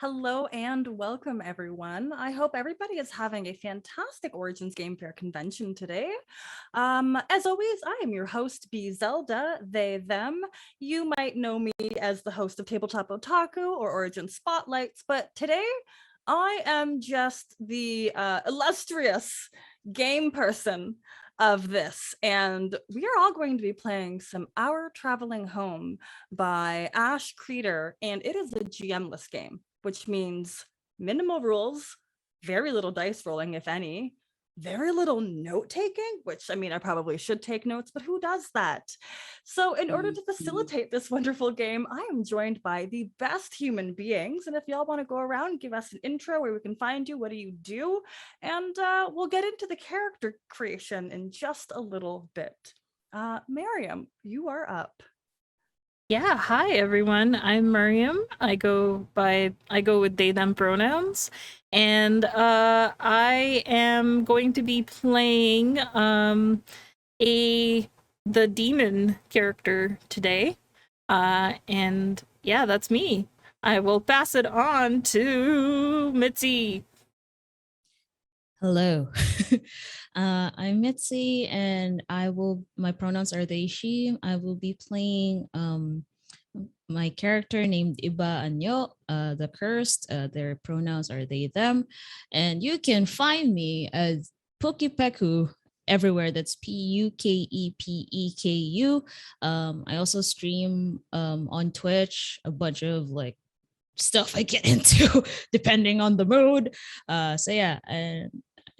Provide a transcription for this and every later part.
Hello and welcome, everyone. I hope everybody is having a fantastic Origins Game Fair convention today. As always, I am your host, B Zelda, they, them. You might know me as the host of Tabletop Otaku or Origin Spotlights, but today I am just the illustrious game person of this, and we are all going to be playing some Our Traveling Home by Ash Creeder, and it is a GM-less game, which means minimal rules, very little dice rolling, if any, very little note taking, which I mean, I probably should take notes, but who does that? So, in order to facilitate this wonderful game, I am joined by the best human beings. And if y'all want to go around, give us an intro where we can find you, what do you do? And we'll get into the character creation in just a little bit. Mariam, you are up. Yeah, hi everyone. I'm Mariam. I go with they them pronouns, and I am going to be playing a the demon character today. And yeah, that's me. I will pass it on to Mitzi. Hello. I'm Mitzi and my pronouns are they, she. I will be playing my character named Iba Anyo, the cursed. Their pronouns are they, them. And you can find me as Pukipeku everywhere. That's Pukepeku. I also stream on Twitch a bunch of like stuff I get into depending on the mood. So yeah, and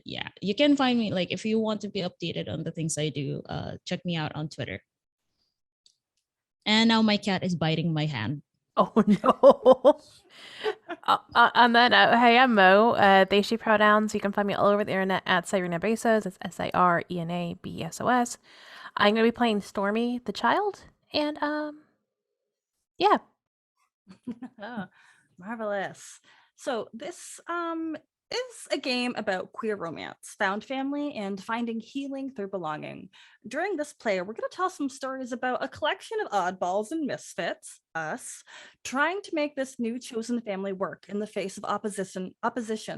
yeah, you can find me like if you want to be updated on the things I do, check me out on Twitter. And now my cat is biting my hand. Oh no. On that note, hey, I'm Mo. They, she pronouns. You can find me all over the internet at Sirena Bezos. It's SIRENABESOS. I'm going to be playing Stormy the Child. And, yeah. Marvelous. So this is a game about queer romance, found family, and finding healing through belonging. During this play, we're going to tell some stories about a collection of oddballs and misfits, us, trying to make this new chosen family work in the face of opposition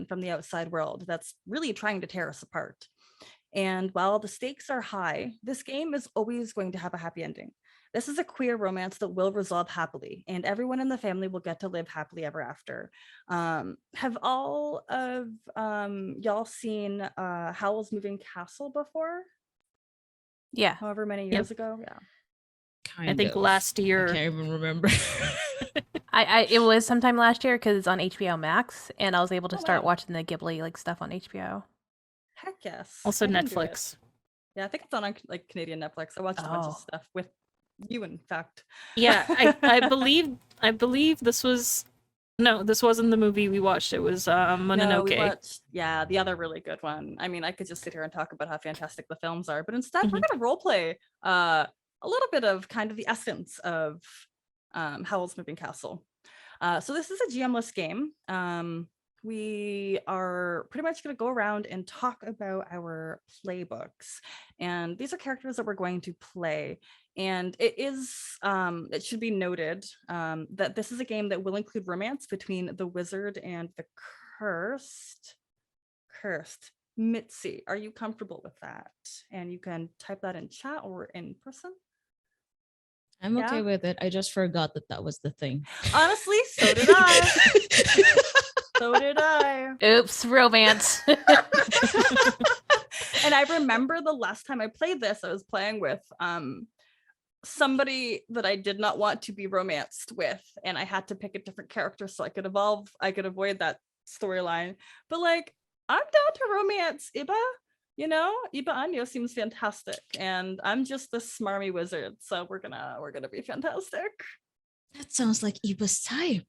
from the outside world that's really trying to tear us apart. And while the stakes are high, this game is always going to have a happy ending. This is a queer romance that will resolve happily, and everyone in the family will get to live happily ever after. Have all of y'all seen Howl's Moving Castle before? Yeah. However many years ago? Yeah. I think last year. I can't even remember. It was sometime last year because it's on HBO Max, and I was able to start wow. watching the Ghibli like stuff on HBO. Heck yes. Also I can do Netflix. it. Yeah, I think it's on like Canadian Netflix. I watched a bunch of stuff with you, in fact. Yeah, I believe this was this wasn't the movie we watched. It was Mononoke. No, we watched, the other really good one. I mean, I could just sit here and talk about how fantastic the films are, but instead we're gonna role play a little bit of kind of the essence of Howl's Moving Castle. So this is a GM-less game. We are pretty much going to go around and talk about our playbooks. And these are characters that we're going to play. And it should be noted that this is a game that will include romance between the wizard and the cursed. Mitzi, are you comfortable with that? And you can type that in chat or in person. I'm okay with it. I just forgot that was the thing. Honestly, so did I. So did I. Oops, romance. And I remember the last time I played this, I was playing with somebody that I did not want to be romanced with, and I had to pick a different character so I could avoid that storyline. But like, I'm down to romance Iba. You know, Iba Anyo seems fantastic, and I'm just this smarmy wizard, so we're gonna be fantastic. That sounds like Iba's type.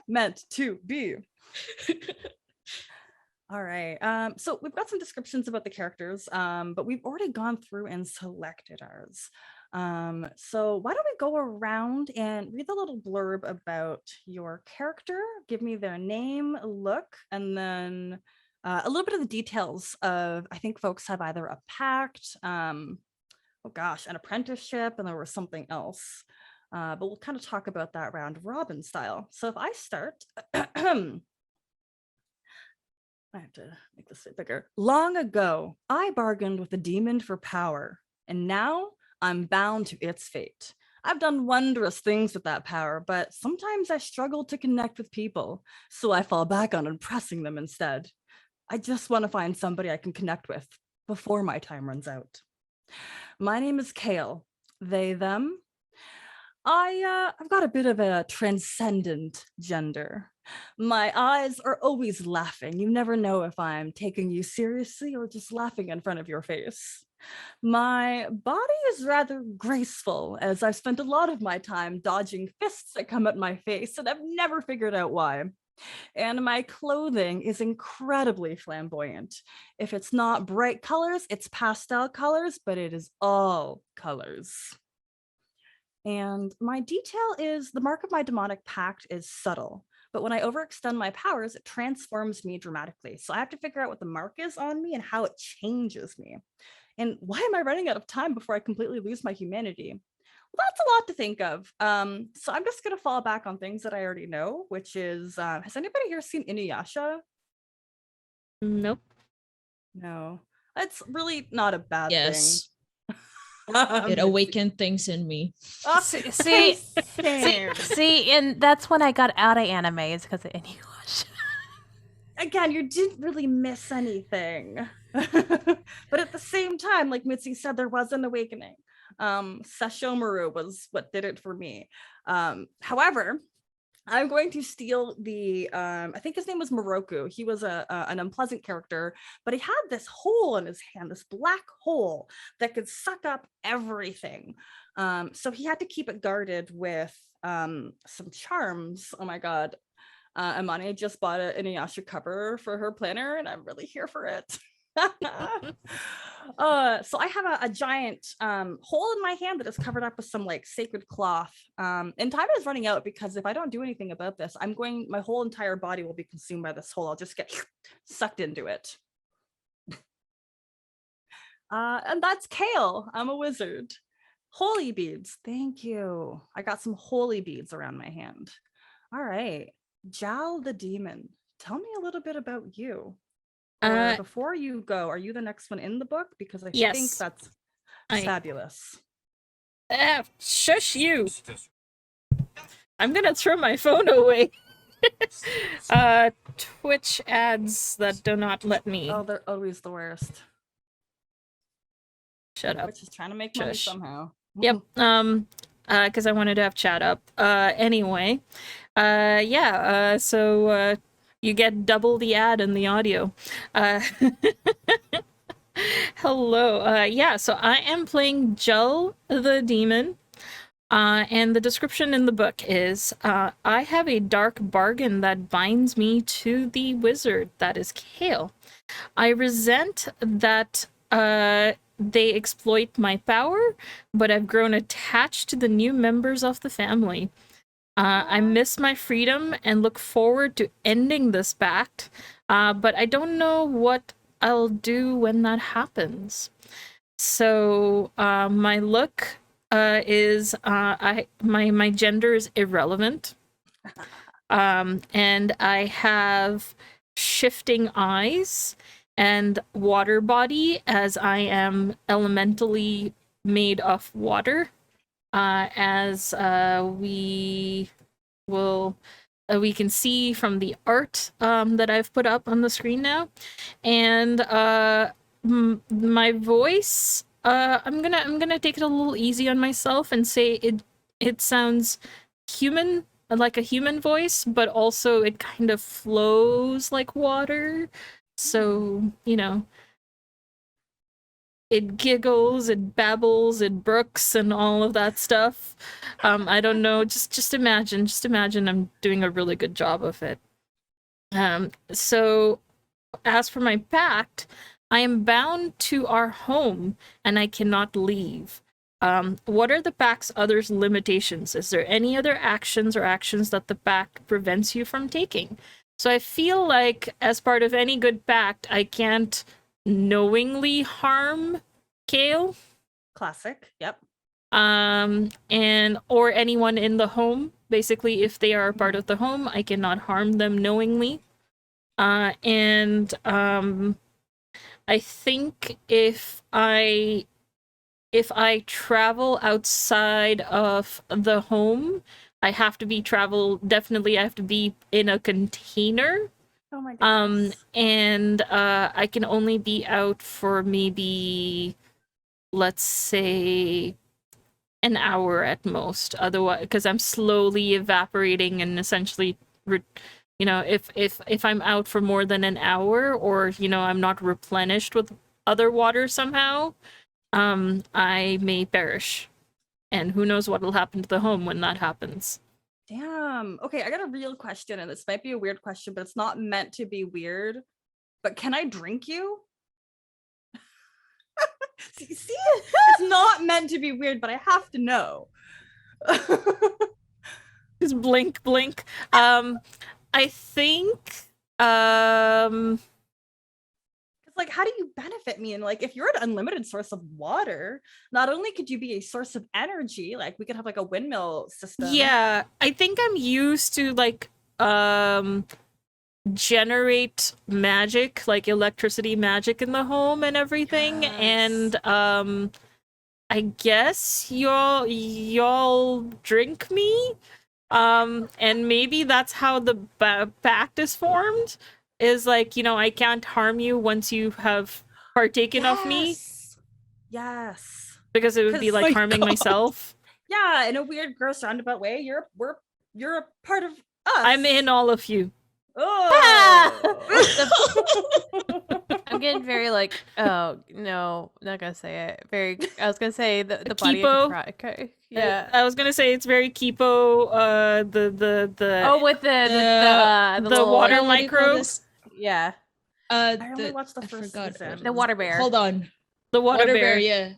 Meant to be. All right. So we've got some descriptions about the characters, but we've already gone through and selected ours. So why don't we go around and read the little blurb about your character, give me their name, look, and then a little bit of the details of, I think folks have either a pact, an apprenticeship, and there was something else. But we'll kind of talk about that round robin style. So if I start, I have to make this a bit bigger. Long ago, I bargained with a demon for power, and now I'm bound to its fate. I've done wondrous things with that power, but sometimes I struggle to connect with people, so I fall back on impressing them instead. I just want to find somebody I can connect with before my time runs out. My name is Kale. They, them. I've got a bit of a transcendent gender. My eyes are always laughing. You never know if I'm taking you seriously or just laughing in front of your face. My body is rather graceful, as I've spent a lot of my time dodging fists that come at my face, and I've never figured out why. And my clothing is incredibly flamboyant. If it's not bright colors, it's pastel colors, but it is all colors. And my detail is the mark of my demonic pact is subtle, but when I overextend my powers, it transforms me dramatically. So I have to figure out what the mark is on me and how it changes me. And why am I running out of time before I completely lose my humanity? Well, that's a lot to think of. So I'm just going to fall back on things that I already know, which is, has anybody here seen Inuyasha? Nope. No. That's really not a bad Yes. thing. It awakened things in me. Oh, See, and that's when I got out of anime, is because of Inuyasha. Again, you didn't really miss anything. But at the same time, like Mitzi said, there was an awakening. Sesshomaru was what did it for me. However, I'm going to steal the, I think his name was Moroku. He was an unpleasant character, but he had this hole in his hand, this black hole that could suck up everything. So he had to keep it guarded with some charms. Oh my God. Amani just bought an Inuyasha cover for her planner, and I'm really here for it. So I have a giant hole in my hand that is covered up with some like sacred cloth. And time is running out because if I don't do anything about this, my whole entire body will be consumed by this hole. I'll just get sucked into it. And that's Kale. I'm a wizard. Holy beads. Thank you. I got some holy beads around my hand. All right. Jal the demon. Tell me a little bit about you. Or before you go, are you the next one in the book? Because I think Yes. that's I- fabulous. Shush you. I'm gonna throw my phone away. Twitch ads that do not let me. Oh, they're always the worst. Shut up. Which is trying to make money Shush. somehow. Yep. Because I wanted to have chat up. Anyway. So you get double the ad and the audio. Hello. So I am playing Jel the Demon. And the description in the book is, I have a dark bargain that binds me to the wizard that is Kale. I resent that they exploit my power, but I've grown attached to the new members of the family. I miss my freedom and look forward to ending this pact, but I don't know what I'll do when that happens. So my look is my gender is irrelevant, and I have shifting eyes and water body, as I am elementally made of water. As we can see from the art that I've put up on the screen now, and my voice. I'm gonna take it a little easy on myself and say it sounds human, like a human voice, but also it kind of flows like water. So, it giggles, it babbles, it brooks, and all of that stuff. I don't know. Just imagine I'm doing a really good job of it. So, as for my pact, I am bound to our home, and I cannot leave. What are the pact's other limitations? Is there any other actions that the pact prevents you from taking? So I feel like, as part of any good pact, I can't knowingly harm Kale. Classic. Yep. and or anyone in the home. Basically, if they are a part of the home, I cannot harm them knowingly. And I think if I travel outside of the home, I have to be definitely I have to be in a container. Oh my goodness. And I can only be out for maybe, let's say, an hour at most. Otherwise, because I'm slowly evaporating and essentially, if I'm out for more than an hour, or I'm not replenished with other water somehow, I may perish. And who knows what will happen to the home when that happens. Damn. Okay, I got a real question, and this might be a weird question, but it's not meant to be weird. But can I drink you? See, it's not meant to be weird, but I have to know. Just blink, blink. I think Like, how do you benefit me? And like, if you're an unlimited source of water, not only could you be a source of energy, like we could have like a windmill system. yeah, I think I'm used to like generate magic, like electricity magic in the home and everything. Yes. And I guess y'all drink me. And maybe that's how the pact is formed. Is like, I can't harm you once you have partaken of me, Yes. because it would be 'Cause- like My harming God. myself. Yeah, in a weird, gross, roundabout way, you're a part of us. I'm in all of you. Oh. I'm getting very like, oh no, not gonna say it. Very, I was gonna say the body Kipo? of the okay. Yeah. I was gonna say it's very Kipo. The Oh, with the the little, water What do you call micro? this? yeah, I only watched the I first forgot. season. the water bear. Hold on. The water bear. Yeah.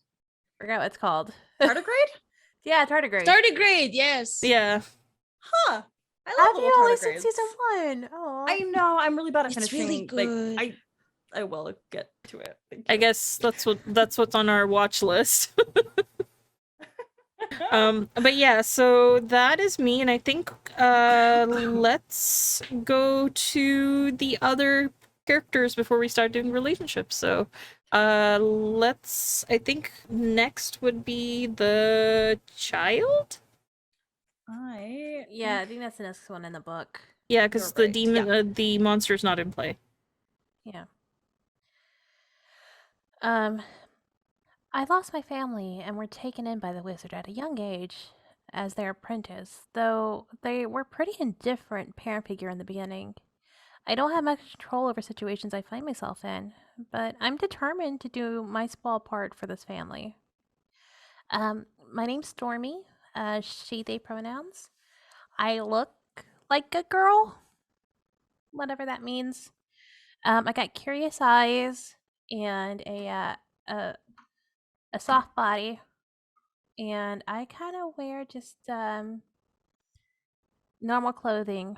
Forgot what it's called. Tardigrade? Yeah, tardigrade. Tardigrade, yes. Yeah. Huh. I How love do little you only seen tardigrades. season 1? Oh, I know. I'm really bad at It's finishing. really good. Like, I will get to it. Thank I you. guess that's what's on our watch list. But yeah, so that is me, and I think let's go to the other characters before we start doing relationships. So I think next would be the child. yeah, I think that's the next one in the book. Yeah, because You're the right, demon, the monster's not in play. Yeah. I lost my family and were taken in by the wizard at a young age as their apprentice, though they were pretty indifferent parent figure in the beginning. I don't have much control over situations I find myself in, but I'm determined to do my small part for this family. My name's Stormy, she, they pronouns. I look like a girl, whatever that means. I got curious eyes and a soft body, and I kind of wear just normal clothing.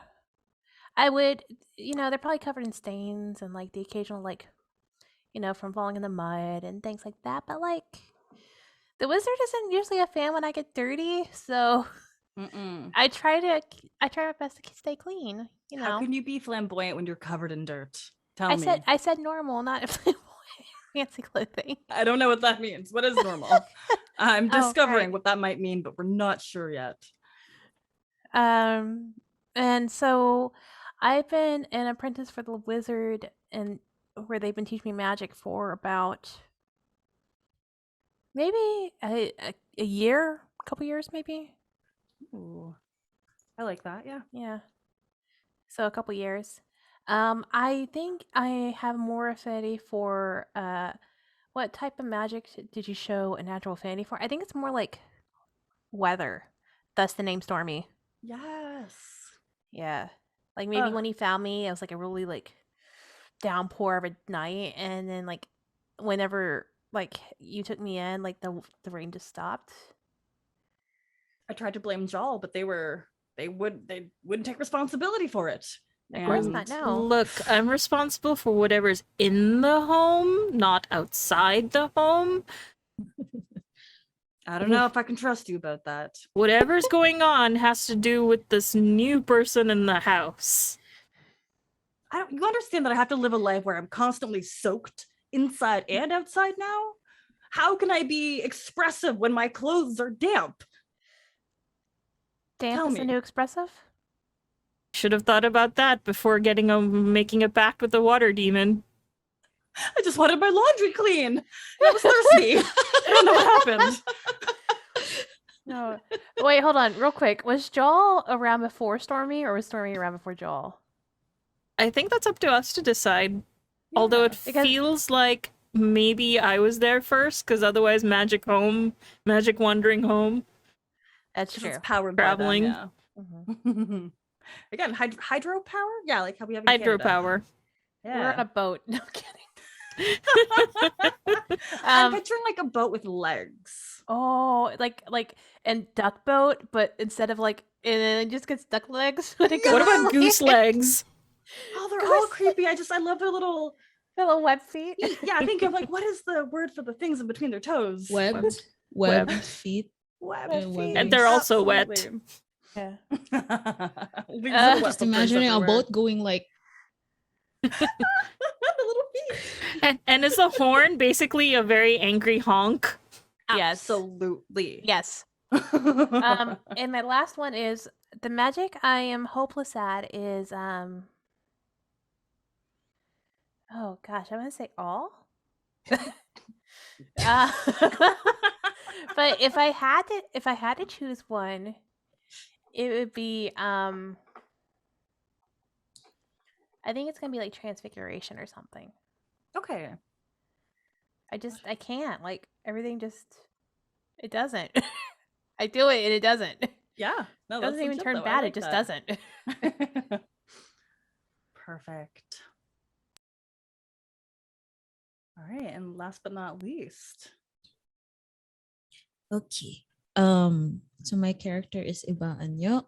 I would, they're probably covered in stains and like the occasional like, from falling in the mud and things like that. But like, the wizard isn't usually a fan when I get dirty, so I try my best to stay clean. How can you be flamboyant when you're covered in dirt? Tell I me. said normal, not fancy clothing. I don't know what that means. What is normal? I'm Oh, discovering right. what that might mean, but we're not sure yet. And so I've been an apprentice for the wizard, and where they've been teaching me magic for about maybe a year, a couple years, maybe. Ooh, I like that. Yeah. Yeah. So a couple years. I think I have more affinity for what type of magic did you show a natural affinity for? I think it's more like weather. Thus the name Stormy. Yes. Yeah. Like maybe when he found me, it was like a really like downpour of a night, and then like whenever like you took me in, like the rain just stopped. I tried to blame Jal, but they wouldn't take responsibility for it. Of course not. And No. Look, I'm responsible for whatever's in the home, not outside the home. I don't know if I can trust you about that. Whatever's going on has to do with this new person in the house. You understand that I have to live a life where I'm constantly soaked inside and outside now? How can I be expressive when my clothes are damp? Damp Tell is the me. new expressive? Should have thought about that before making a pact with the water demon. I just wanted my laundry clean. And I was thirsty. I don't know what happened. No. Wait, hold on, real quick. Was Joel around before Stormy, or was Stormy around before Joel? I think that's up to us to decide. Although it because- feels like maybe I was there first, because otherwise magic wandering home. That's 'Cause true. it's powered Traveling. by them, yeah. Mhm. Again, hydropower? Yeah, like how we have in Canada. Hydropower. We're on Yeah. a boat. No kidding. I'm picturing like a boat with legs. Oh, like and duck boat, but instead of like it just gets duck legs when it goes. What about goose legs? Oh, they're all Goose- creepy. I love their little The little web feet? feet. Yeah, I think of like, what is the word for the things in between their toes? Webbed feet. Web And feet. And they're also wet. Absolutely. Yeah. Leaves are wet Just footprints imagining a everywhere. boat going like The little feet. And is the horn basically a very angry honk? Yes. Absolutely. Yes. And my last one is the magic I am hopeless at is oh gosh, I'm gonna say all. uh, but if I had to choose one, it would be I think it's gonna be like transfiguration or something. Okay. I can't, like, everything just it doesn't. I do it and it doesn't. Yeah. No, It that's doesn't even legit, turn though. I bad, like it just that. doesn't. Perfect. All right, and last but not least. okay. So my character is Iba Anyo.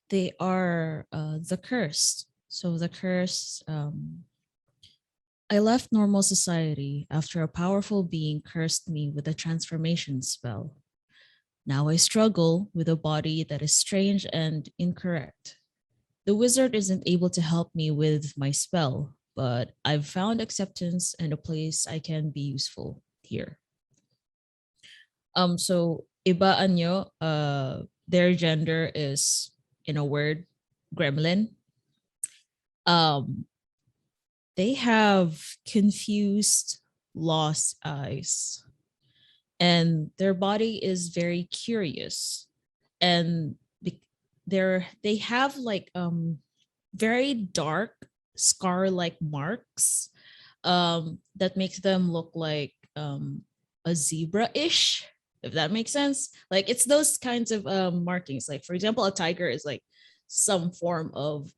They are the cursed. So the cursed, I left normal society after a powerful being cursed me with a transformation spell. Now I struggle with a body that is strange and incorrect. The wizard isn't able to help me with my spell, but I've found acceptance and a place I can be useful here. So Iba Anyo, their gender is, in a word, gremlin. They have confused, lost eyes, and their body is very curious, and they have like very dark scar-like marks that makes them look like a zebra-ish, if that makes sense. Like it's those kinds of markings. Like for example, a tiger is like some form of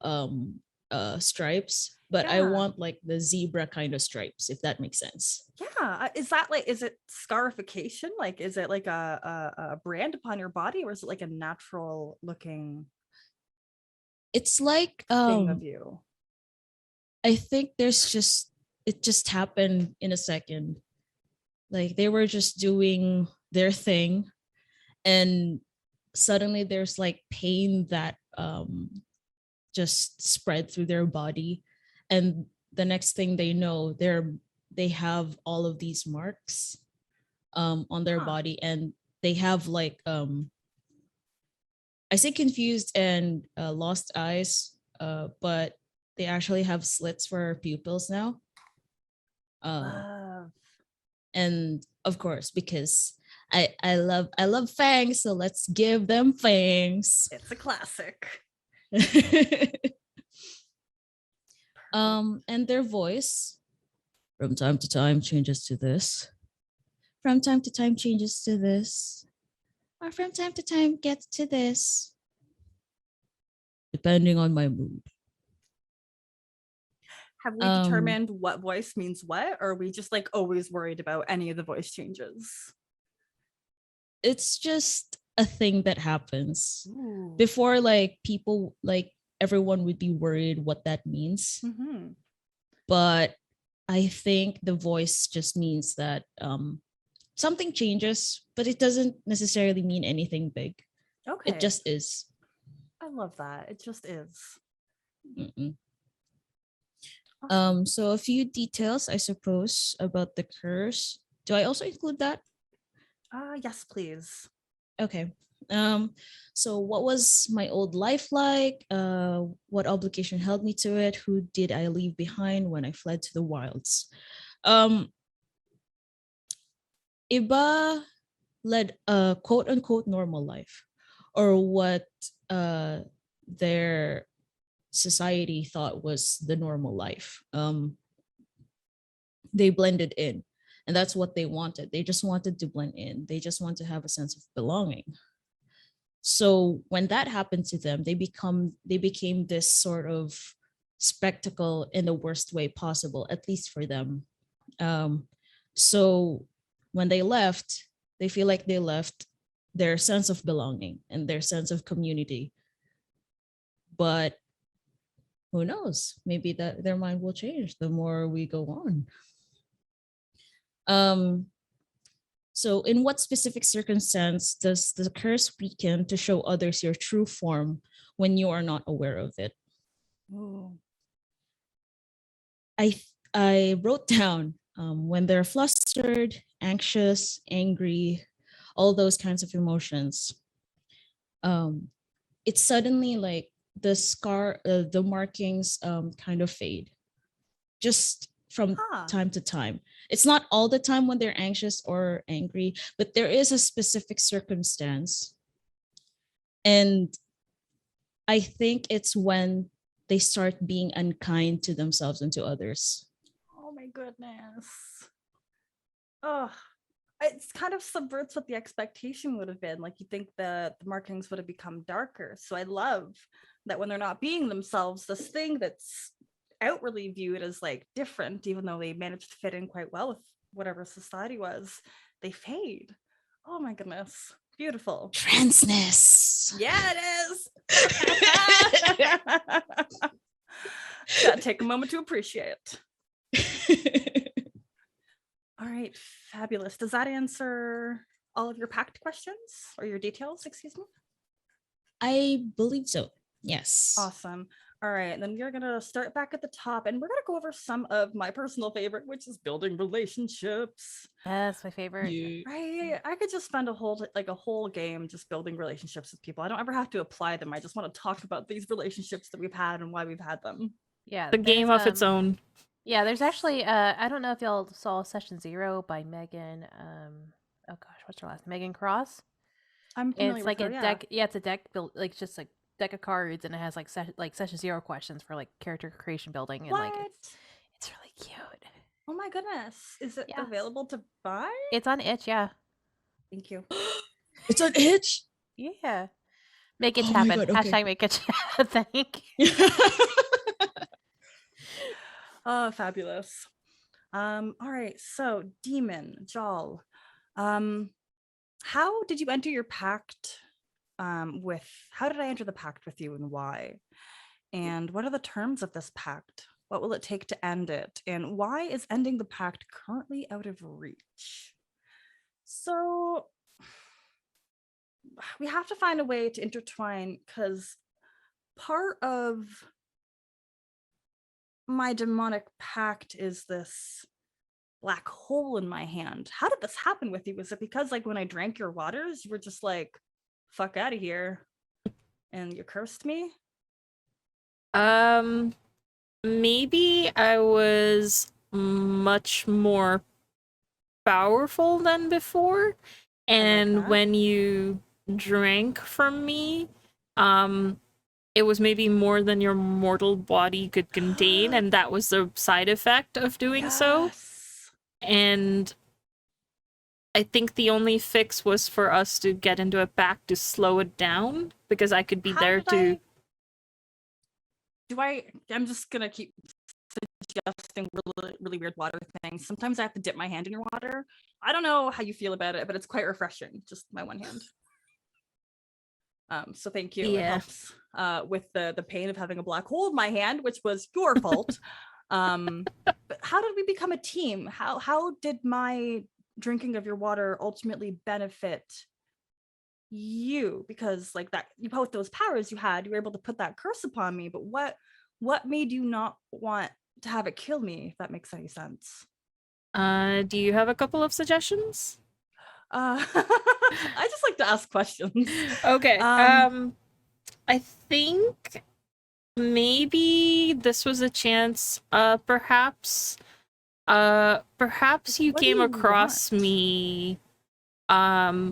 stripes, but I Yeah. want like the zebra kind of stripes, if that makes sense. Yeah. Is that like, is it scarification? Like, is it like a brand upon your body, or is it like a natural looking It's like thing of you? I think it just happened in a second. Like they were just doing their thing, and suddenly there's like pain that just spread through their body, and the next thing they know, they have all of these marks on their Huh. body, and they have like I say confused and lost eyes, but they actually have slits for pupils now. Love. And of course, because I love fangs, so let's give them fangs. It's a classic. And their voice from time to time changes to this. From time to time changes to this. Or from time to time gets to this. Depending on my mood. Have we determined what voice means what, or are we just like always worried about any of the voice changes? It's just a thing that happens. Ooh. Before, like people, like everyone would be worried what that means. Mhm. But I think the voice just means that something changes, but it doesn't necessarily mean anything big. Okay. It just is. I love that. It just is. Mm-mm. Awesome. So a few details, I suppose, about the curse. Do I also include that? Yes, please. Okay. So what was my old life like? What obligation held me to it? Who did I leave behind when I fled to the wilds? Iba led a quote unquote normal life, or what their society thought was the normal life. They blended in, and that's what they wanted. They just wanted to blend in. They just want to have a sense of belonging. So when that happened to them, they became this sort of spectacle in the worst way possible, at least for them. So when they left, they feel like they left their sense of belonging and their sense of community. But who knows? Maybe that their mind will change the more we go on. So in what specific circumstance does the curse weaken to show others your true form when you are not aware of it? Ooh. I wrote down when they're flustered, anxious, angry, all those kinds of emotions. It's suddenly like the markings kind of fade, just from time to time. It's not all the time when they're anxious or angry, but there is a specific circumstance. And I think it's when they start being unkind to themselves and to others. Oh my goodness. Oh, it's kind of subverts what the expectation would have been. Like, you think that the markings would have become darker. So I love that when they're not being themselves, this thing that's outwardly viewed as like different, even though they managed to fit in quite well with whatever society was, they fade. Oh my goodness. Beautiful. Transness. Yeah, it is. Gotta take a moment to appreciate it. All right, fabulous. Does that answer all of your pact questions or your details? Excuse me. I believe so. Yes. Awesome. All right, then we're gonna start back at the top, and we're gonna go over some of my personal favorite, which is building relationships. That's my favorite. Yeah. Right, I could just spend a whole game just building relationships with people. I don't ever have to apply them. I just want to talk about these relationships that we've had and why we've had them. Yeah, The game of its own. Yeah, there's actually I don't know if y'all saw Session Zero by Megan. Oh gosh, what's her last name? Megan Cross. I'm familiar It's with like her, a yeah. deck. Yeah, it's a deck built like just like deck of cards, and it has like Session Zero questions for like character creation building, and like What? it's really cute. Oh my goodness. Is it Yes. available to buy? It's on itch, yeah. Thank you. It's an itch. Yeah. Make it Oh my happen. God, okay. Hashtag make it thank. Oh, fabulous. All right, so Demon, Jal. How did you enter your pact how did I enter the pact with you and why? And what are the terms of this pact? What will it take to end it? And why is ending the pact currently out of reach? So we have to find a way to intertwine, because part of my demonic pact is this black hole in my hand. How did this happen with you? Was it because like when I drank your waters, you were just like, fuck out of here, and you cursed me? Maybe I was much more powerful than before, and that. when you drank from me, it was maybe more than your mortal body could contain, and that was the side effect of doing so. Yes. And I think the only fix was for us to get into a pact to slow it down, because I could be there to. I'm just gonna keep suggesting really, really weird water things. Sometimes I have to dip my hand in your water. I don't know how you feel about it, but it's quite refreshing. Just my one hand. So thank you. Yeah. It helps with the pain of having a black hole in my hand, which was your fault. But how did we become a team? How did my drinking of your water ultimately benefit you, because like that, you both those powers you had, you were able to put that curse upon me, but what made you not want to have it kill me, if that makes any sense? Do you have a couple of suggestions? I just like to ask questions. Okay. um I think maybe this was a chance. Perhaps you what do came you across want? me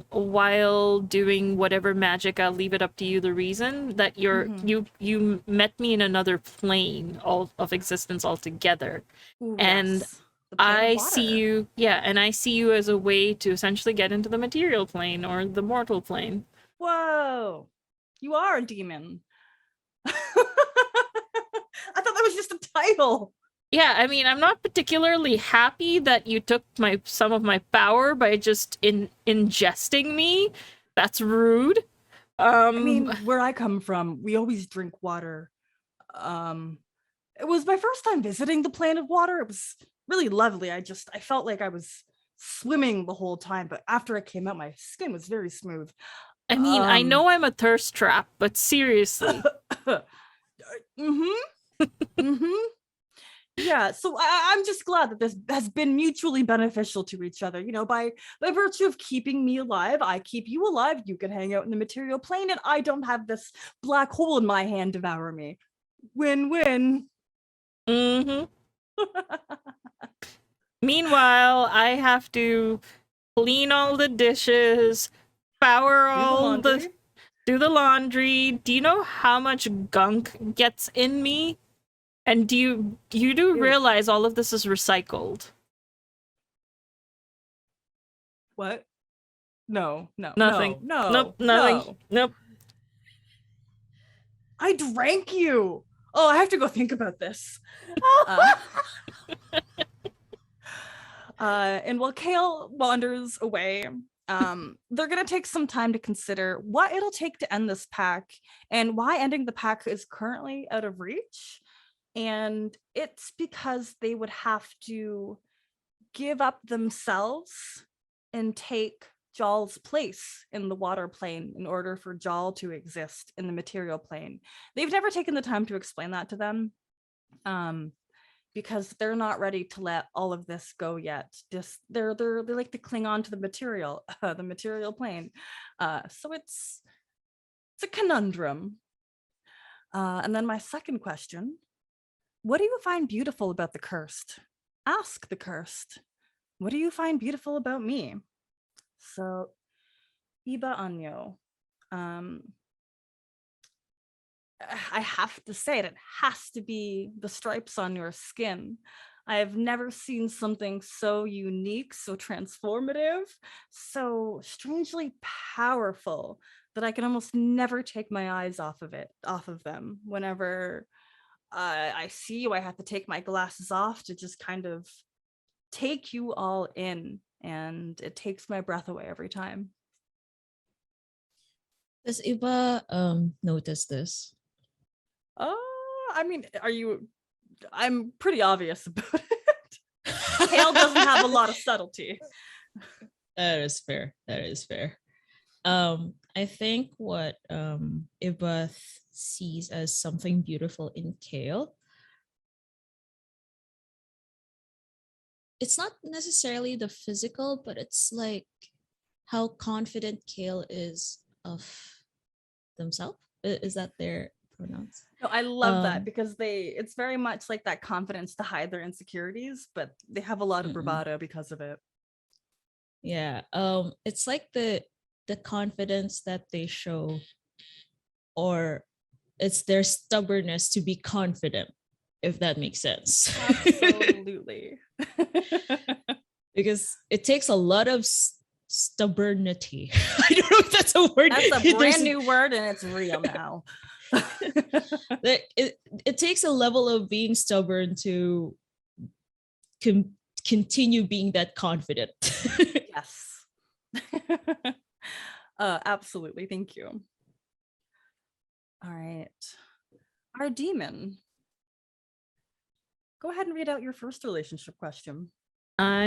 while doing whatever magic. I'll leave it up to you the reason that Mhm. you met me in another plane all of existence altogether. Ooh, And yes, the plane of I see water. you, yeah, and I see you as a way to essentially get into the material plane or the mortal plane. Whoa, you are a demon. I thought that was just a title. Yeah, I mean, I'm not particularly happy that you took some of my power by just ingesting me. That's rude. I Um, mean, where I come from, we always drink water. It was my first time visiting the plane of water. It was really lovely. I felt like I was swimming the whole time, but after I came out, my skin was very smooth. I mean, I Um, know I'm a thirst trap, but seriously. mm-hmm, mm-hmm. Yeah, so I'm just glad that this has been mutually beneficial to each other. You know, by virtue of keeping me alive, I keep you alive. You can hang out in the material plane, and I don't have this black hole in my hand devour me. Win-win. Mm-hmm. Meanwhile, I have to clean all the dishes, power Do the all the laundry. do the laundry. Do you know how much gunk gets in me? And you do Ew. realize all of this is recycled? What? No, no, Nothing. no, Nope, no, nothing. no. Nope. I drank you. Oh, I have to go think about this. Uh, and while Kale wanders away, they're gonna take some time to consider what it'll take to end this pack and why ending the pack is currently out of reach. And it's because they would have to give up themselves and take Jawl's place in the water plane in order for Jawl to exist in the material plane. They've never taken the time to explain that to them. Because they're not ready to let all of this go yet. Just they like to cling on to the material plane. So it's a conundrum. And then my second question: what do you find beautiful about the cursed? Ask the cursed. What do you find beautiful about me? So, Iba Anyo. Um, I have to say it has to be the stripes on your skin. I have never seen something so unique, so transformative, so strangely powerful that I can almost never take my eyes off of them. Whenever I see you, I have to take my glasses off to just kind of take you all in, and it takes my breath away every time. Does Iba notice this? I mean, I'm pretty obvious about it. Kale doesn't have a lot of subtlety. That is fair. That is fair. I think what Iba sees as something beautiful in Kale, it's not necessarily the physical, but it's like how confident Kale is of themselves. Is that their pronouns? No, I love that Um, because it's very much like that confidence to hide their insecurities, but they have a lot of mm-mm. bravado because of it. Yeah. It's like the confidence that they show, or it's their stubbornness to be confident, if that makes sense. Absolutely. Because it takes a lot of stubbornity. I don't know if that's a word. That's a There's brand new word and it's real now. it takes a level of being stubborn to continue being that confident. Yes. Absolutely. Thank you. All right. Our demon. Go ahead and read out your first relationship question.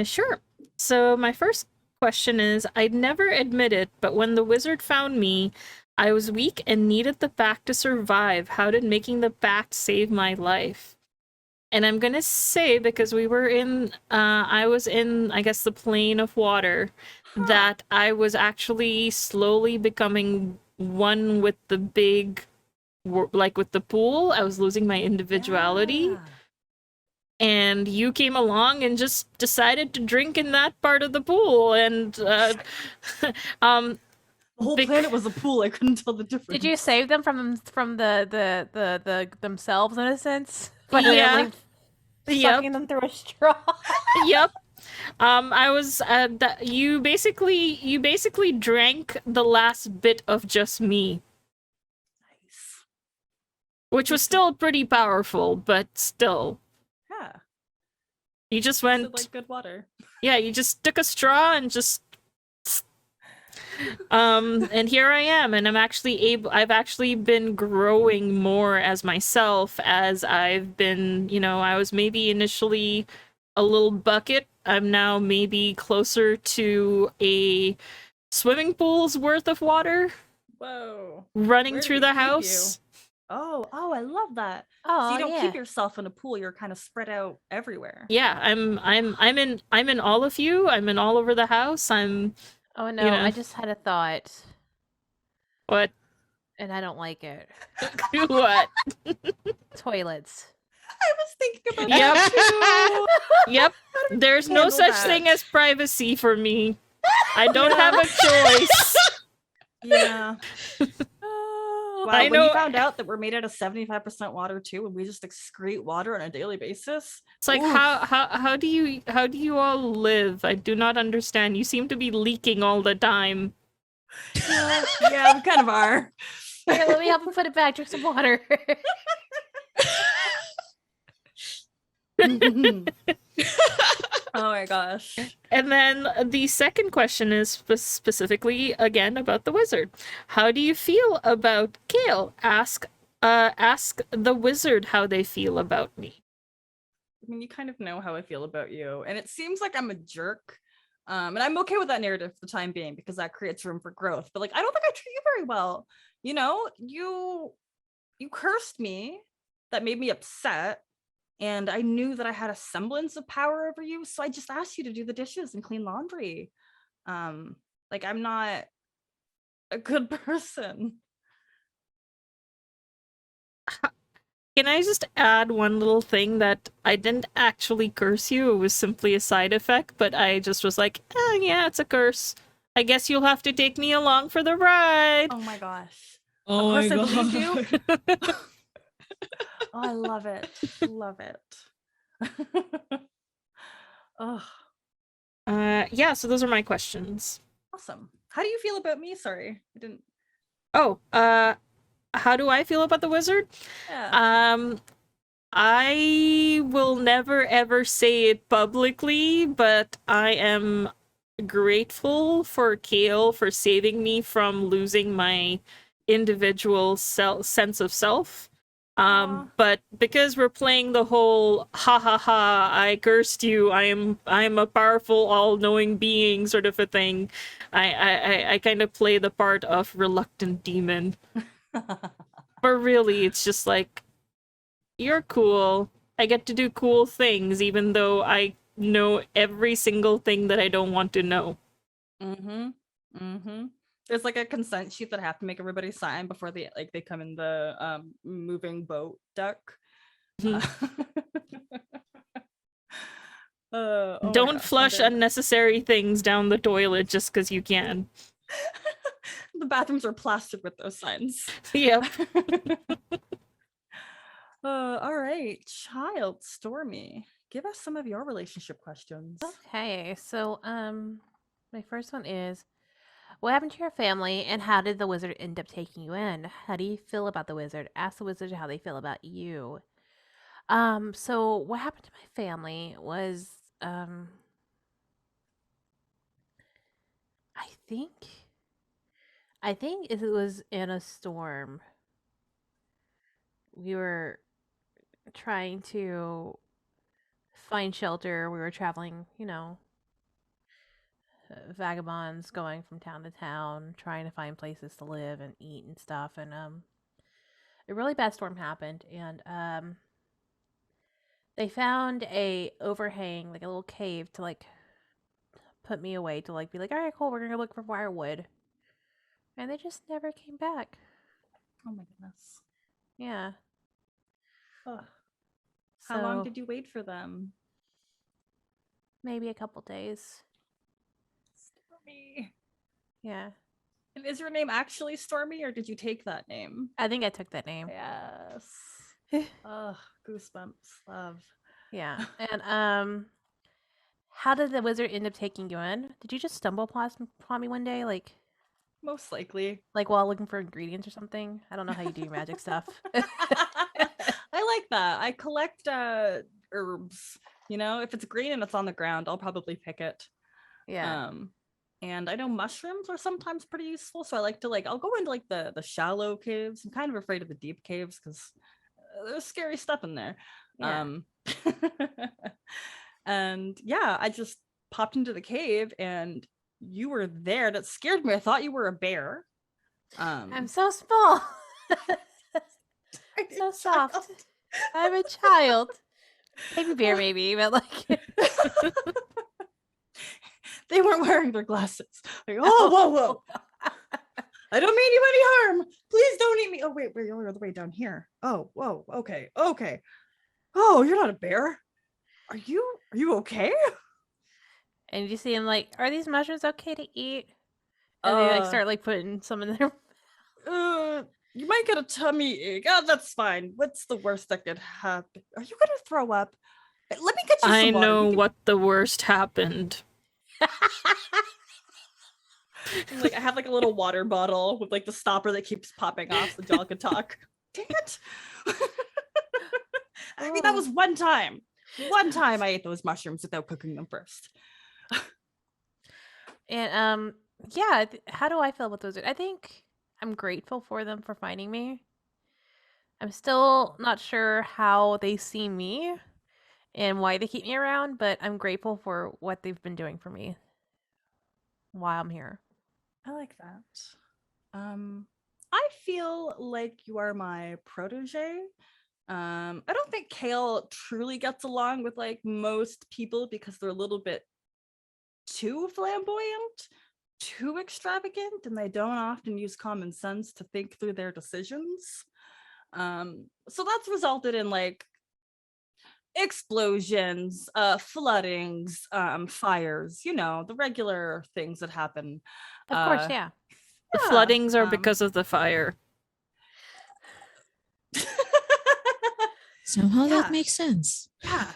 Sure. So my first question is, I'd never admit it, but when the wizard found me, I was weak and needed the pact to survive. How did making the pact save my life? And I'm gonna say, because I was in, I guess, the plane of water, that I was actually slowly becoming one with the like with the pool. I was losing my individuality. Yeah. And you came along and just decided to drink in that part of the pool. And, The whole planet was a pool. I couldn't tell the difference. Did you save them from the themselves in a sense? By Yeah. literally Yep. sucking them through a straw. Yep. I was you basically drank the last bit of just me, Nice. which was still pretty powerful, but still. Yeah. You just Tasted went like good water. Yeah, you just took a straw and just and here I am, and I've actually been growing more as myself as I've been, I was maybe initially a little bucket. I'm now maybe closer to a swimming pool's worth of water Whoa. running Where did through it the keep you? house. Oh, I love that. Oh, So you don't yeah. keep yourself in a pool, you're kind of spread out everywhere. Yeah, I'm in all of you. I'm in all over the house. I'm Oh no, know. I just had a thought, what and I don't like it. what? Toilets. I was thinking about Yep. that too. Yep. There's no handle such that? thing as privacy for me. I don't have a choice. Yeah. Oh. Wow, I when know- you found out that we're made out of 75% water too, and we just excrete water on a daily basis. It's like Oof. how do you all live? I do not understand. You seem to be leaking all the time. Yeah, we kind of are. Here, let me help you put it back. Drink some water. Oh my gosh. And then the second question is specifically again about the wizard. How do you feel about Kale? Ask the wizard how they feel about me. I mean, you kind of know how I feel about you, and it seems like I'm a jerk. And I'm okay with that narrative for the time being because that creates room for growth. But like, I don't think I treat you very well. You know, you cursed me, that made me upset, and I knew that I had a semblance of power over you, so I just asked you to do the dishes and clean laundry. Like, I'm not a good person. Can I just add one little thing that I didn't actually curse you, it was simply a side effect, but I just was like, yeah, it's a curse. I guess you'll have to take me along for the ride. Oh my gosh. Oh Of my course I believed you. god. Oh, I love it. Love it. Oh, Yeah, so those are my questions. awesome. How do you feel about me? Sorry, I didn't. Oh, how do I feel about the wizard? Yeah. I will never ever say it publicly, but I am grateful for Kale for saving me from losing my individual sense of self. Aw. But because we're playing the whole ha ha ha, I cursed you, I am a powerful all-knowing being sort of a thing, I kind of play the part of reluctant demon. But really it's just like, you're cool. I get to do cool things even though I know every single thing that I don't want to know. There's like a consent sheet that I have to make everybody sign before they come in the moving boat duck. Oh my Don't gosh, flush and then- unnecessary things down the toilet just because you can. The bathrooms are plastered with those signs. Yep. All right, child Stormy, give us some of your relationship questions. Okay, so my first one is, what happened to your family, and how did the wizard end up taking you in? How do you feel about the wizard? Ask the wizard how they feel about you. So what happened to my family was, I think it was in a storm. We were trying to find shelter. We were traveling, vagabonds going from town to town, trying to find places to live and eat and stuff. And a really bad storm happened, and they found a overhang, like a little cave, to like put me away, to like be like, all right, cool, we're gonna look for firewood, and they just never came back. Oh my goodness. Yeah. Ugh. How long So did you wait for them? maybe a couple days. Stormy. Yeah. And is your name actually Stormy, or did you take that name? I think I took that name. Yes. Ugh, goosebumps. Love. Yeah. And how did the wizard end up taking you in? Did you just stumble upon me one day, Most likely. while looking for ingredients or something? I don't know how you do your magic stuff. I like that. I collect herbs. If it's green and it's on the ground, I'll probably pick it. Yeah. And I know mushrooms are sometimes pretty useful, so I like to I'll go into the shallow caves. I'm kind of afraid of the deep caves because there's scary stuff in there. Yeah. And yeah, I just popped into the cave and you were there. That scared me. I thought you were a bear. I'm so small. So soft. I'm a child. Baby bear, maybe, but like. They weren't wearing their glasses. Like, whoa. I don't mean you any harm. Please don't eat me. Oh, wait, you're all the way down here. Oh, whoa. Okay. Oh, you're not a bear. Are you okay? And you see him like, are these mushrooms okay to eat? And they start putting some in their. You might get a tummy ache. Oh, that's fine. What's the worst that could happen? Are you gonna throw up? Let me get you some I water. know what the worst happened. I have a little water bottle with the stopper that keeps popping off so y'all could talk. Dang it. I mean, that was one time. One time I ate those mushrooms without cooking them first. And yeah, how do I feel about those? I think I'm grateful for them for finding me. I'm still not sure how they see me and why they keep me around, but I'm grateful for what they've been doing for me while I'm here. I like that. I feel like you are my protege. I don't think Kale truly gets along with most people because they're a little bit too flamboyant, too extravagant, and they don't often use common sense to think through their decisions. So that's resulted in explosions, floodings, fires, the regular things that happen. Of course, yeah. The floodings are because of the fire. Somehow that makes sense. Yeah.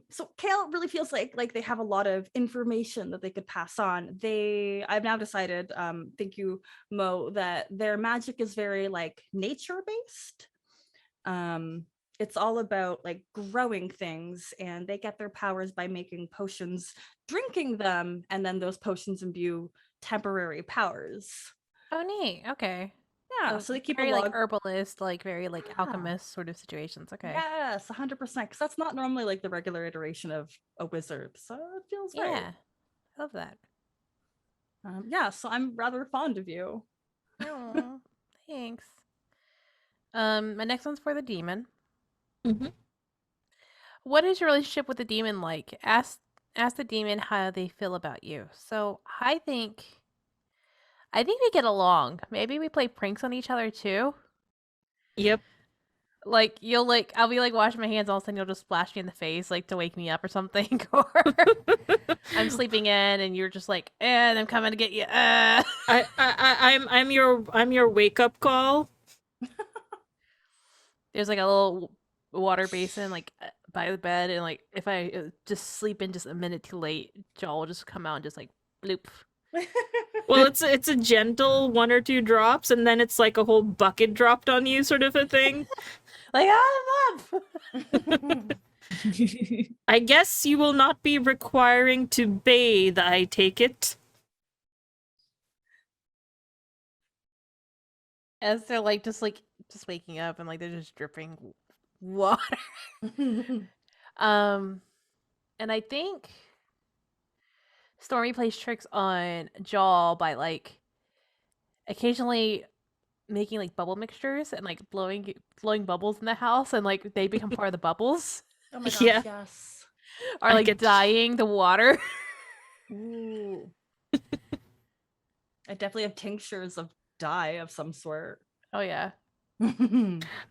So Kale really feels like they have a lot of information that they could pass on. I've now decided, thank you, Mo, that their magic is very nature based. It's all about growing things, and they get their powers by making potions, drinking them, and then those potions imbue temporary powers. Oh, neat. Okay. Yeah, so they keep very a log. herbalist, very alchemist sort of situations. Okay. Yes, 100%, because that's not normally the regular iteration of a wizard, so it feels right. Yeah, I love that. Yeah, so I'm rather fond of you. Oh, thanks. My next one's for the demon. Mm-hmm. What is your relationship with the demon like? Ask the demon how they feel about you. So I think we get along. Maybe we play pranks on each other too. Yep. You'll I'll be washing my hands, all of a sudden you'll just splash me in the face to wake me up or something. Or I'm sleeping in and you're just and I'm coming to get you. I'm your wake up call. There's a little water basin by the bed, and if I just sleep in just a minute too late, Joel will just come out and just bloop. Well, it's a gentle 1 or 2 drops, and then it's a whole bucket dropped on you, sort of a thing. Mom! I guess you will not be requiring to bathe, I take it. As they're just waking up and they're just dripping water. And I think Stormy plays tricks on Jaw by like occasionally making like bubble mixtures and like blowing bubbles in the house, and like they become part of the bubbles, Oh my gosh, Yeah. yes. or I like get- dyeing the water. Ooh. I definitely have tinctures of dye of some sort. Oh yeah,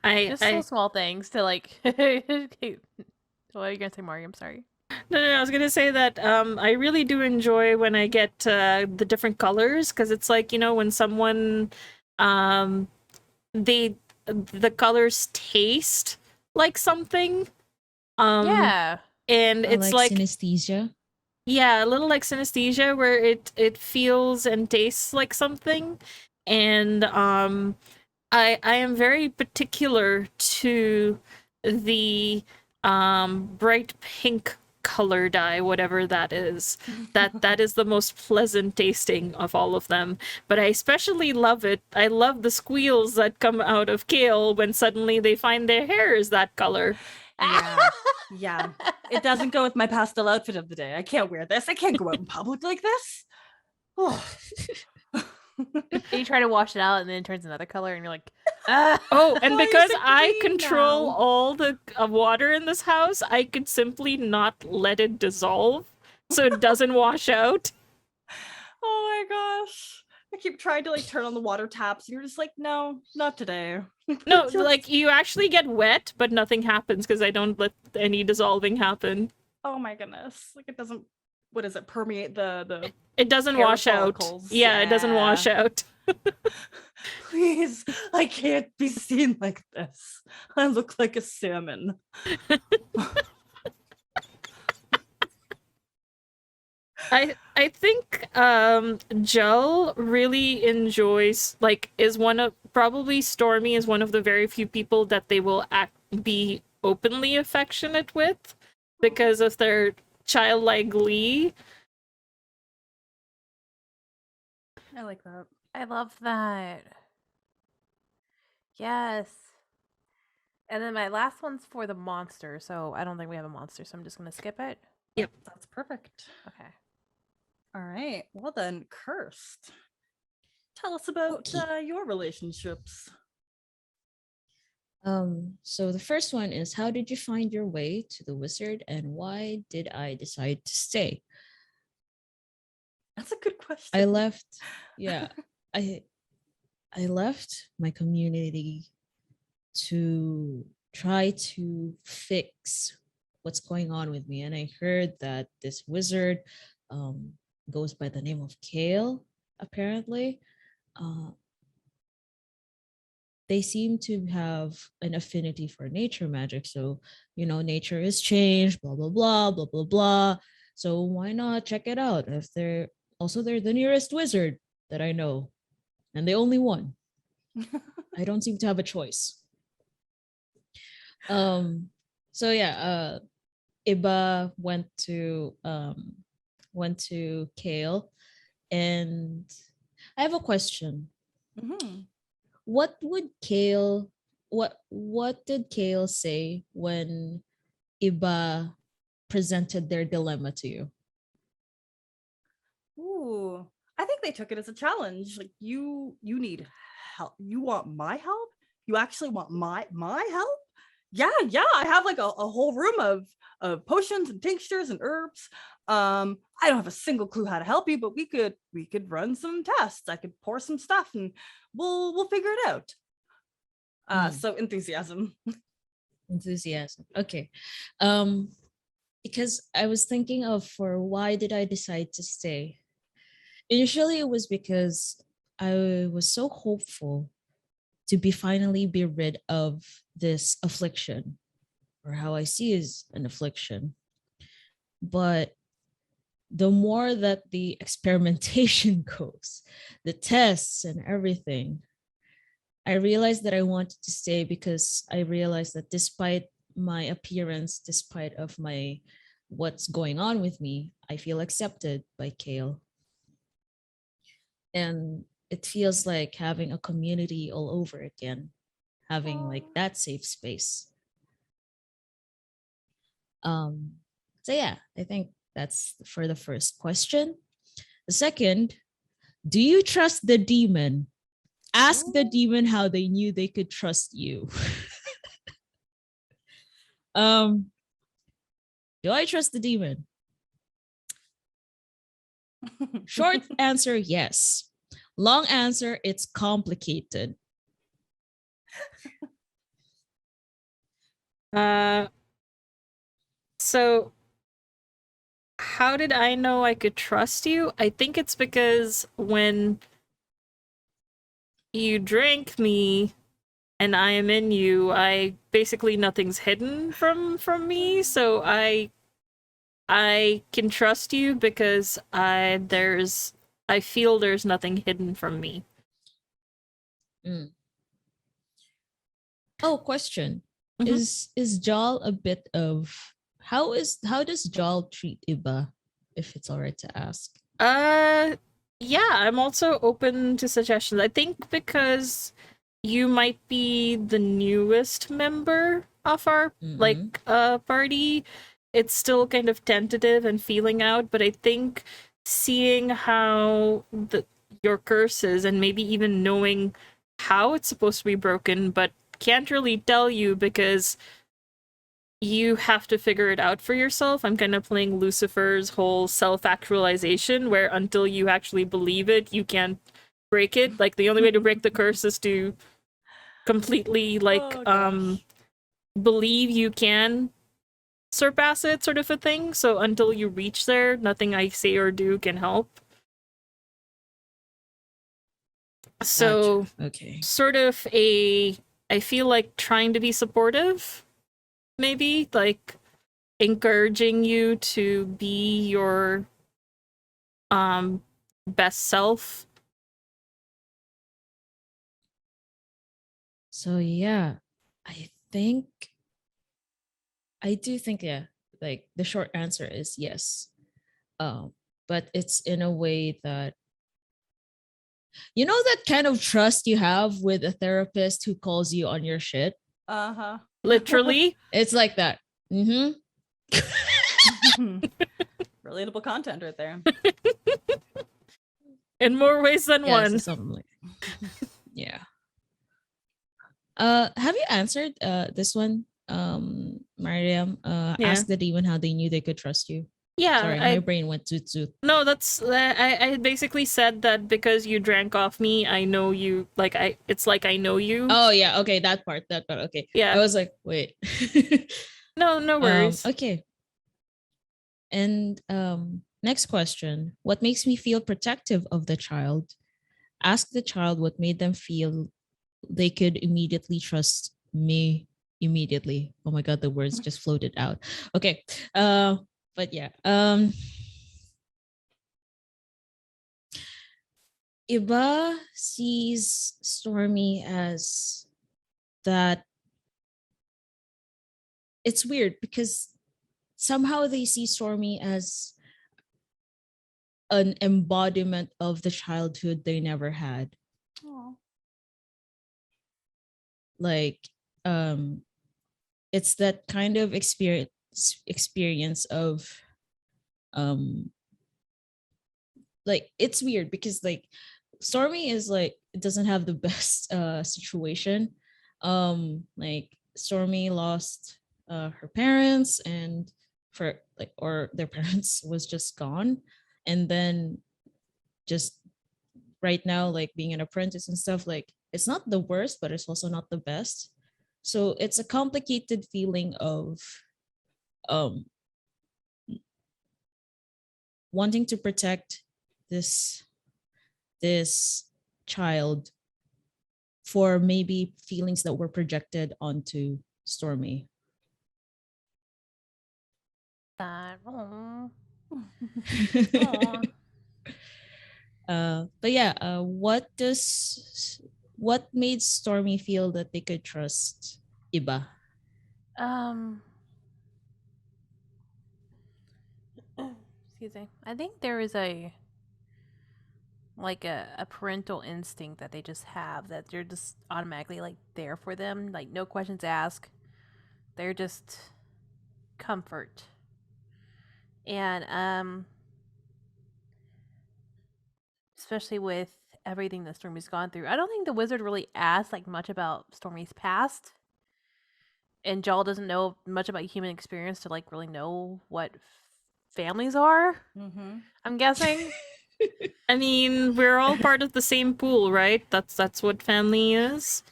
I just so I small things to like. What are you gonna say, Mariam? Sorry. no, I was gonna say that I really do enjoy when I get the different colors, because it's like, you know, when someone um they the colors taste like something, Yeah. and Or it's like like, synesthesia. yeah, a little like synesthesia, where it feels and tastes like something. And I am very particular to the bright pink color dye, whatever that is. That is the most pleasant tasting of all of them. But I especially love it. I love the squeals that come out of Kale when suddenly they find their hair is that color. Yeah. Yeah. It doesn't go with my pastel outfit of the day. I can't wear this. I can't go out in public like this. Oh. And you try to wash it out, and then it turns another color, and you're like, ah. Oh, and Why is because it I green control now? all the water in this house, I could simply not let it dissolve so it doesn't wash out. Oh my gosh. I keep trying to like turn on the water taps, and you're just like, no, not today. No, Just- like you actually get wet, but nothing happens because I don't let any dissolving happen. oh my goodness. Like it doesn't, what is it, permeate the It doesn't hair wash out. follicles. Yeah, it doesn't wash Yeah. out. Please, I can't be seen like this. I look like a salmon. I think Jel really enjoys, like, is one of, probably Stormy is one of the very few people that they will be openly affectionate with because of their childlike glee. I like that. I love that. Yes. And then my last one's for the monster, so I don't think we have a monster, so I'm just gonna skip it. That's perfect. Okay. All right. Well then, Cursed. Tell us about Okay. your relationships. So the first one is, how did you find your way to the wizard, and why did I decide to stay? That's a good question. I left, yeah, I I left my community to try to fix what's going on with me, and I heard that this wizard um goes by the name of Kale, apparently. Uh, they seem to have an affinity for nature magic. So, you know, nature is changed, blah, blah, blah, blah, blah, blah. So why not check it out? If they're the nearest wizard that I know, and the only one. I don't seem to have a choice. Um, so yeah, Iba went to Kale, and I have a question. Mhm. What did Kale say when Iba presented their dilemma to you? Ooh, I think they took it as a challenge. Like you need help. You want my help? You actually want my help? Yeah, yeah. I have like a whole room of potions and tinctures and herbs. I don't have a single clue how to help you, but we could run some tests. I could pour some stuff and we'll figure it out. So enthusiasm. Enthusiasm. Okay. Um, because I was thinking of, for why did I decide to stay? Initially, it was because I was so hopeful to finally be rid of this affliction, or how I see is an affliction. But the more that the experimentation goes, the tests and everything, I realized that I wanted to stay because I realized that despite my appearance, despite of my what's going on with me, I feel accepted by Kale. And it feels like having a community all over again, having like that safe space. So yeah, I think that's for the first question. The second, do you trust the demon? Ask the demon how they knew they could trust you. Do I trust the demon? Short answer, yes. Long answer, it's complicated. So how did I know I could trust you? I think it's because when you drank me and I am in you, I basically nothing's hidden from me, so I can trust you because I feel there's nothing hidden from me. Mm. Oh, question. Mhm. Is Jal a bit of how does Jal treat Iba, if it's all right to ask? Yeah, I'm also open to suggestions. I think because you might be the newest member of our party, it's still kind of tentative and feeling out, but I think seeing how your curse is and maybe even knowing how it's supposed to be broken, but can't really tell you because you have to figure it out for yourself. I'm kind of playing Lucifer's whole self-actualization, where until you actually believe it, you can't break it. Like, the only way to break the curse is to completely, believe you can surpass it, sort of a thing. So until you reach there, nothing I say or do can help. So, Gotcha. Okay. sort of I feel like trying to be supportive, maybe, like encouraging you to be your best self. So yeah, I think I do think, yeah, like the short answer is yes. But it's in a way that you know that kind of trust you have with a therapist who calls you on your shit. Uh-huh. Literally. It's like that. Mm-hmm. Relatable content right there. In more ways than Yeah, so one. something like yeah. Have you answered this one, Mariam? Yeah. Ask the demon how they knew they could trust you. Yeah, Sorry, my brain went toot. No, that's I basically said that because you drank off me, I know you. Like, it's like I know you. Oh yeah, okay, that part. Okay. Yeah. I was like, wait. No worries. Okay. And next question. What makes me feel protective of the child? Ask the child what made them feel they could immediately trust me immediately. Oh my god, the words just floated out. Okay. But yeah. Iba sees Stormy as that. It's weird because somehow they see Stormy as an embodiment of the childhood they never had. Aww. Like, it's that kind of experience of like, it's weird because like Stormy is like, it doesn't have the best situation. Like Stormy lost her parents, and for like, or their parents was just gone, and then just right now, like being an apprentice and stuff, like it's not the worst, but it's also not the best. So it's a complicated feeling of um wanting to protect this child for maybe feelings that were projected onto Stormy. Aw. But yeah, what made Stormy feel that they could trust Iba? Excuse me. I think there is a parental instinct that they just have, that you're just automatically like there for them, like no questions asked. They're just comfort. And especially with everything that Stormy's gone through. I don't think the wizard really asked like much about Stormy's past. And Joel doesn't know much about human experience to like really know what families are. Mm-hmm. I'm guessing. I mean, we're all part of the same pool, right? That's what family is.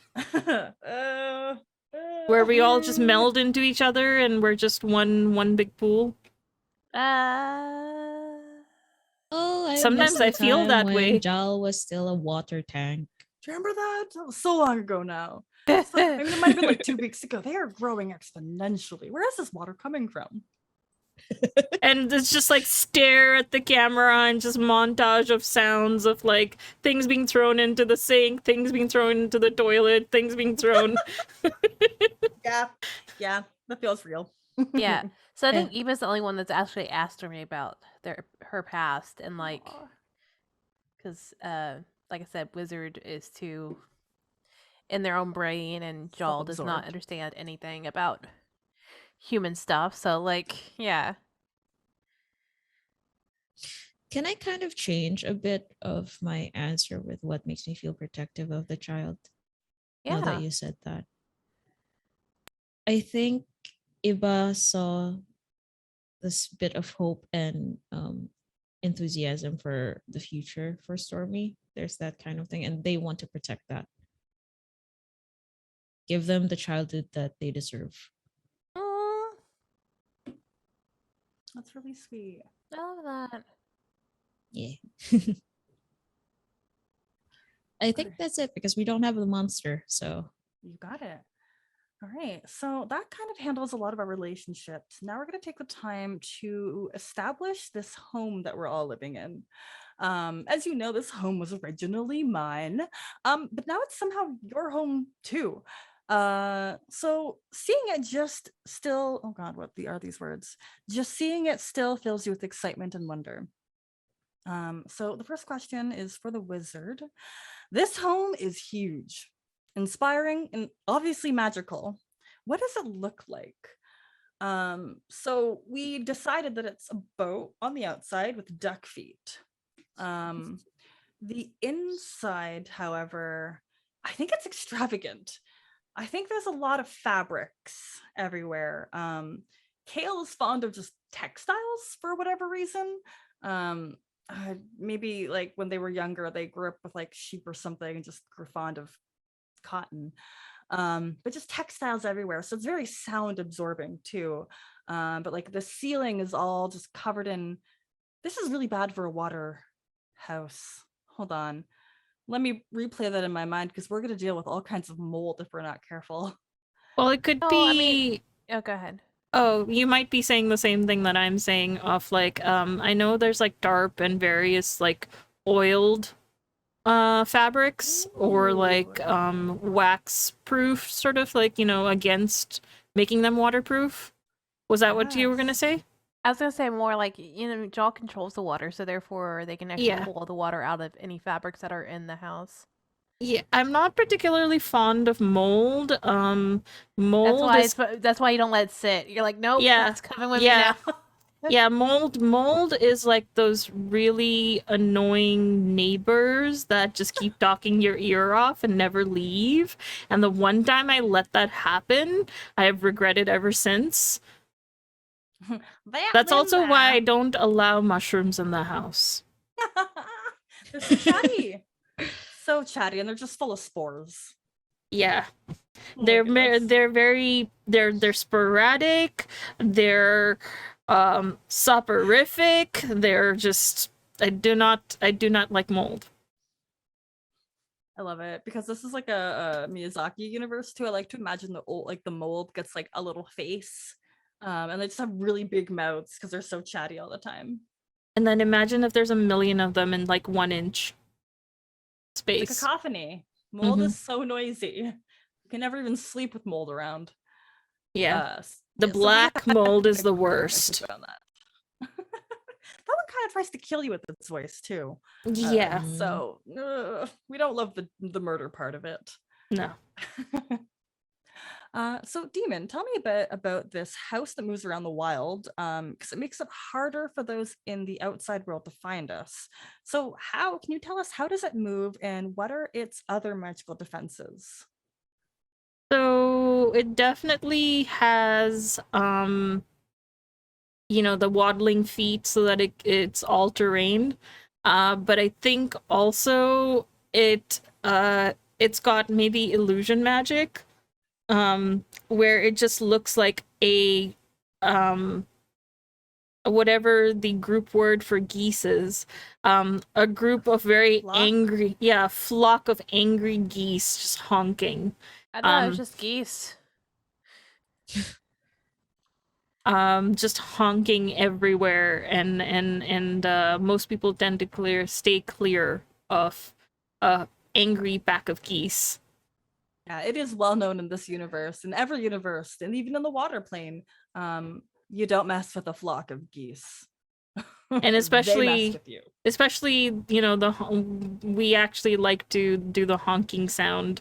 Where we all just meld into each other and we're just one big pool. Oh, I Sometimes miss the I feel time that when way. Jal was still a water tank. Do you remember that? That was so long ago now. It's like, I mean, it might have been like 2 weeks ago. They are growing exponentially. Where is this water coming from? And it's just like stare at the camera and just montage of sounds of like things being thrown into the sink, things being thrown into the toilet, things being thrown. Yeah, that feels real. Yeah. So I think And- Eva's the only one that's actually asked me about her past and like Aw. because like I said, Wizard is too in their own brain and Joel does not Self-absorbed. understand anything about human stuff. So like, yeah. Can I kind of change a bit of my answer with what makes me feel protective of the child? Now that Yeah. you said that. I think Iba saw this bit of hope and enthusiasm for the future for Stormy. There's that kind of thing, and they want to protect that. Give them the childhood that they deserve. Aw, That's really sweet. I love that. Yeah. I think that's it because we don't have the monster. So You got it. All right. So that kind of handles a lot of our relationships. Now we're going to take the time to establish this home that we're all living in. As you know, this home was originally mine, but now it's somehow your home too. So seeing it just still, oh God, what are these words? Just seeing it still fills you with excitement and wonder. So the first question is for the wizard. This home is huge, inspiring, and obviously magical. What does it look like? So we decided that it's a boat on the outside with duck feet. The inside, however, I think it's extravagant. I think there's a lot of fabrics everywhere. Kale is fond of just textiles for whatever reason. Maybe like when they were younger, they grew up with like sheep or something and just grew fond of cotton. But just textiles everywhere. So it's very sound absorbing too. But like the ceiling is all just covered in, this is really bad for a water house. Hold on. Let me replay that in my mind because we're going to deal with all kinds of mold if we're not careful. Well, it could No, be. I mean- Oh, go ahead. Oh, you might be saying the same thing that I'm saying off like I know there's like DARP and various like oiled fabrics or like wax proof sort of like, against making them waterproof. Was that what you were going to Yes. say? I was gonna say more like Joel controls the water, so therefore they can actually Yeah. pull the water out of any fabrics that are in the house. Yeah, I'm not particularly fond of mold. That's Mold why is that's why you don't let it sit. You're like, nope, Yeah, it's coming with yeah. me now. Yeah, mold is like those really annoying neighbors that just keep talking your ear off and never leave. And the one time I let that happen, I have regretted ever since. That's also why I don't allow mushrooms in the house. They're so chatty. So chatty, and they're just full of spores. Yeah. Oh my goodness. They're sporadic, they're soporific, they're just I do not like mold. I love it because this is like a Miyazaki universe too. I like to imagine the mold gets like a little face, and they just have really big mouths because they're so chatty all the time. And then imagine if there's a million of them in like 1 inch space. It's a cacophony. Mold is so noisy. You can never even sleep with mold around. Yeah. The so we black have mold is the regulations worst. around that. That one kind of tries to kill you with its voice too. Yeah. So we don't love the murder part of it. No. So Demon, tell me a bit about this house that moves around the wild, because it makes it harder for those in the outside world to find us. So how can you tell us how does it move and what are its other magical defenses? So it definitely has the waddling feet so that it's all terrain. But I think also it's got maybe illusion magic, where it just looks like um whatever the group word for geese is, a group of very Flock? angry, flock of angry geese just honking. I thought it was Um, just geese. just honking everywhere, and most people tend to stay clear of angry pack of geese. Yeah, it is well known in this universe, in every universe, and even in the water plane. You don't mess with a flock of geese. And They mess especially with you. we actually like to do the honking sound.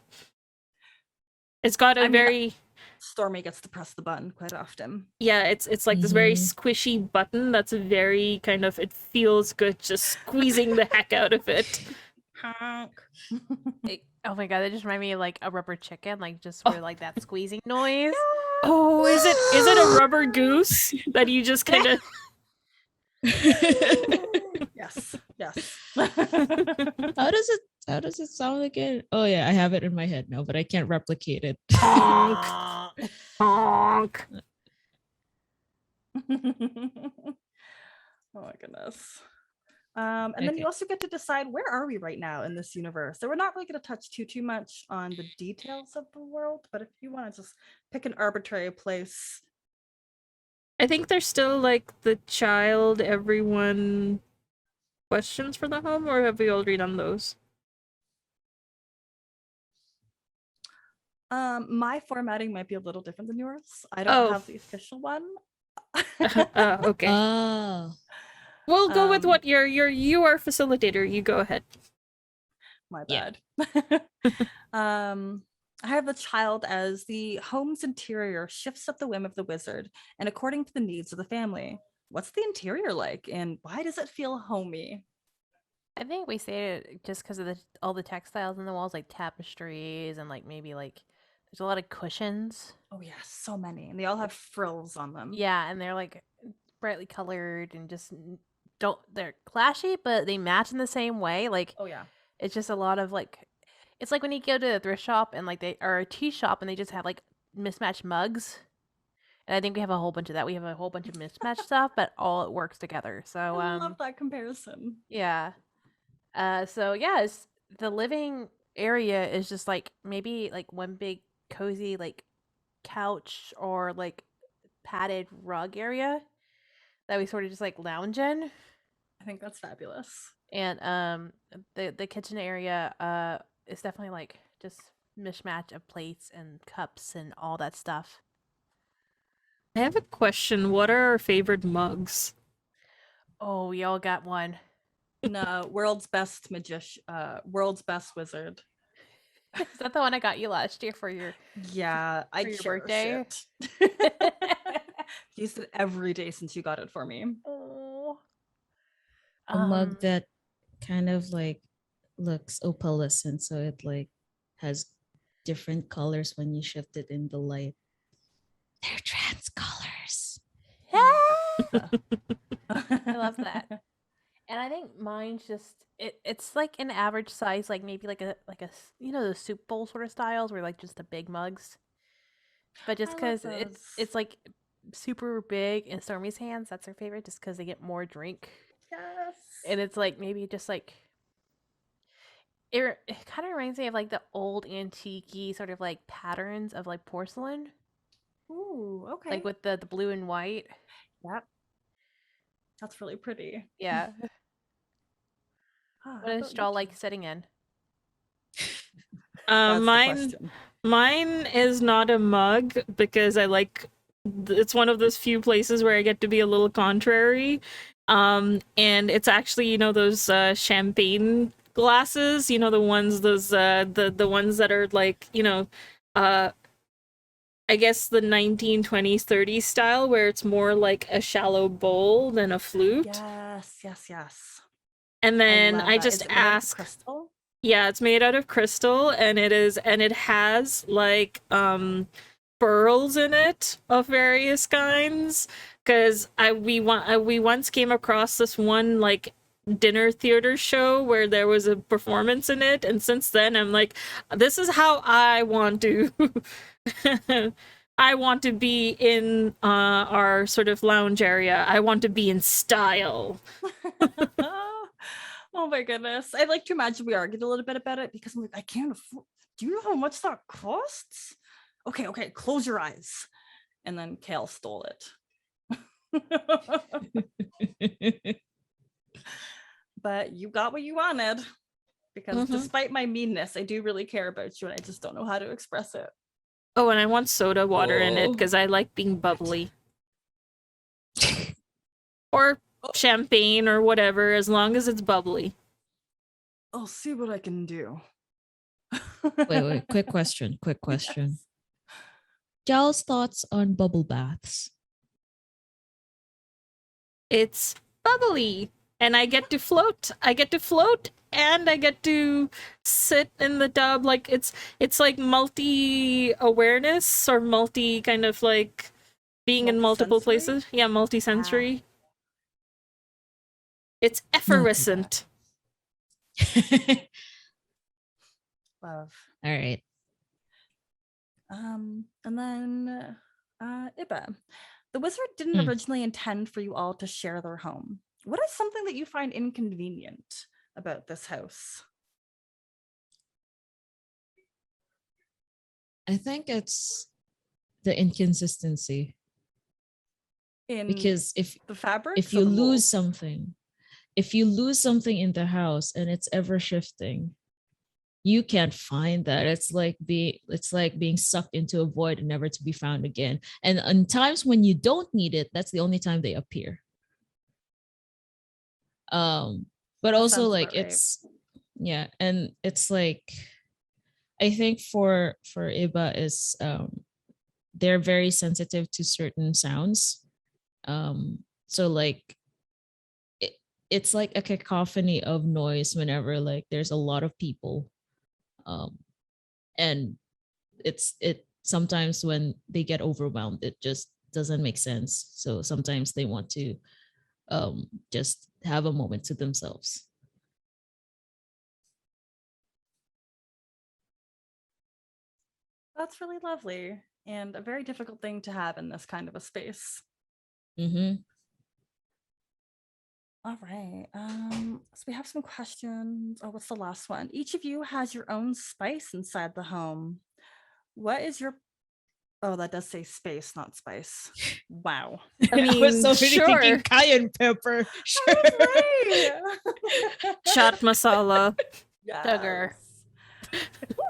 It's got a I mean, very Stormy gets to press the button quite often. it's like this very Mhm. squishy button that's very kind of, it feels good just squeezing the heck out of it. Honk. Oh my god, that just reminded me of like a rubber chicken, like just Oh. for like that squeezing noise. Oh, is it a rubber goose that you just kind of Yes, yes. How does it sound again? Oh yeah, I have it in my head now, but I can't replicate it. honk honk? Oh my goodness. And then you Okay. also get to decide where are we right now in this universe. So we're not really going to touch too much on the details of the world, but if you want to just pick an arbitrary place. I think there's still like the child everyone questions for the home, or have we already done those? My formatting might be a little different than yours. I don't Oh. have the official one. Okay. Oh. We'll go with Um, what you are facilitator. You go ahead. My Yeah. bad. I have the child as the home's interior shifts at the whim of the wizard and according to the needs of the family. What's the interior like and why does it feel homey? I think we say it just because of all the textiles in the walls, like tapestries and like maybe like there's a lot of cushions. Oh yeah, so many. And they all have frills on them. Yeah, and they're like brightly colored and just they're clashy, but they match in the same way. Like Oh yeah. it's just a lot of like it's like when you go to a thrift shop and like they or a tea shop and they just have like mismatched mugs. And I think we have a whole bunch of that. We have a whole bunch of mismatched stuff, but all it works together. So I love that comparison. yeah. So yeah, the living area is just like maybe like one big cozy like couch or like padded rug area that we sort of just like lounge in. I think that's fabulous. And the kitchen area is definitely like just mishmash of plates and cups and all that stuff. I have a question. What are our favorite mugs? Oh, we all got one. No, world's best magician, world's best wizard. Is that the one I got you last year for your Yeah, I For your cherish birthday? it. Used it every day since you got it for me. Oh. A mug that kind of like looks opalescent, so it like has different colors when you shift it in the light. They're trans colors. I love that. And I think mine's just it's like an average size, like maybe like a the soup bowl sort of styles where like just the big mugs. But just I love because those. it's like super big in Stormy's hands, that's her favorite, just because they get more drink. Yes. And it's like maybe just like it kind of reminds me of like the old antique sort of like patterns of like porcelain, Ooh, okay. like with the blue and white. Yep. That's really pretty. Yeah. Ah, What how is about straw you, like Kim? sitting in? That's the Mine question. mine is not a mug because I like it's one of those few places where I get to be a little contrary. And it's actually, those champagne glasses, the ones those the ones that are like, uh I guess the 1920s, 30s style where it's more like a shallow bowl than a flute. Yes, yes, yes. And I then love I that. Is just it made out of ask, crystal? yeah, it's made out of crystal and it has like pearls in it of various kinds because we once came across this one like dinner theater show where there was a performance in it, and since then I'm like, this is how I want to I want to be in our sort of lounge area. I want to be in style. Oh my goodness. I like to imagine we argued a little bit about it because I'm like, I can't afford. Do you know how much that costs? Okay, okay, close your eyes. And then Kale stole it. But you got what you wanted because despite my meanness, I do really care about you and I just don't know how to express it. Oh, and I want soda water in it Whoa. because I like being bubbly. Or champagne or whatever, as long as it's bubbly. I'll see what I can do. Wait. Quick question. Yes. Y'all's thoughts on bubble baths? It's bubbly. And I get to float. And I get to sit in the tub. Like it's like multi awareness or multi kind of like being in multiple Multi-sensory? places. Yeah, multi-sensory. It's Not too effervescent. Love. All right. And then Iba. The wizard didn't Hmm. originally intend for you all to share their home. What is something that you find inconvenient about this house? I think it's the inconsistency. Because if the fabric, if you lose something, in the house and it's ever shifting, you can't find that. It's like being sucked into a void and never to be found again. And in times when you don't need it, that's the only time they appear. But That also sounds like about right. it's yeah, and it's like I think for Iba is they're very sensitive to certain sounds. So like it's like a cacophony of noise whenever like there's a lot of people. And it sometimes when they get overwhelmed, it just doesn't make sense. So sometimes they want to just have a moment to themselves. That's really lovely and a very difficult thing to have in this kind of a space. Mm-hmm. All right. So we have some questions. Oh, what's the last one? Each of you has your own spice inside the home. What is your Oh, that does say space, not spice. Wow. I mean, sure. cayenne pepper. Sure. That's right. Chaat masala. Yes. Sugar.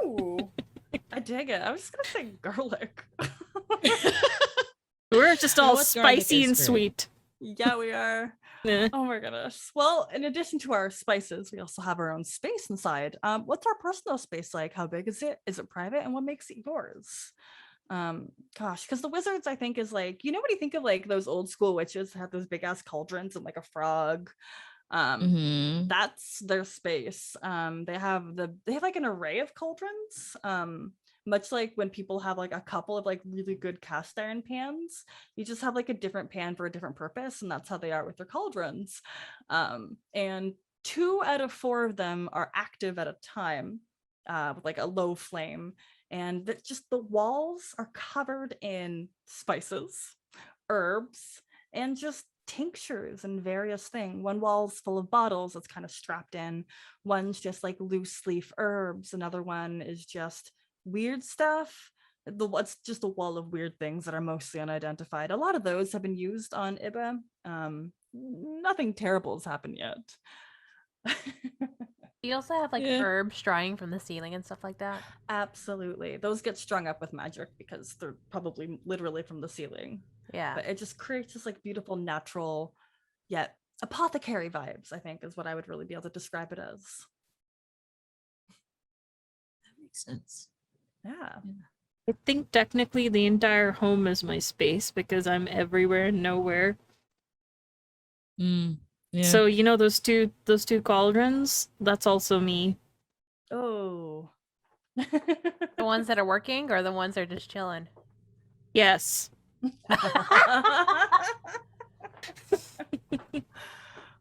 Ooh, I dig it. I was just gonna say garlic. We're just all what? Garlic spicy is and great. sweet. Yeah, we are. Yeah. Oh my goodness. Well, in addition to our spices, we also have our own space inside. What's our personal space like? How big is it? Is it private? And what makes it yours? Gosh, because the wizards, I think, is like, you know, what do you think of like those old school witches that have those big ass cauldrons and like a frog? Mm-hmm. That's their space. They have like an array of cauldrons. Much like when people have like a couple of like really good cast iron pans, you just have like a different pan for a different purpose, and that's how they are with their cauldrons. And 2 out of 4 of them are active at a time, with like a low flame, and that just the walls are covered in spices, herbs, and just tinctures and various things. One wall's full of bottles that's kind of strapped in. One's just like loose leaf herbs. Another one is just weird stuff. What's just a wall of weird things that are mostly unidentified. A lot of those have been used on Iba. Nothing terrible has happened yet. Do you also have like Yeah. herbs drying from the ceiling and stuff like that? Absolutely. Those get strung up with magic because they're probably literally from the ceiling. Yeah. But it just creates this like beautiful, natural, yet apothecary vibes, I think, is what I would really be able to describe it as. That makes sense. Yeah. I think technically the entire home is my space because I'm everywhere and nowhere. Yeah. So you know those two cauldrons? That's also me. Oh. The ones that are working or the ones that are just chilling? Yes.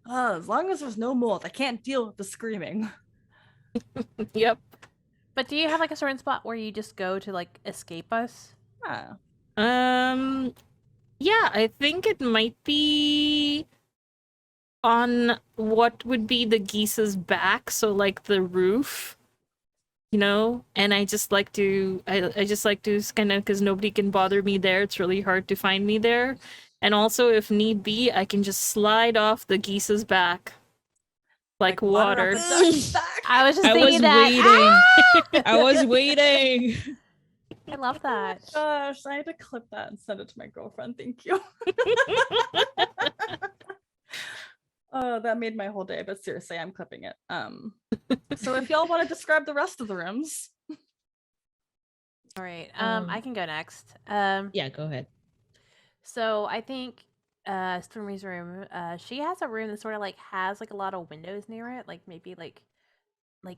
As long as there's no mold, I can't deal with the screaming. Yep. But do you have like a certain spot where you just go to like escape us? Ah. Yeah, I think it might be on what would be the geese's back, so like the roof, you know. And I just like to kind of, because nobody can bother me there, it's really hard to find me there. And also, if need be, I can just slide off the geese's back like water. Off a duck's back. I was just I thinking was that. waiting. I was waiting. I love that. Gosh, I had to clip that and send it to my girlfriend. Thank you. Oh, that made my whole day, but seriously, I'm clipping it. So if y'all want to describe the rest of the rooms. All right. I can go next. Yeah, go ahead. So I think Stormy's room, she has a room that sort of like has like a lot of windows near it, like maybe like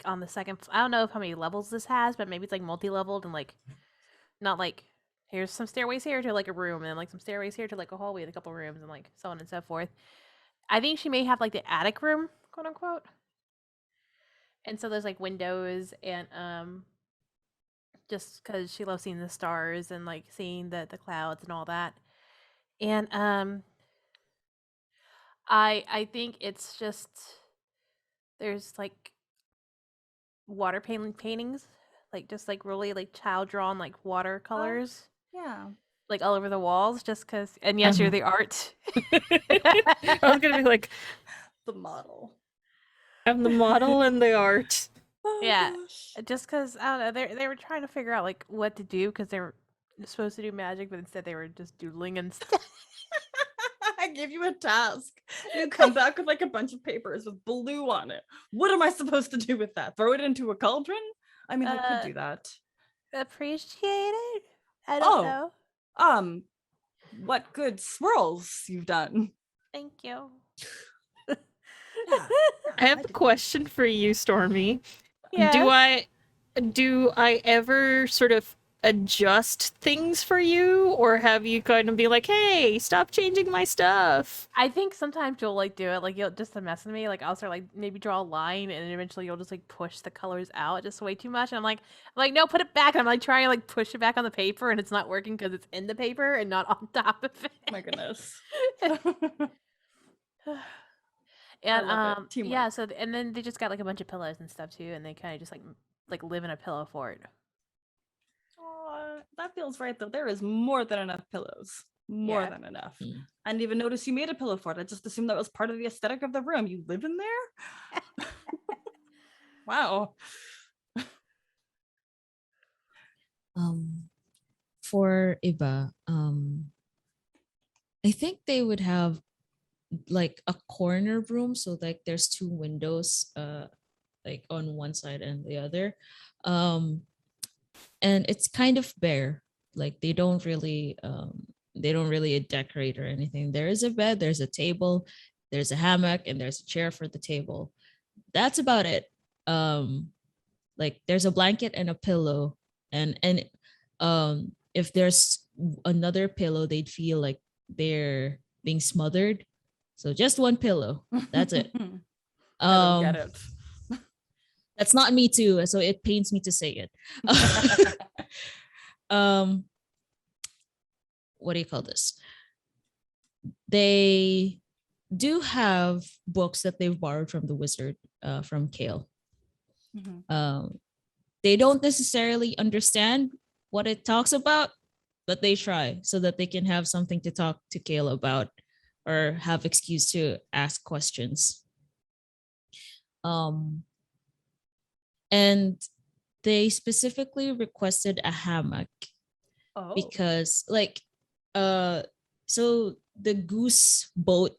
on the second I don't know how many levels this has, but maybe it's like multi-leveled and like not like here's some stairways here to like a room and then like some stairways here to like a hallway and a couple rooms and like so on and so forth. I think she may have like the attic room, quote unquote. And so there's like windows and just because she loves seeing the stars and like seeing the clouds and all that. And I think it's just there's like water paintings, like just like really like child drawn like watercolors, Yeah. like all over the walls. Just because, and yes, you're the art. I was gonna be like, The model. I'm the model and the art. Oh, Yeah. gosh. Just because I don't know, they were trying to figure out like what to do because they were supposed to do magic, but instead they were just doodling and stuff. I gave you a task. You come back with like a bunch of papers with blue on it. What am I supposed to do with that? Throw it into a cauldron? I mean, I could do that. Appreciate it. I don't know. What good swirls you've done. Thank you. Yeah. I have a question for you, Stormy. Yeah. Do I ever sort of adjust things for you, or have you kind of be like, hey, stop changing my stuff? I think sometimes you'll like do it, like you'll just to mess with me. Like I'll start like maybe draw a line, and eventually you'll just like push the colors out just way too much. And I'm like, no, put it back. And I'm like trying to like push it back on the paper, and it's not working because it's in the paper and not on top of it. Oh my goodness. And love it. Teamwork. yeah. So and then they just got like a bunch of pillows and stuff too, and they kind of just like live in a pillow fort. Aw, that feels right though. There is more than enough pillows. More Yeah. than enough. Mm. I didn't even notice you made a pillow fort. I just assumed that was part of the aesthetic of the room. You live in there? Wow. For Iba, I think they would have like a corner room, so like there's two windows, like on one side and the other, and it's kind of bare. Like they don't really decorate or anything. There is a bed, there's a table, there's a hammock, and there's a chair for the table. That's about it. Like there's a blanket and a pillow, and if there's another pillow, they'd feel like they're being smothered. So just one pillow. That's it. I don't get it. That's not me too, so it pains me to say it. What do you call this? They do have books that they've borrowed from the wizard, from Kale. They don't necessarily understand what it talks about, but they try so that they can have something to talk to Kale about or have excuse to ask questions. And they specifically requested a hammock because like so the goose boat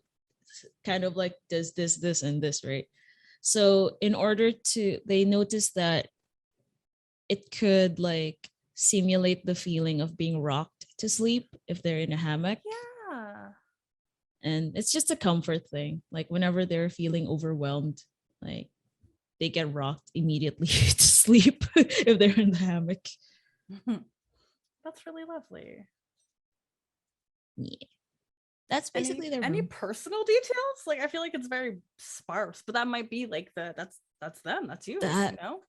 kind of like does this and this, right? So in order to, they noticed that it could like simulate the feeling of being rocked to sleep if they're in a hammock. Yeah. And it's just a comfort thing. Like whenever they're feeling overwhelmed, like they get rocked immediately to sleep if they're in the hammock. That's really lovely. Yeah. That's basically their any room. personal details? Like I feel like it's very sparse, but that might be like that's them. That's you. That- You know?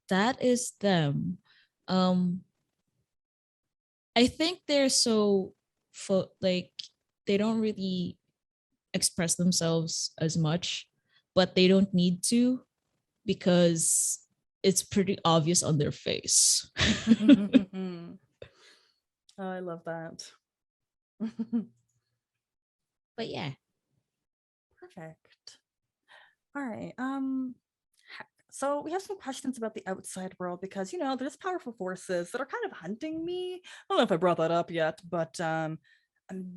That is them. I think they're so like they don't really express themselves as much, but they don't need to because it's pretty obvious on their face. Oh, I love that. But yeah. Perfect. All right. So we have some questions about the outside world because there's powerful forces that are kind of hunting me. I don't know if I brought that up yet, but I'm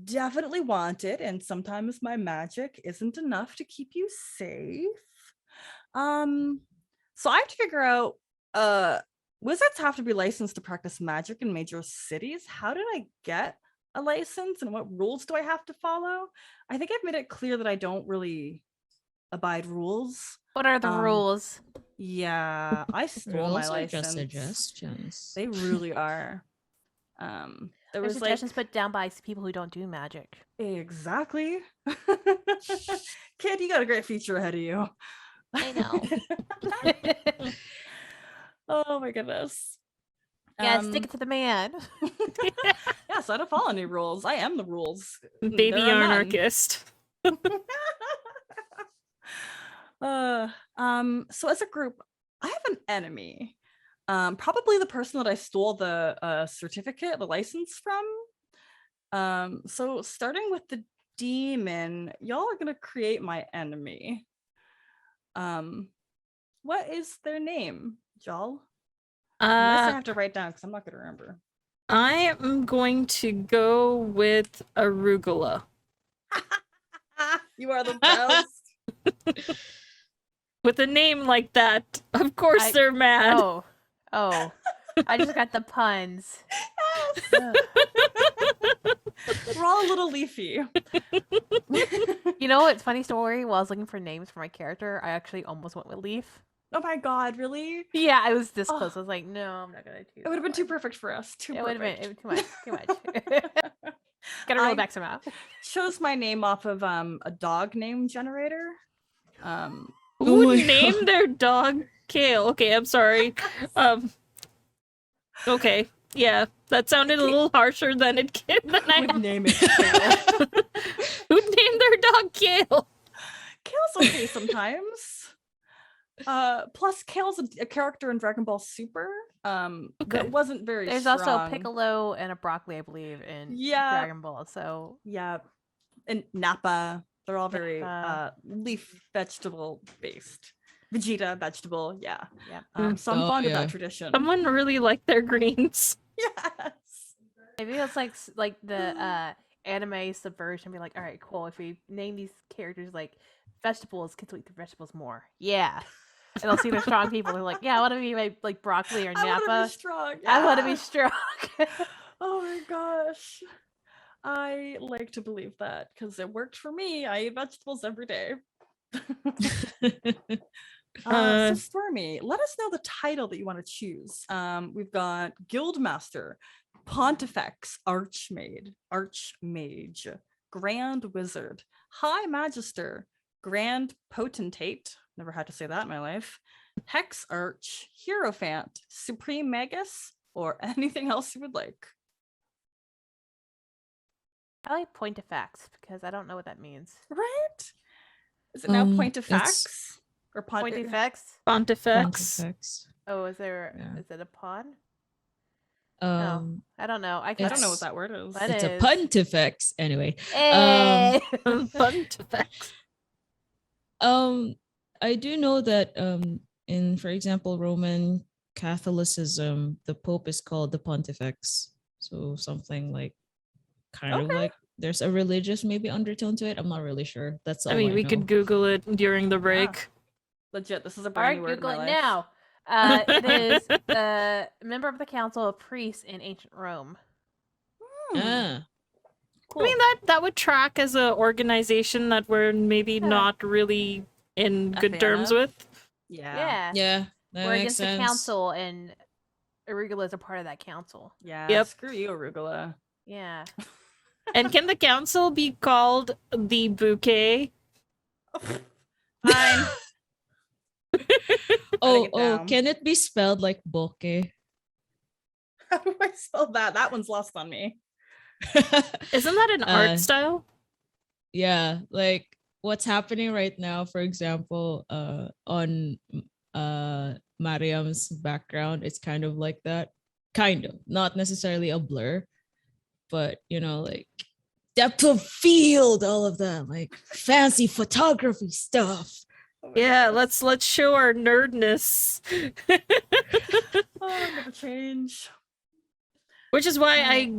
definitely wanted, and sometimes my magic isn't enough to keep you safe. So I have to figure out wizards have to be licensed to practice magic in major cities. How did I get a license, and what rules do I have to follow? I think I've made it clear that I don't really abide rules. What are the rules? Yeah, I stole my Rules are just license. suggestions. They really are. There There's was suggestions put down by people who don't do magic. exactly. Kid, you got a great future ahead of you. I know. Oh my goodness. Yeah, stick it to the man. Yeah, so I don't follow any rules. I am the rules. Baby There are none. anarchist. So as a group, I have an enemy. Probably the person that I stole the certificate, the license from. So starting with the demon, y'all are gonna create my enemy. What is their name, y'all? Unless I have to write down because I'm not gonna remember. I am going to go with arugula. You are the best. With a name like that, of course they're mad. Oh. I just got the puns. Yes. We're all a little leafy. You know what's funny story? While I was looking for names for my character, I actually almost went with Leaf. Oh my god, really? Yeah, I was this Oh. close. I was like, no, I'm not gonna do It would have been too perfect for us. It would have been too much. Gotta roll I it back somehow. chose my name off of a dog name generator. Who would name their dog Kale? Okay, I'm sorry. Okay, yeah, that sounded a little harsher than it than I would name it Kale. Who'd name their dog Kale? Kale's okay sometimes. Plus Kale's a character in Dragon Ball Super. That wasn't very There's strong. also a Piccolo and a Broccoli, I believe, in Dragon Ball. So yeah, and Nappa. They're all very leaf vegetable based. Vegeta vegetable, yeah. So I'm fond of that tradition. Someone really liked their greens. Yes. Maybe it's like the anime subversion. Be like, all right, cool. If we name these characters like vegetables, kids will eat the vegetables more. Yeah. And they'll see they're strong people. They're like, yeah, I want to be like Broccoli or Nappa. I want to be strong. Yeah. I want to be strong. Oh my gosh. I like to believe that because it worked for me. I eat vegetables every day. So Stormy, let us know the title that you want to choose. We've got Guildmaster, Pontifex, Archmage, Grand Wizard, High Magister, Grand Potentate, never had to say that in my life, Hex Arch, Hierophant, Supreme Magus, or anything else you would like. I like Pontifex because I don't know what that means. Right? Is it now Pontifex? Or Pontifex? Pontifex. Oh, is it a pawn? I don't know. I don't know what that word is. It's a pontifex anyway. Hey! Pontifex. I do know that in, for example, Roman Catholicism, the Pope is called the Pontifex. So something like kind of like there's a religious maybe undertone to it. I'm not really sure. That's all I mean, we know. could Google it during the break. Legit, this is a brand new word Google in my it life. now. It is a member of the Council of Priests in ancient Rome. Ah. Cool. I mean, that would track as an organization that we're maybe not really in A good fan terms of? with. Yeah. Yeah, that We're makes against sense. the council, and Arugula is a part of that council. Yeah. Yep. Screw you, arugula. Yeah. And can the council be called the bouquet? Fine. Oh, it oh, down. can it be spelled like bokeh? How do I spell that? That one's lost on me. Isn't that an art style? Yeah, like what's happening right now, for example, on Mariam's background, it's kind of like that. Kind of, not necessarily a blur, but like depth of field, all of that, like fancy photography stuff. Oh my Yeah, goodness. let's show our nerdness. Oh, never change. Which is why I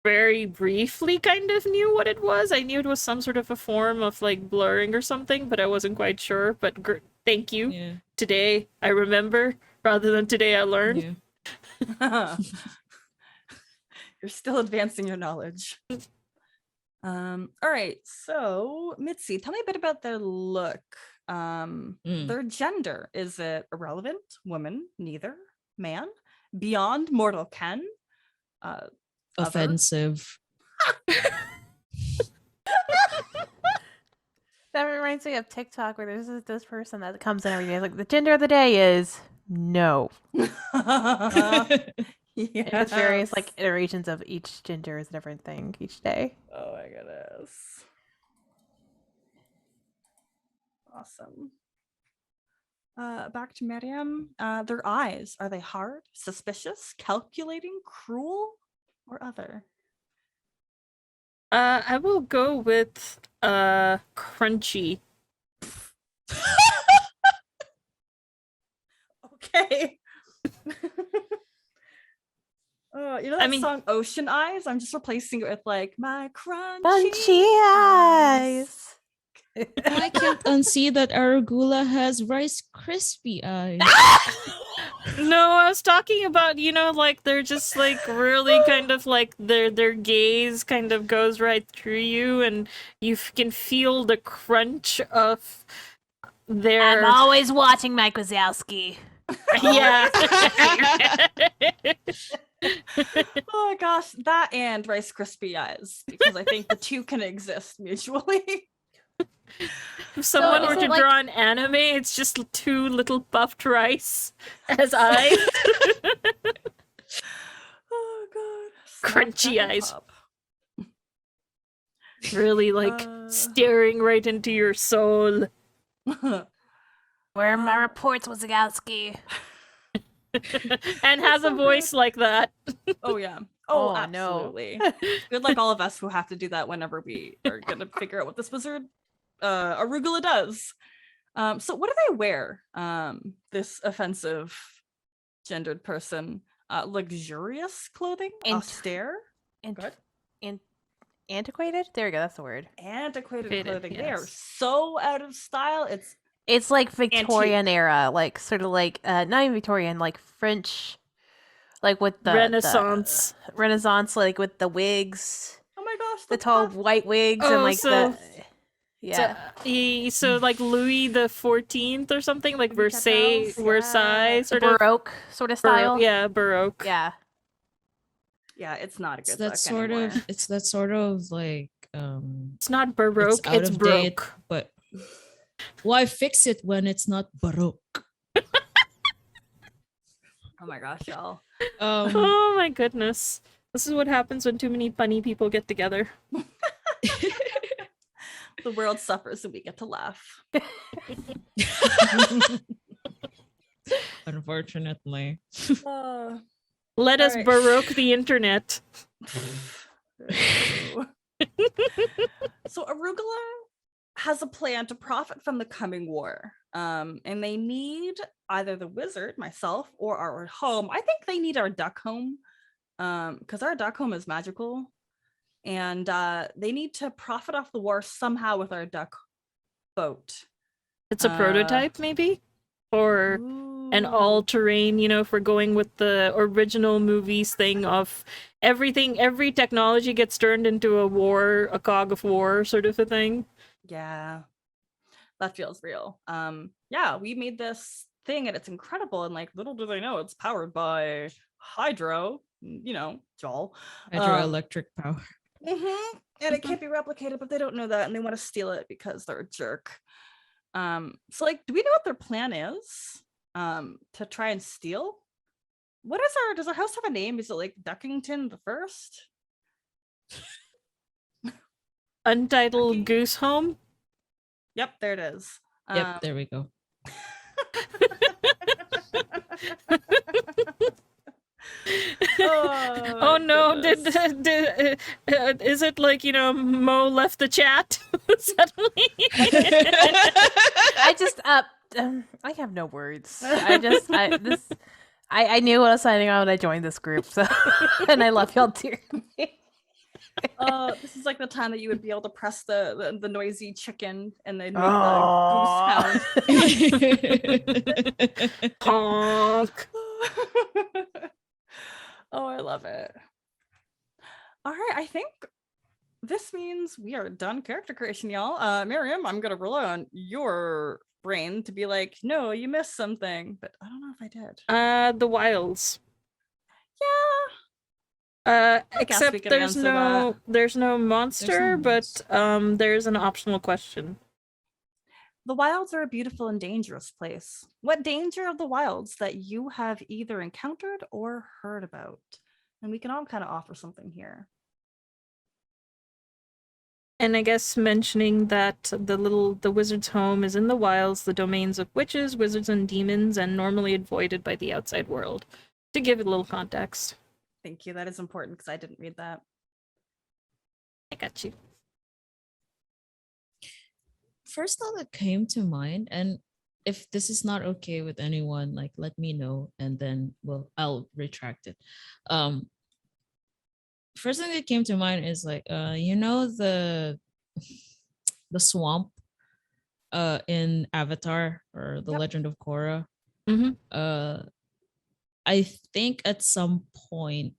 very briefly kind of knew what it was. I knew it was some sort of a form of like blurring or something, but I wasn't quite sure. But thank you. Yeah. Today I remember rather than today I learned. Yeah. You're still advancing your knowledge. All right. So, Mitzi, tell me a bit about their look. Their gender. Is it irrelevant? Woman? Neither? Man? Beyond mortal ken? Offensive. That reminds me of TikTok where there's this person that comes in every day. Like, the gender of the day is no. Yeah. It's various like iterations of each gender is a different thing each day. Oh my goodness. Awesome. Back to Mariam. Their eyes, are they hard, suspicious, calculating, cruel, or other? I will go with crunchy. Okay. Oh, you know that song Ocean Eyes? I'm just replacing it with like my crunchy eyes. I can't unsee that Arugula has Rice Krispie eyes. No, I was talking about, like they're just like really kind of like their gaze kind of goes right through you and you can feel the crunch of their... I'm always watching Mike Wazowski. Yeah. Oh my gosh, that and Rice Krispie eyes, because I think the two can exist mutually. If someone were to like... draw an anime, it's just two little puffed rice as eyes. Oh god. Crunchy eyes. Really like staring right into your soul. Where are my reports, Wazowski? And has a voice like that. Oh yeah. Oh, Oh, absolutely. Good like all of us who have to do that whenever we are gonna figure out what this wizard arugula does. So what do they wear? This offensive gendered person. Luxurious clothing? Austere? Antiquated? There we go, that's the word. Antiquated clothing. Yes. They are so out of style. It's like Victorian era, like sort of like not even Victorian, like French, like with the Renaissance, like with the wigs. Oh my gosh, the tall white wigs and like so like Louis the 14th or something, like Versailles sort of Baroque sort of style. Baroque. Yeah, it's not a good look anymore. It's that sort of like it's not Baroque, it's out of broke. date, but why fix it when it's not Baroque? Oh my gosh, y'all. Oh my goodness. This is what happens when too many funny people get together. The world suffers and we get to laugh. Unfortunately. Let us Baroque the internet. So Arugula has a plan to profit from the coming war. And they need either the wizard, myself, or our home. I think they need our duck home. Because our duck home is magical. And they need to profit off the war somehow with our duck boat. It's a prototype, maybe? Or and all terrain, you know, if we're going with the original movies thing of every technology gets turned into a cog of war sort of a thing. Yeah, that feels real. Yeah, we made this thing and it's incredible. And like, little do they know, it's powered by hydro, Joel. Hydroelectric power. And it can't be replicated, but they don't know that and they want to steal it because they're a jerk. So like, do we know what their plan is? To try and steal? Does our house have a name? Is it like Duckington the First? Untitled Ducky? Goose Home. Yep, there it is. Yep, there we go. Oh no! goodness. Is it like, you know, Mo left the chat suddenly? I just I have no words. I knew what I was signing on when I joined this group, so and I love y'all dearly. This is like the time that you would be able to press the noisy chicken and they'd make Oh. the goose sound. Honk. Oh, I love it. All right, I think this means we are done character creation, y'all. Mariam, I'm gonna rely on your brain to be like, no, you missed something, but I don't know if I did. The wilds. Yeah. guess we Except can there's answer there's no monster, monster. but there's an optional question. The wilds are a beautiful and dangerous place. What danger of the wilds that you have either encountered or heard about? And we can all kind of offer something here. And I guess mentioning that the wizard's home is in the wilds, the domains of witches, wizards, and demons, and normally avoided by the outside world. To give it a little context. Thank you. That is important because I didn't read that. I got you. First thought that came to mind, and if this is not okay with anyone, like let me know, and then I'll retract it. First thing that came to mind is like the swamp in Avatar or the Yep. Legend of Korra. Mm-hmm. I think at some point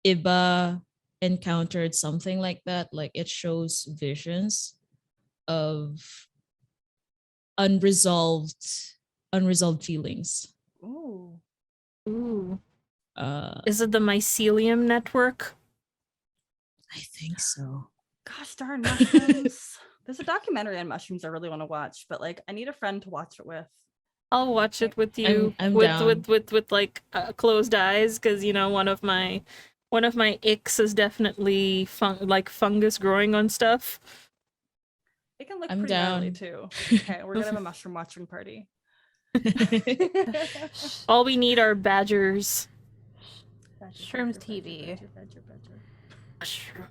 Iba encountered something like that. Like it shows visions of unresolved feelings. Ooh. Ooh. Is it the mycelium network? I think so. Gosh darn mushrooms. There's a documentary on mushrooms I really want to watch, but like I need a friend to watch it with. I'll watch it with you. I'm with, down. with like closed eyes, because you know one of my icks is definitely fungus growing on stuff. It can look I'm pretty gnarly down. too. Okay, we're gonna have a mushroom watching party. All we need are badgers. Shrooms TV. Shroom.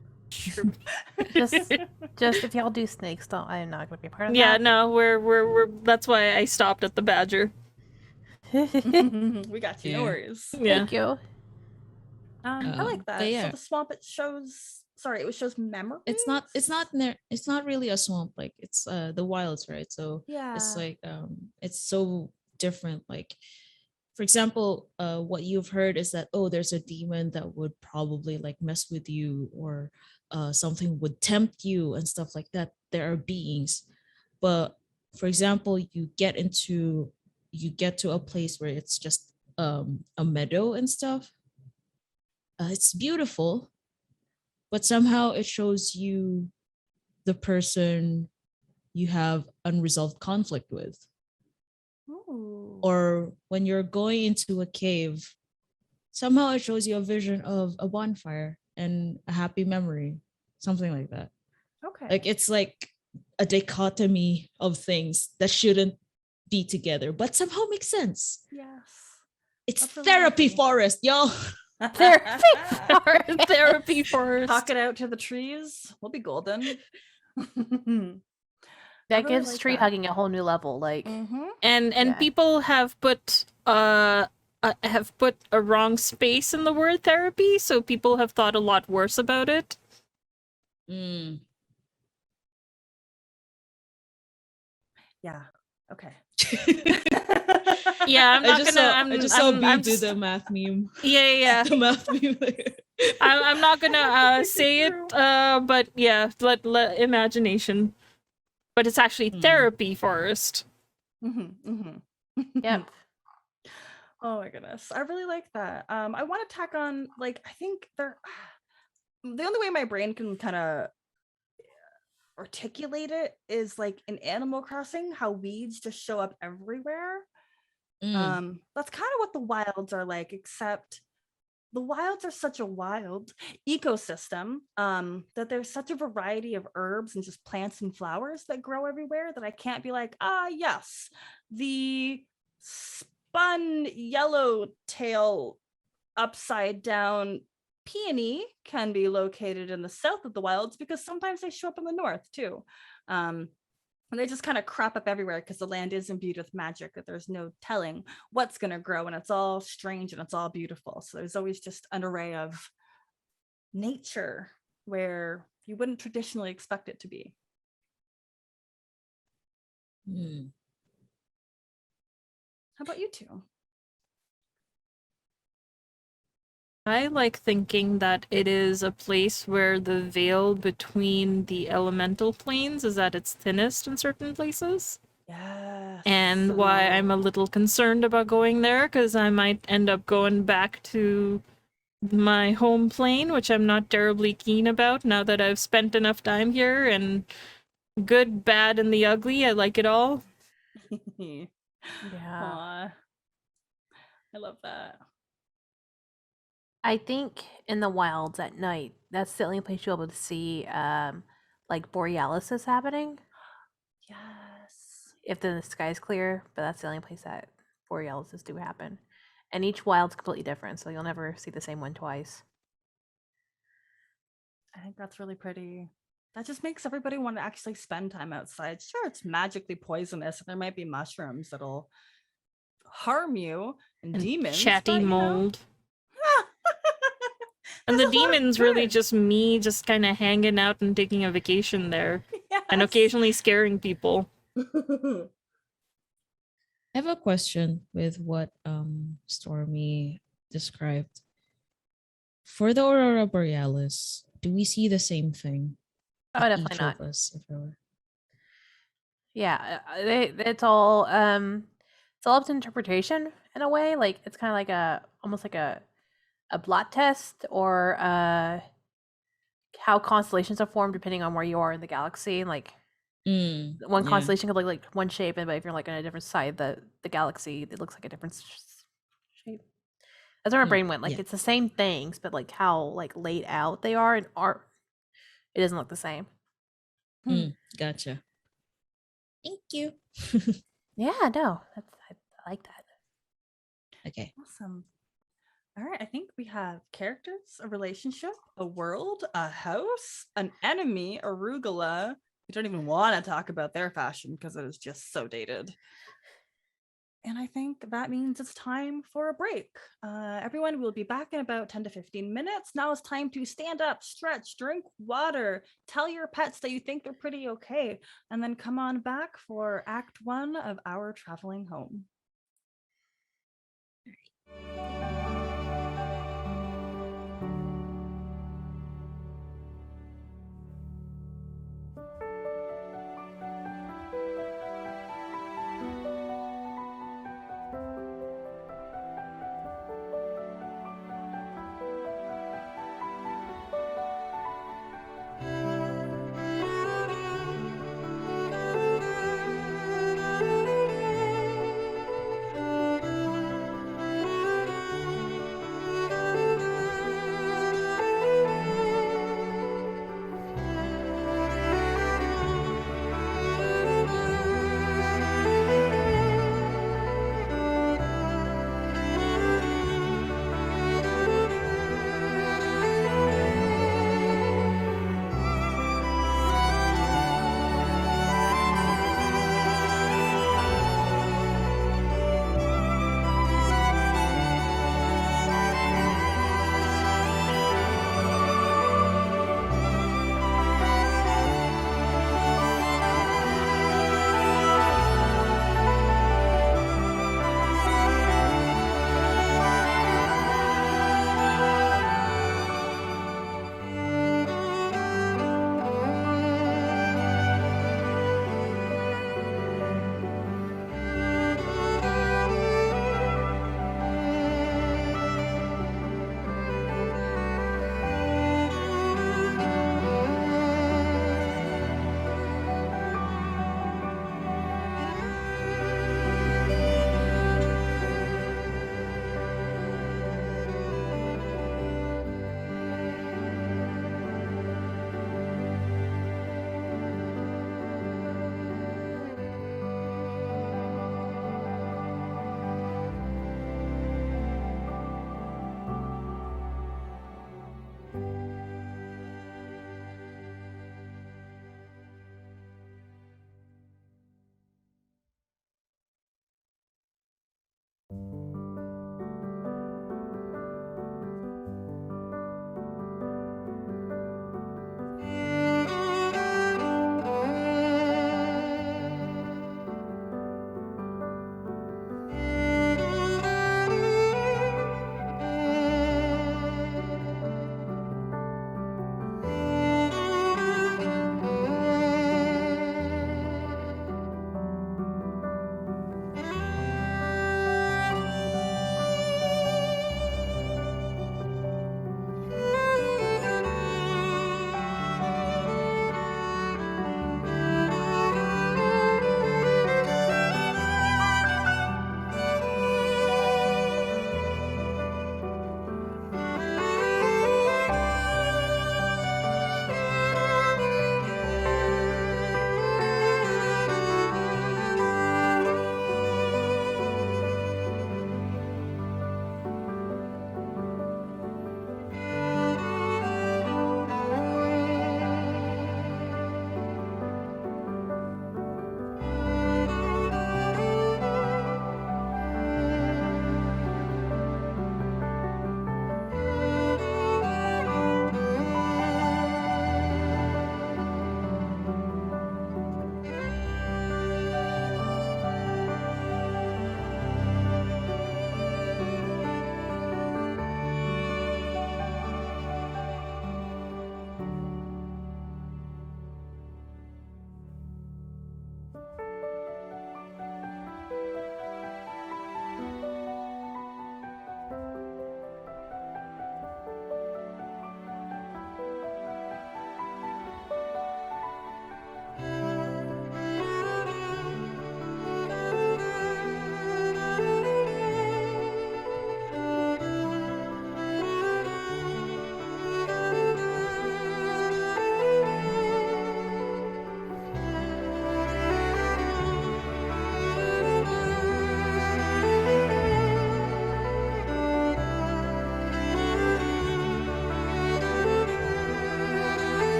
Just if y'all do snakes, don't. I'm not gonna be a part of Yeah, that. no, we're that's why I stopped at the badger. We got you. No Yeah. worries. Yeah. Thank you. I like that. but yeah. So the swamp, it shows memory. It's not really a swamp, like it's the wilds, right? So Yeah. it's like it's so different. Like for example, what you've heard is that there's a demon that would probably like mess with you, or something would tempt you and stuff like that. There are beings, but for example, you get to a place where it's just a meadow and stuff. It's beautiful, but somehow it shows you the person you have unresolved conflict with. Ooh. Or when you're going into a cave, somehow it shows you a vision of a bonfire and a happy memory, something like that. Okay. Like it's like a dichotomy of things that shouldn't be together, but somehow make sense. Yes. It's That's really therapy lovely. forest, y'all. Therapy forest. Talk it out to the trees. We'll be golden. That really gives like tree that. hugging a whole new level. Like, And Yeah. people have put a wrong space in the word therapy, so people have thought a lot worse about it. Mm. Yeah. Okay. Yeah, I'm I not just gonna. saw I'm. I just saw B do s- the math meme. Yeah. The math meme there. I'm not gonna say True. it. But yeah, let imagination. But it's actually therapy first. Yep. Oh my goodness. I really like that. I want to tack on, like, I think there the only way my brain can kind of articulate it is like in Animal Crossing, how weeds just show up everywhere. That's kind of what the wilds are like, except the wilds are such a wild ecosystem, that there's such a variety of herbs and just plants and flowers that grow everywhere that I can't be like, yes, the spun yellowtail upside down peony can be located in the south of the wilds, because sometimes they show up in the north too. And they just kind of crop up everywhere because the land is imbued with magic that there's no telling what's going to grow, and it's all strange and it's all beautiful. So there's always just an array of nature where you wouldn't traditionally expect it to be. How about you two? I like thinking that it is a place where the veil between the elemental planes is at its thinnest in certain places. Yes. And why I'm a little concerned about going there, because I might end up going back to my home plane, which I'm not terribly keen about now that I've spent enough time here, and good, bad, and the ugly. I like it all. Yeah. Aw. I love that. I think in the wilds at night, that's the only place you'll be able to see like borealis is happening Yes. if the sky's clear, but that's the only place that borealises do happen. And each wild's completely different, so you'll never see the same one twice. I think that's really pretty. That just makes everybody want to actually spend time outside. Sure, it's magically poisonous, and there might be mushrooms that'll harm you and demons. Chatty but, mold. And there's the a lot of demon's really good. just me just kind of hanging out and taking a vacation there. And Yes. occasionally scaring people. I have a question with what Stormy described. For the Aurora Borealis, do we see the same thing? Oh, with definitely each not. of us, if ever? Yeah, it's all up to interpretation in a way. Like it's kind of like almost like a blot test, or how constellations are formed depending on where you are in the galaxy. Like one Yeah. constellation could look like one shape, but if you're like on a different side of the galaxy, it looks like a different shape. That's where my brain went. Like Yeah. it's the same things, but like how like laid out they are in art, it doesn't look the same. Gotcha. Thank you. Yeah, no, I like that. Okay. Awesome. All right, I think we have characters, a relationship, a world, a house, an enemy, arugula. We don't even want to talk about their fashion because it is just so dated. And I think that means it's time for a break. Everyone will be back in about 10 to 15 minutes. Now it's time to stand up, stretch, drink water, tell your pets that you think they're pretty okay, and then come on back for Act 1 of our traveling home.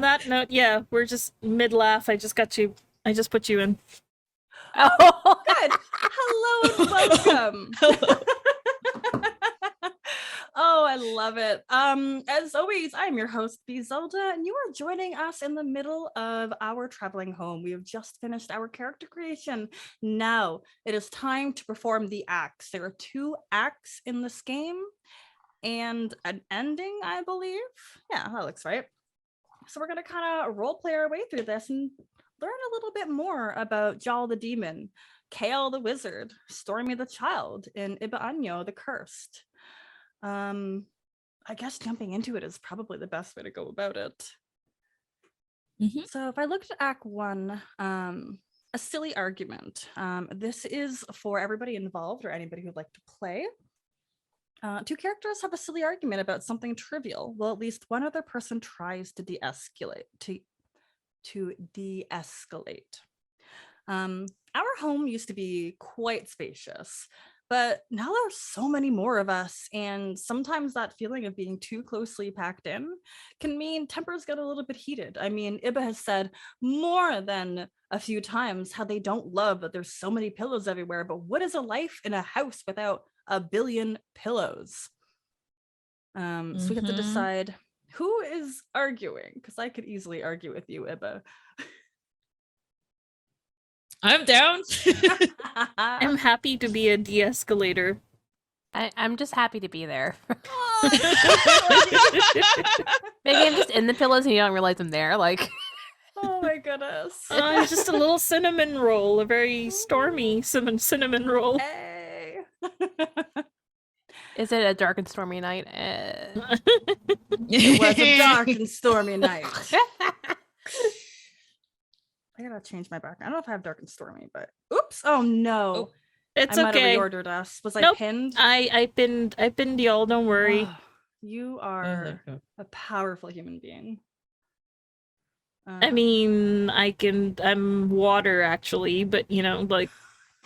that note, yeah, we're just mid-laugh. I just put you in. Oh, Good. Hello and welcome. Hello. Oh, I love it. As always, I'm your host, B Zelda, and you are joining us in the middle of our traveling home. We have just finished our character creation. Now it is time to perform the acts. There are 2 acts in this game and an ending, I believe. Yeah, that looks right. So we're gonna kind of role play our way through this and learn a little bit more about Jal the Demon, Kale the Wizard, Stormy the Child, and Ibaanyo the Cursed. I guess jumping into it is probably the best way to go about it. Mhm. So if I looked at Act 1, a silly argument. This is for everybody involved or anybody who'd like to play. 2 characters have a silly argument about something trivial. Well, at least one other person tries to de-escalate. To de-escalate. Our home used to be quite spacious, but now there's so many more of us, and sometimes that feeling of being too closely packed in can mean tempers get a little bit heated. I mean, Iba has said more than a few times how they don't love that there's so many pillows everywhere, but what is a life in a house without a billion pillows? So we have to Mhm. decide who is arguing, because I could easily argue with you, Iba. I'm down. I'm happy to be a de-escalator. I'm just happy to be there. Oh, Maybe I'm just in the pillows and you don't realize I'm there. Like, oh my goodness. It's just a little cinnamon roll, a very stormy cinnamon roll. Hey. is it a dark and stormy night? It was a dark and stormy night. I gotta change my background. I don't know if I have dark and stormy, but oops. Oh no. Oh, It's I might have okay. reordered us. Was I Nope. pinned? I pinned y'all, don't worry. Oh, you Oh, are there you a powerful human being. I mean, I'm water actually, but you know, like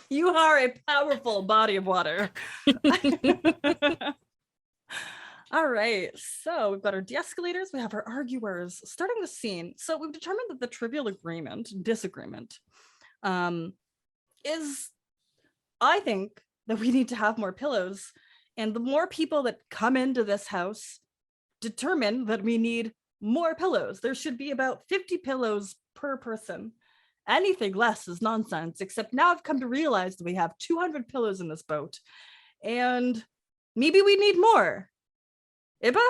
you are a powerful body of water. All right, so we've got our de-escalators, we have our arguers. Starting the scene, so we've determined that the trivial disagreement, is, I think, that we need to have more pillows, and the more people that come into this house determine that we need more pillows. There should be about 50 pillows per person. Anything less is nonsense, except now I've come to realize that we have 200 pillows in this boat, and maybe we need more. Iba?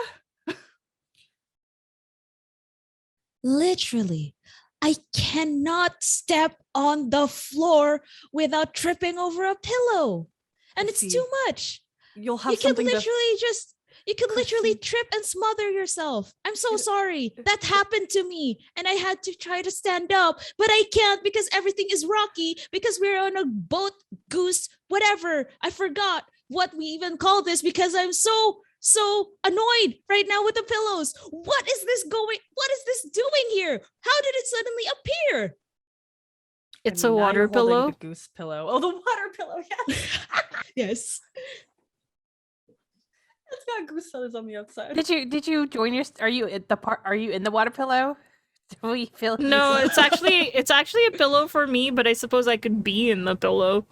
Literally, I cannot step on the floor without tripping over a pillow. And it's See, too much. You'll have You could something literally trip and smother yourself. I'm so sorry. That happened to me. And I had to try to stand up, but I can't because everything is rocky because we're on a boat, goose, whatever. I forgot what we even call this because I'm so annoyed right now with the pillows. What is this doing here? How did it suddenly appear? it's And a now water you're holding pillow. the goose pillow. Oh, the water pillow, yes. Yes. It's got goose feathers on the outside. Did you join your? Are you in the water pillow? Do we feel? No, it's actually a pillow for me, but I suppose I could be in the pillow.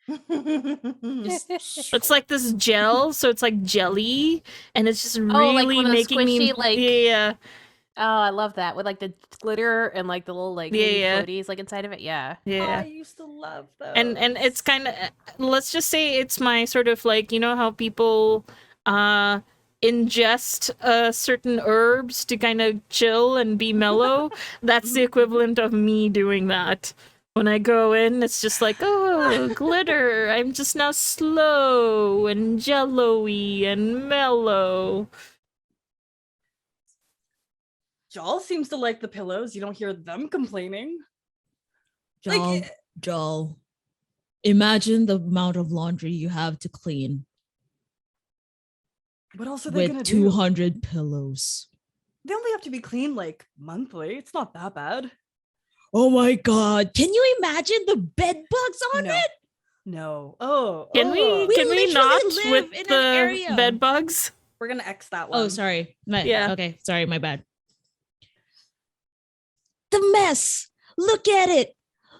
It's like this gel, so it's like jelly, and it's just like really one of those making me squishy, like- yeah. Oh, I love that with like the glitter and like the little like Yeah. floaties like inside of it. Yeah. I used to love those. And it's kind of, let's just say it's my sort of like, you know how people ingest certain herbs to kind of chill and be mellow. That's the equivalent of me doing that. When I go in, it's just like, oh, glitter. I'm just now slow and jello-y and mellow. Jal seems to like the pillows. You don't hear them complaining. Joel, imagine the amount of laundry you have to clean What else are they gonna with do? 200 pillows. They only have to be cleaned like monthly. It's not that bad. Oh my god. Can you imagine the bed bugs on No. it? No. Oh. Can we literally not live with in an the area. bed bugs? We're gonna X that one. Oh, sorry. Yeah. Okay, sorry, my bad. the mess. Look at it.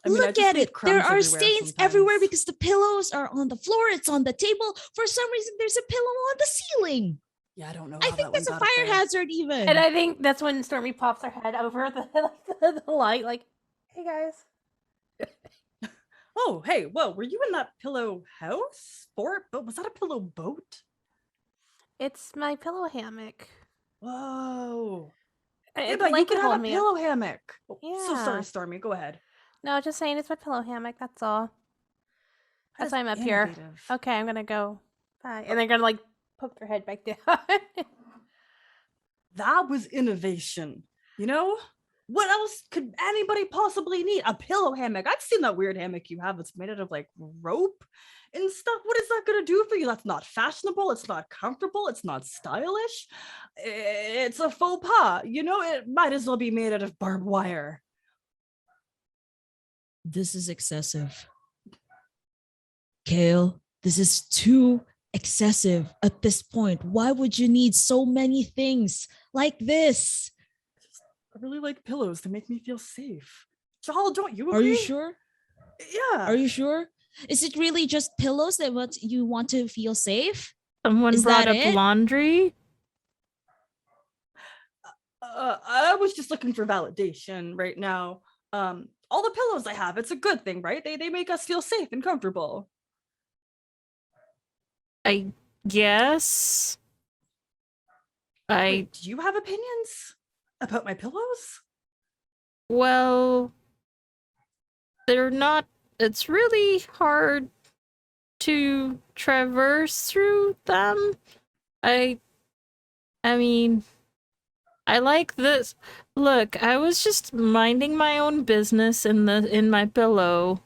I mean, I Look just at leave it. There crumbs are everywhere stains everywhere sometimes. because the pillows are on the floor. It's on the table. For some reason, there's a pillow on the ceiling. Yeah, I don't know I how think that one that's a got up fire there. hazard even. And I think that's when Stormy pops her head over the light, like, "Hey guys." Oh, hey, whoa, were you in that pillow house? Fort? But was that a pillow boat? It's my pillow hammock. Whoa. A Yeah, but you blanket could have hold a me up. pillow hammock. Oh, so sorry, Yeah. Stormy. Go ahead. No, just saying it's my pillow hammock. That's all. That That's is why I'm up here. innovative. Okay, I'm gonna go. Bye. And they're gonna like poke their head back down. That was innovation. You know? What else could anybody possibly need? A pillow hammock. I've seen that weird hammock you have that's made out of like rope and stuff. What is that going to do for you? That's not fashionable. It's not comfortable. It's not stylish. It's a faux pas. You know, it might as well be made out of barbed wire. This is excessive. Kale, this is too excessive at this point. Why would you need so many things like this? I really like pillows. They make me feel safe. Jal, don't you agree? Are you sure? Yeah. Are you sure? Is it really just pillows that what you want to feel safe? Someone Is brought that up it? laundry. I was just looking for validation right now. All the pillows I have, it's a good thing, right? They make us feel safe and comfortable. I guess. Wait, do you have opinions about my pillows? Well, they're not. It's really hard to traverse through them. I mean, I like this. Look, I was just minding my own business in my pillow,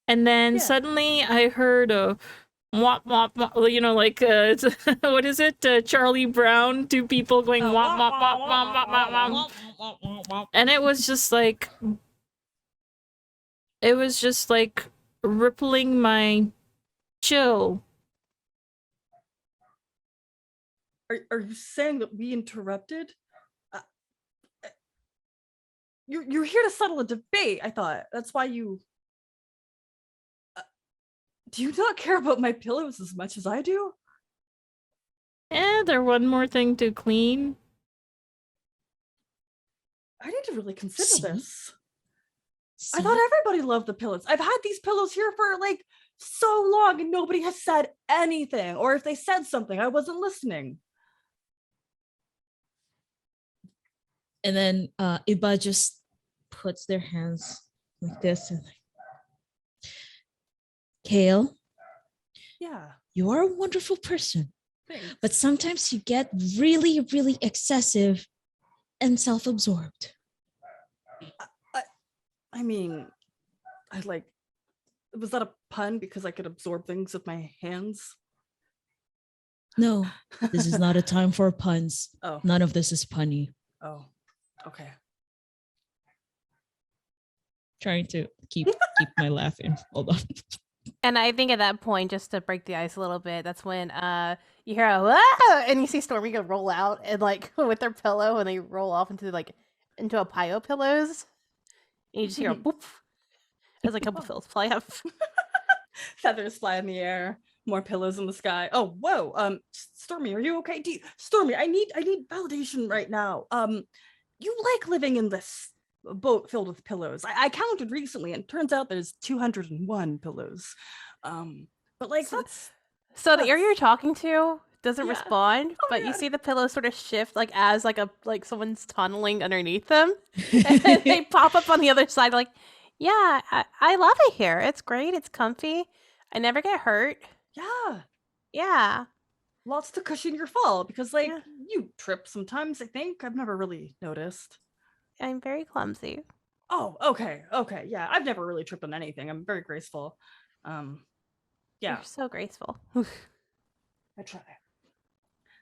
and then Yeah. suddenly I heard a womp womp womp. You know, like what is it? Charlie Brown, two people going womp womp womp womp womp womp, and it was just like rippling my chill. Are you saying that we interrupted? You're here to settle a debate. I thought that's why you. Do you not care about my pillows as much as I do? They're one more thing to clean. I need to really consider See? this. See? I thought everybody loved the pillows. I've had these pillows here for like so long and nobody has said anything. Or if they said something, I wasn't listening. And then Iba just puts their hands like this and like, Kale, Yeah. you are a wonderful person, Thanks. but sometimes you get really, really excessive and self-absorbed. I mean, I like, was that a pun because I could absorb things with my hands? No, this is not a time for puns. Oh, None of this is punny. oh, okay. Trying to keep my laugh in. Hold on. And I think at that point, just to break the ice a little bit, that's when you hear a "Whoa!" and you see Stormy go roll out and like with their pillow, and they roll off into a pile of pillows. And you just hear a boop as a couple pillows fly up. Feathers fly in the air, more pillows in the sky. Oh, whoa. Stormy, are you okay? Stormy, I need validation right now. You like living in this boat filled with pillows. I counted recently and turns out there's 201 pillows. But like that's So the area you're talking to doesn't Yeah. respond, Oh, but you God. see the pillows sort of shift like as like someone's tunneling underneath them. And they pop up on the other side like, yeah, I love it here. It's great. It's comfy. I never get hurt. yeah. Yeah. Lots to cushion your fall because like Yeah. you trip sometimes, I think. I've never really noticed. I'm very clumsy. Oh, okay. Yeah. I've never really tripped on anything. I'm very graceful. Yeah. You're so graceful. I try.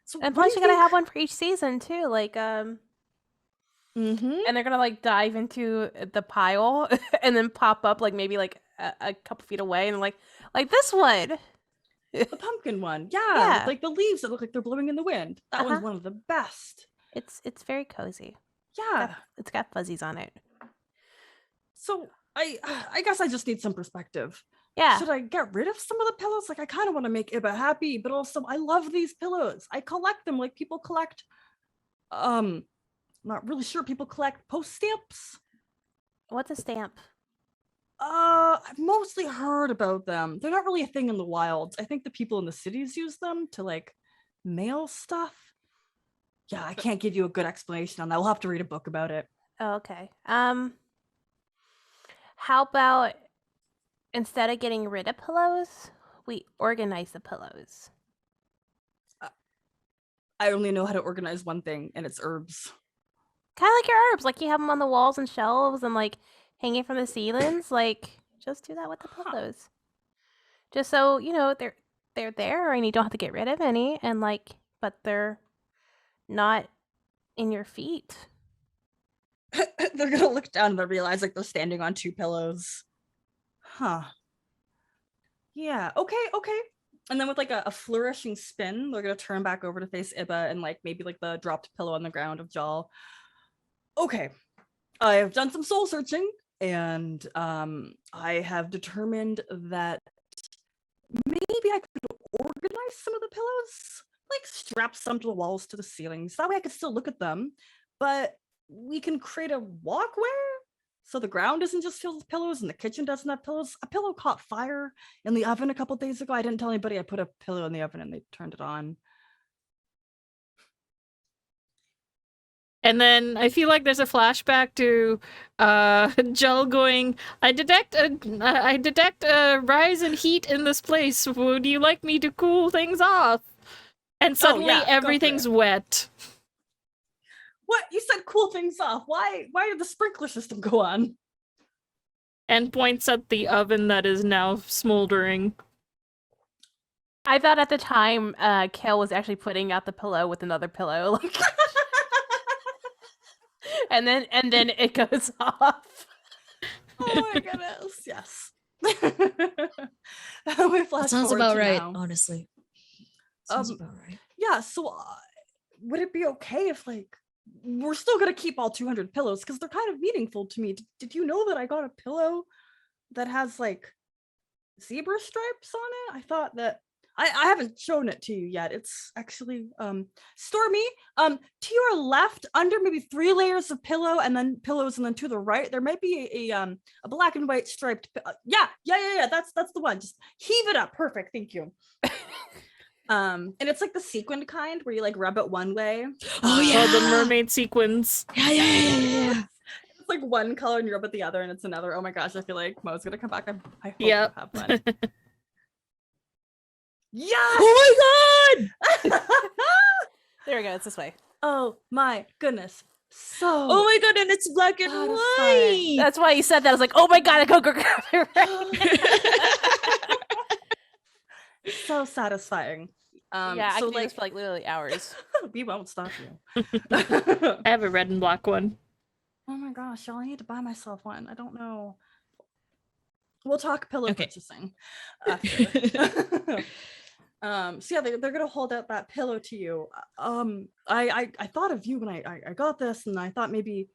So And what do plus you you're gonna think- have one for each season too. Like Mhm. and they're gonna like dive into the pile and then pop up like maybe like a couple feet away and like this one. The pumpkin one. Yeah. Yeah. With, like the leaves that look like they're blowing in the wind. That one's Uh-huh. one of the best. It's very cozy. Yeah. It's got fuzzies on it. So I guess I just need some perspective. Yeah. Should I get rid of some of the pillows? Like, I kind of want to make Iba happy, but also I love these pillows. I collect them like people collect, not really sure, people collect post stamps. What's a stamp? I've mostly heard about them. They're not really a thing in the wilds. I think the people in the cities use them to like mail stuff. Yeah, I can't give you a good explanation on that. We'll have to read a book about it. Oh, okay. How about instead of getting rid of pillows, we organize the pillows? I only know how to organize one thing, and it's herbs. Kind of like your herbs, like you have them on the walls and shelves and like hanging from the ceilings. Like, just do that with the pillows. Just so you know they're there, and you don't have to get rid of any, and like, but they're not in your feet. They're gonna look down and they'll realize like they're standing on two pillows. Huh. Yeah, okay. And then with like a flourishing spin, they're gonna turn back over to face Iba and like maybe like the dropped pillow on the ground of Jal. Okay, I have done some soul searching, and I have determined that maybe I could organize some of the pillows, like strap some to the walls to the ceilings. That way I could still look at them, but we can create a walkway so the ground isn't just filled with pillows and the kitchen doesn't have pillows. A pillow caught fire in the oven a couple days ago. I didn't tell anybody I put a pillow in the oven and they turned it on. And then I feel like there's a flashback to Jel going, I detect a rise in heat in this place. Would you like me to cool things off? And suddenly everything's wet. What? You said cool things off. Why did the sprinkler system go on? And points at the oven that is now smoldering. I thought at the time Kale was actually putting out the pillow with another pillow. Like and then it goes off. Oh my goodness, yes. That sounds about right, now. honestly. Sounds about right. Yeah, so would it be okay if like we're still gonna keep all 200 pillows because they're kind of meaningful to me. Did you know that I got a pillow that has like zebra stripes on it? I thought that I haven't shown it to you yet. It's actually Stormy, to your left, under maybe 3 layers of pillow and then pillows, and then to the right there might be a black and white striped yeah, that's the one. Just heave it up. Perfect, thank you. And it's like the sequined kind where you like rub it one way. Oh yeah, the mermaid sequins. Yeah. It's like one color and you rub it the other and it's another. Oh my gosh, I feel like Mo's gonna come back. I hope you have one. Yes! Oh my god! There we go, it's this way. Oh my goodness. So Oh my god, and it's black and white. That's why you said that. I was like, oh my god, I go grab it right now. So satisfying. Yeah, I so can do this for like literally hours. We won't stop you. I have a red and black one. Oh my gosh, y'all, I need to buy myself one. I don't know. We'll talk pillow purchasing after. So yeah, they're gonna hold out that pillow to you. I thought of you when I got this, and I thought maybe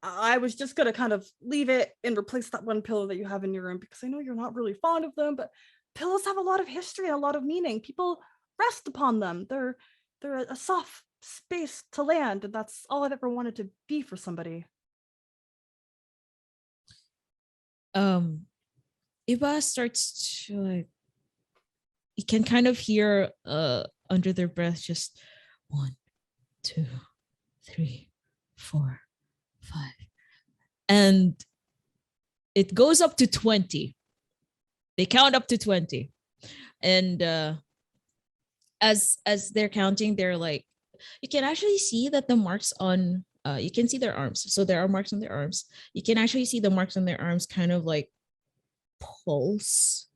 I was just gonna kind of leave it and replace that one pillow that you have in your room because I know you're not really fond of them, but pillows have a lot of history and a lot of meaning. People rest upon them. They're a soft space to land, and that's all I've ever wanted to be for somebody. Iba starts to like, you can kind of hear under their breath just 1, 2, 3, 4, 5, and it goes up to 20. They count up to 20, and as they're counting, they're like, you can actually see that the marks on you can see their arms. So there are marks on their arms. You can actually see the marks on their arms kind of like pulse,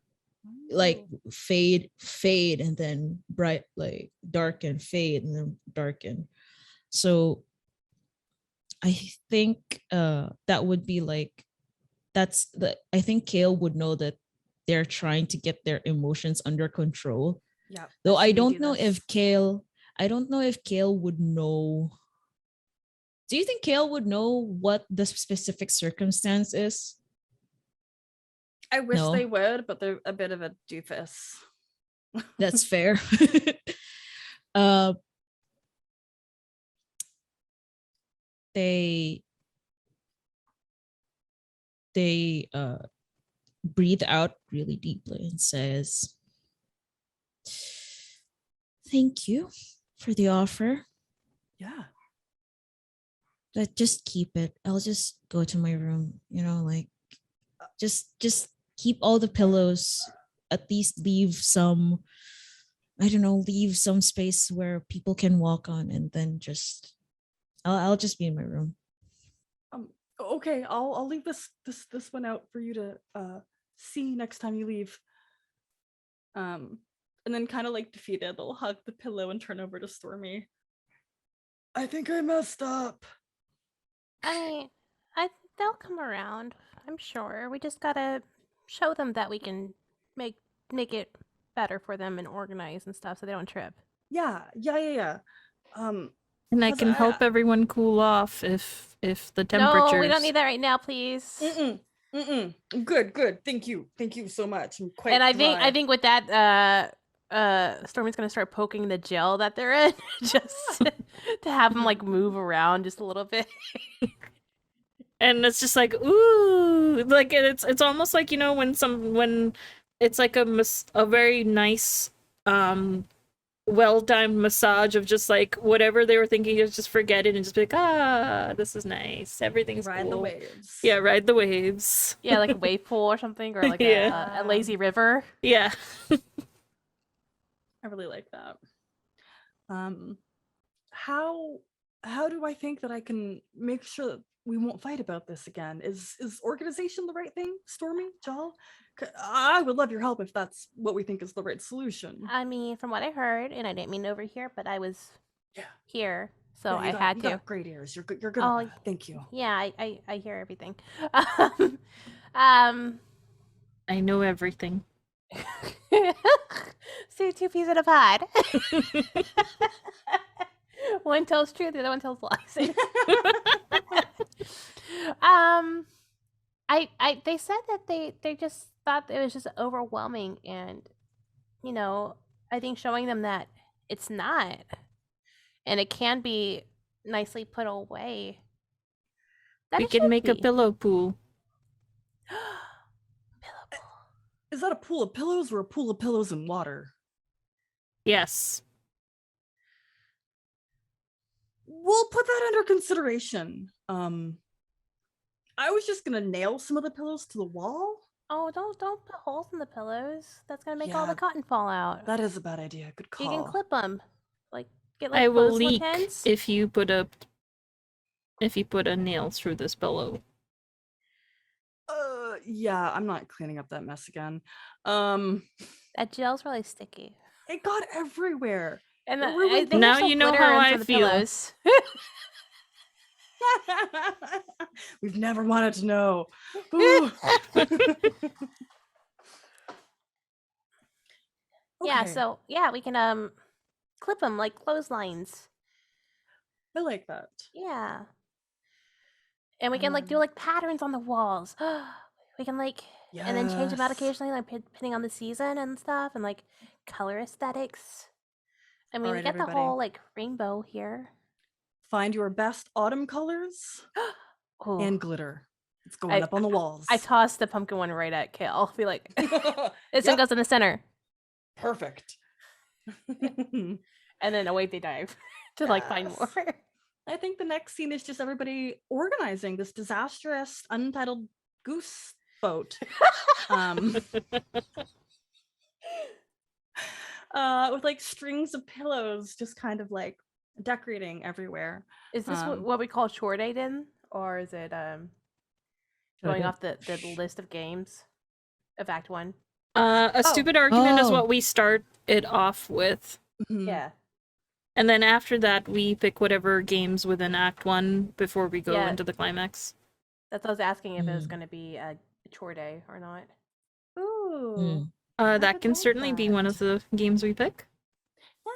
like fade, and then bright, like darken, fade, and then darken. So I think that would be like, I think Kale would know that they're trying to get their emotions under control. Yeah. Though I don't know if Kale would know. Do you think Kale would know what the specific circumstance is? I wish No? they would, but they're a bit of a doofus. That's fair. uh, they breathe out really deeply and says, "Thank you for the offer. Yeah. But just keep it. I'll just go to my room. Like just keep all the pillows. At least leave some. I don't know. Leave some space where people can walk on, and then I'll just be in my room." Okay, I'll leave this one out for you to see next time you leave. And then kind of like defeated, they'll hug the pillow and turn over to Stormy. I think I messed up. I mean, they'll come around. I'm sure. We just gotta show them that we can make it better for them and organize and stuff, so they don't trip. Yeah. And I 'Cause can help everyone cool off if the temperatures. No, we don't need that right now, please. Good. Thank you so much. I'm quite And I dry. think with that, Stormy's gonna start poking the gel that they're in, just to have them like move around just a little bit. And it's just like, ooh, like it's almost like, when it's like a very nice well-timed massage of just like whatever they were thinking, is just forget it and just be like, this is nice, everything's Ride the cool. waves. Yeah, ride the waves. Yeah, like a wave pool or something, or like Yeah. a lazy river. Yeah. I really like that. How do I think that I can make sure that we won't fight about this again? Is organization the right thing, Stormy, Jal? I would love your help if that's what we think is the right solution. I mean, from what I heard, and I didn't mean to overhear, but I was here, so Yeah, I had you to. got great ears. You're good. You're good. Oh, At that. Thank you. Yeah, I hear everything. I know everything. See, two peas in a pod. One tells truth, the other one tells lies. They said that they just thought it was just overwhelming, and I think showing them that it's not, and it can be nicely put away. That We it can should make a be. pillow pool. Pillow pool. Is that a pool of pillows or a pool of pillows and water? Yes. We'll put that under consideration. I was just gonna nail some of the pillows to the wall. Oh, don't put holes in the pillows. That's gonna make all Yeah, the cotton fall out. That is a bad idea. Good call. You can clip them, like get I will clothesline leak pins. if you put a nail through this pillow. Yeah, I'm not cleaning up that mess again. That gel's really sticky. It got everywhere. And It ruined they Now have some you know glitter how on I some of the feel. pillows. We've never wanted to know. Ooh. Yeah, Okay, so we can clip them like clotheslines. I like that. Yeah. And we can do like patterns on the walls. We can and then change them out Yes. occasionally, like depending on the season and stuff, and like color aesthetics. I mean, we Alright, get the everybody. whole rainbow here. Find your best autumn colors Oh, and glitter. It's going up on the walls. I tossed the pumpkin one right at Kale. Be like, this one Yep. goes in the center, Perfect. and then away they dive to find Yes. more. I think the next scene is just everybody organizing this disastrous untitled goose boat. With strings of pillows just kind of decorating everywhere. Is this what we call chore day then, or is it going off the list of games of Act 1? A stupid argument is Oh. what we start it off with. Mhm. Yeah. And then after that, we pick whatever games within Act 1 before we go Yeah. into the climax. That's what I was asking, if it was Mm. going to be a chore day or not. Ooh. That would can like certainly be one of the games we pick.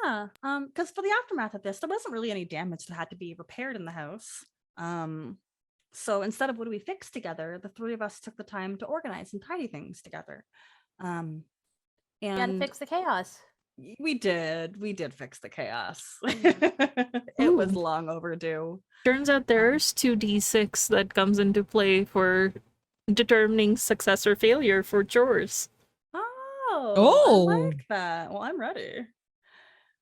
Yeah. Because for the aftermath of this, there wasn't really any damage that had to be repaired in the house. So instead of what do we fix together, the three of us took the time to organize and tidy things together. You And gotta fix the chaos. we did fix the chaos. Mhm. It was Ooh. long overdue. Turns out there's 2d6 that comes into play for determining success or failure for chores. Oh, I like that. Well, I'm ready.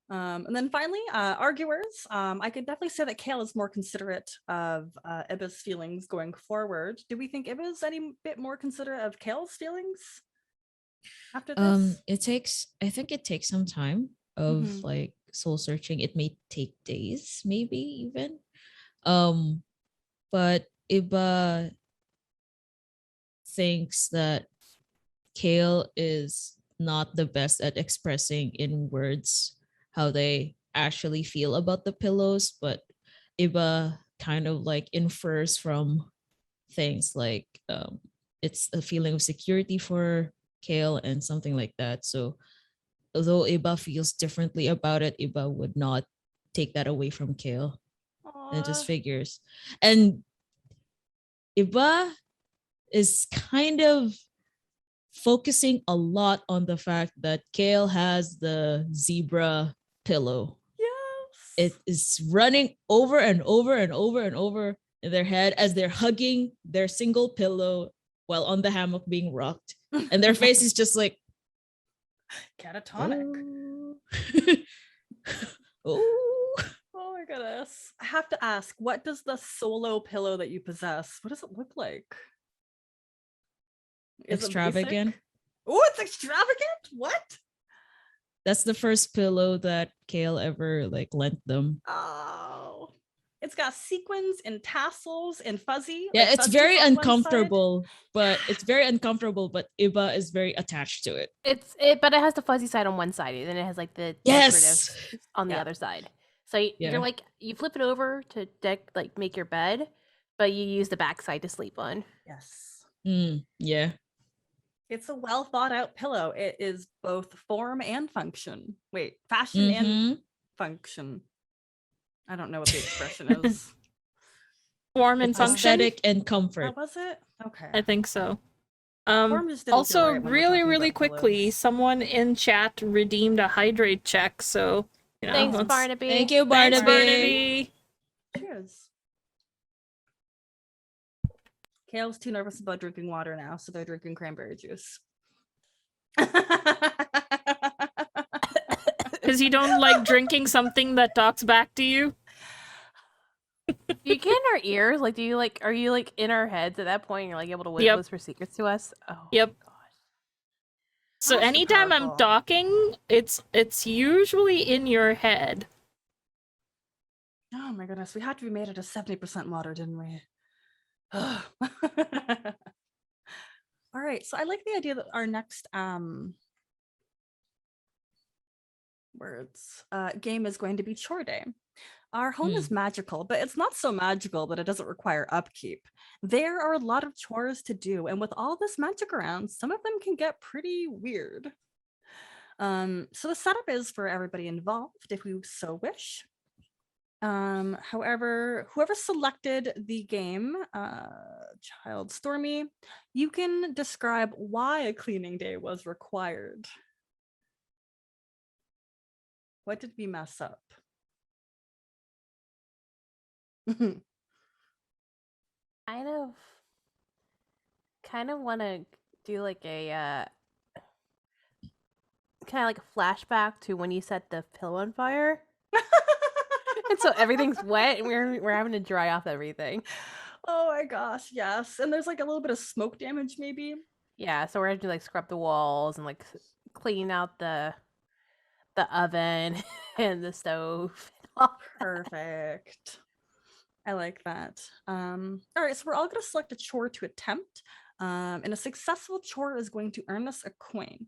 And then finally, arguers. I could definitely say that Kale is more considerate of Ibba's feelings going forward. Do we think Ibba's any bit more considerate of Kale's feelings after this? I think it takes some time of Mhm. like soul searching. It may take days, maybe even. Um, but Iba thinks that Kale is not the best at expressing in words how they actually feel about the pillows, but Iba kind of like infers from things like it's a feeling of security for Kale and something like that. So although Iba feels differently about it, Iba would not take that away from Kale. And it just Aw. figures. And Iba is kind of focusing a lot on the fact that Kale has the zebra pillow. Yes. It is running over and over and over and over in their head as they're hugging their single pillow while on the hammock being rocked. And their face is just like catatonic. Oh. Oh my goodness. I have to ask, what does the solo pillow that you possess, what does it look like? Is Extravagant. Oh, it's extravagant? What? That's the first pillow that Kale ever like lent them. Oh. It's got sequins and tassels and fuzzy. Yeah, like it's fuzzies very on one side. uncomfortable, but but Iba is very attached to it. But it has the fuzzy side on one side, and then it has like the Yes. decorative on the Yeah. other side. So Yeah. you're like you flip it over to make your bed, but you use the back side to sleep on. Yes. Yeah. It's a well thought out pillow. It is both form and function. Wait, fashion and function. I don't know what the expression is. Form and function? Aesthetic and Oh, comfort. was it? Okay. I think so. Form just didn't feel Also, right when we're really, talking really about quickly, pillows. someone in chat redeemed a hydrate check, so, you know. Thanks, let's- Barnaby. Thank you, Thanks, Barnaby. Barnaby. Cheers. Kale's too nervous about drinking water now, so they're drinking cranberry juice. Because you don't like drinking something that talks back to you? Do you get in our ears? Like, are you like in our heads at that point? You're like able to Yep. whisper secrets to us? Oh, Yep. gosh. So Gosh, so anytime I'm powerful. talking, it's usually in your head. Oh my goodness, we had to be made out of 70% water, didn't we? All right, so I like the idea that our next game is going to be chore day. Our home is magical, but it's not so magical that it doesn't require upkeep. There are a lot of chores to do, and with all this magic around, some of them can get pretty weird. So the setup is for everybody involved, if we so wish. However, whoever selected the game, Child Stormy, you can describe why a cleaning day was required. What did we mess up? Kind of want to do like a kind of like a flashback to when you set the pillow on fire. And so everything's wet and we're having to dry off everything. Oh my gosh, yes. And there's like a little bit of smoke damage maybe. Yeah, so we're having to like scrub the walls and like clean out the oven and the stove. Perfect. I like that. All right, so we're all going to select a chore to attempt. And a successful chore is going to earn us a coin.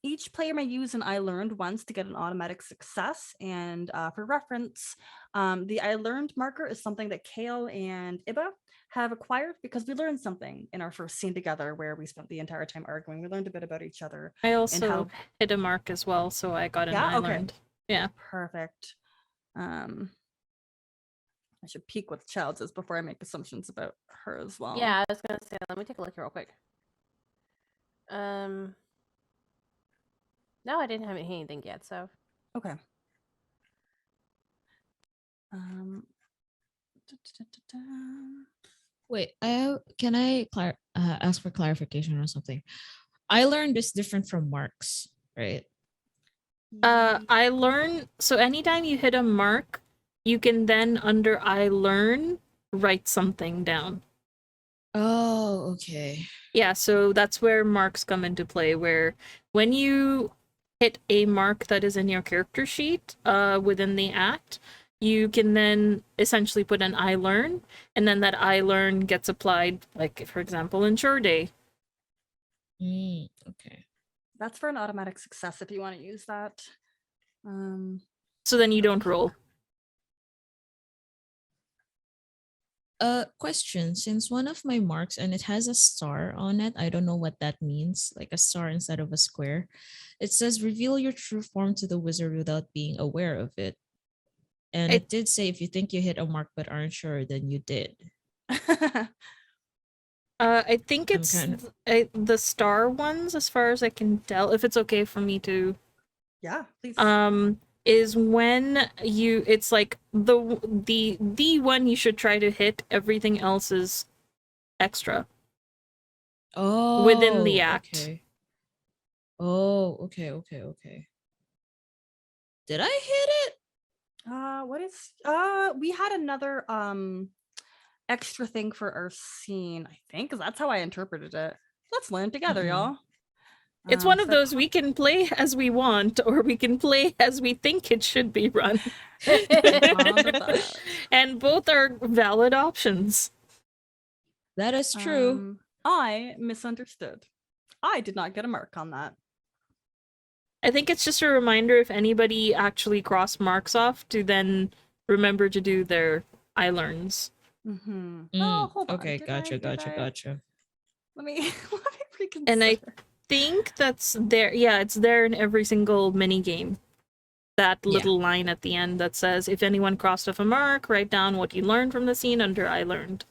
Each player may use an I learned once to get an automatic success. And for reference, the I learned marker is something that Kale and Iba have acquired because we learned something in our first scene together where we spent the entire time arguing. We learned a bit about each other. I also how... hit a mark as well, so I got an I learned. Yeah. Perfect. I should peek what the child's is before I make assumptions about her as well. Yeah, I was gonna say. Let me take a look here real quick. No, I didn't have anything yet. So Okay. Wait, can I ask for clarification or something? I learned is different from marks, right? I learn. So anytime you hit a mark, you can then under I learn write something down. Oh, okay. Yeah, so that's where marks come into play, where when you hit a mark that is in your character sheet within the act, you can then essentially put an I learn, and then that I learn gets applied, like, for example, in Chore Day. Okay. That's for an automatic success if you want to use that. So then you don't roll. Question. Since one of my marks and it has a star on it, I don't know what that means, like a star instead of a square. It says reveal your true form to the wizard without being aware of it. And it did say if you think you hit a mark but aren't sure, then you did. I think it's the star ones, as far as I can tell. If it's okay for me to, yeah, please. Is when it's like the one you should try to hit. Everything else is extra. Oh, within the act. Okay. Oh, okay. Did I hit it? What is we had another extra thing for our scene, I think, because that's how I interpreted it. Let's learn together, y'all. It's one of those we can play as we want, or we can play as we think it should be run. And both are valid options. That is true. I misunderstood. I did not get a mark on that. I think it's just a reminder if anybody actually cross marks off to then remember to do their I learns. Oh, hold on. Okay, gotcha. Let me reconsider. And I think that's there. Yeah, it's there in every single mini game. That little line at the end that says, if anyone crossed off a mark, write down what you learned from the scene under I learned.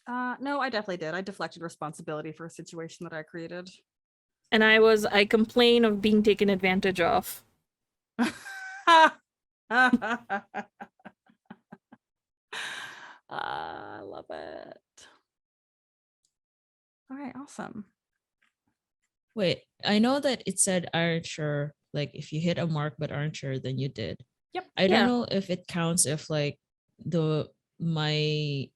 No, I definitely did. I deflected responsibility for a situation that I created. And I complain of being taken advantage of. I love it. All right, awesome. Wait, I know that it said aren't sure, like if you hit a mark but aren't sure, then you did. Yep. I don't know if it counts if like my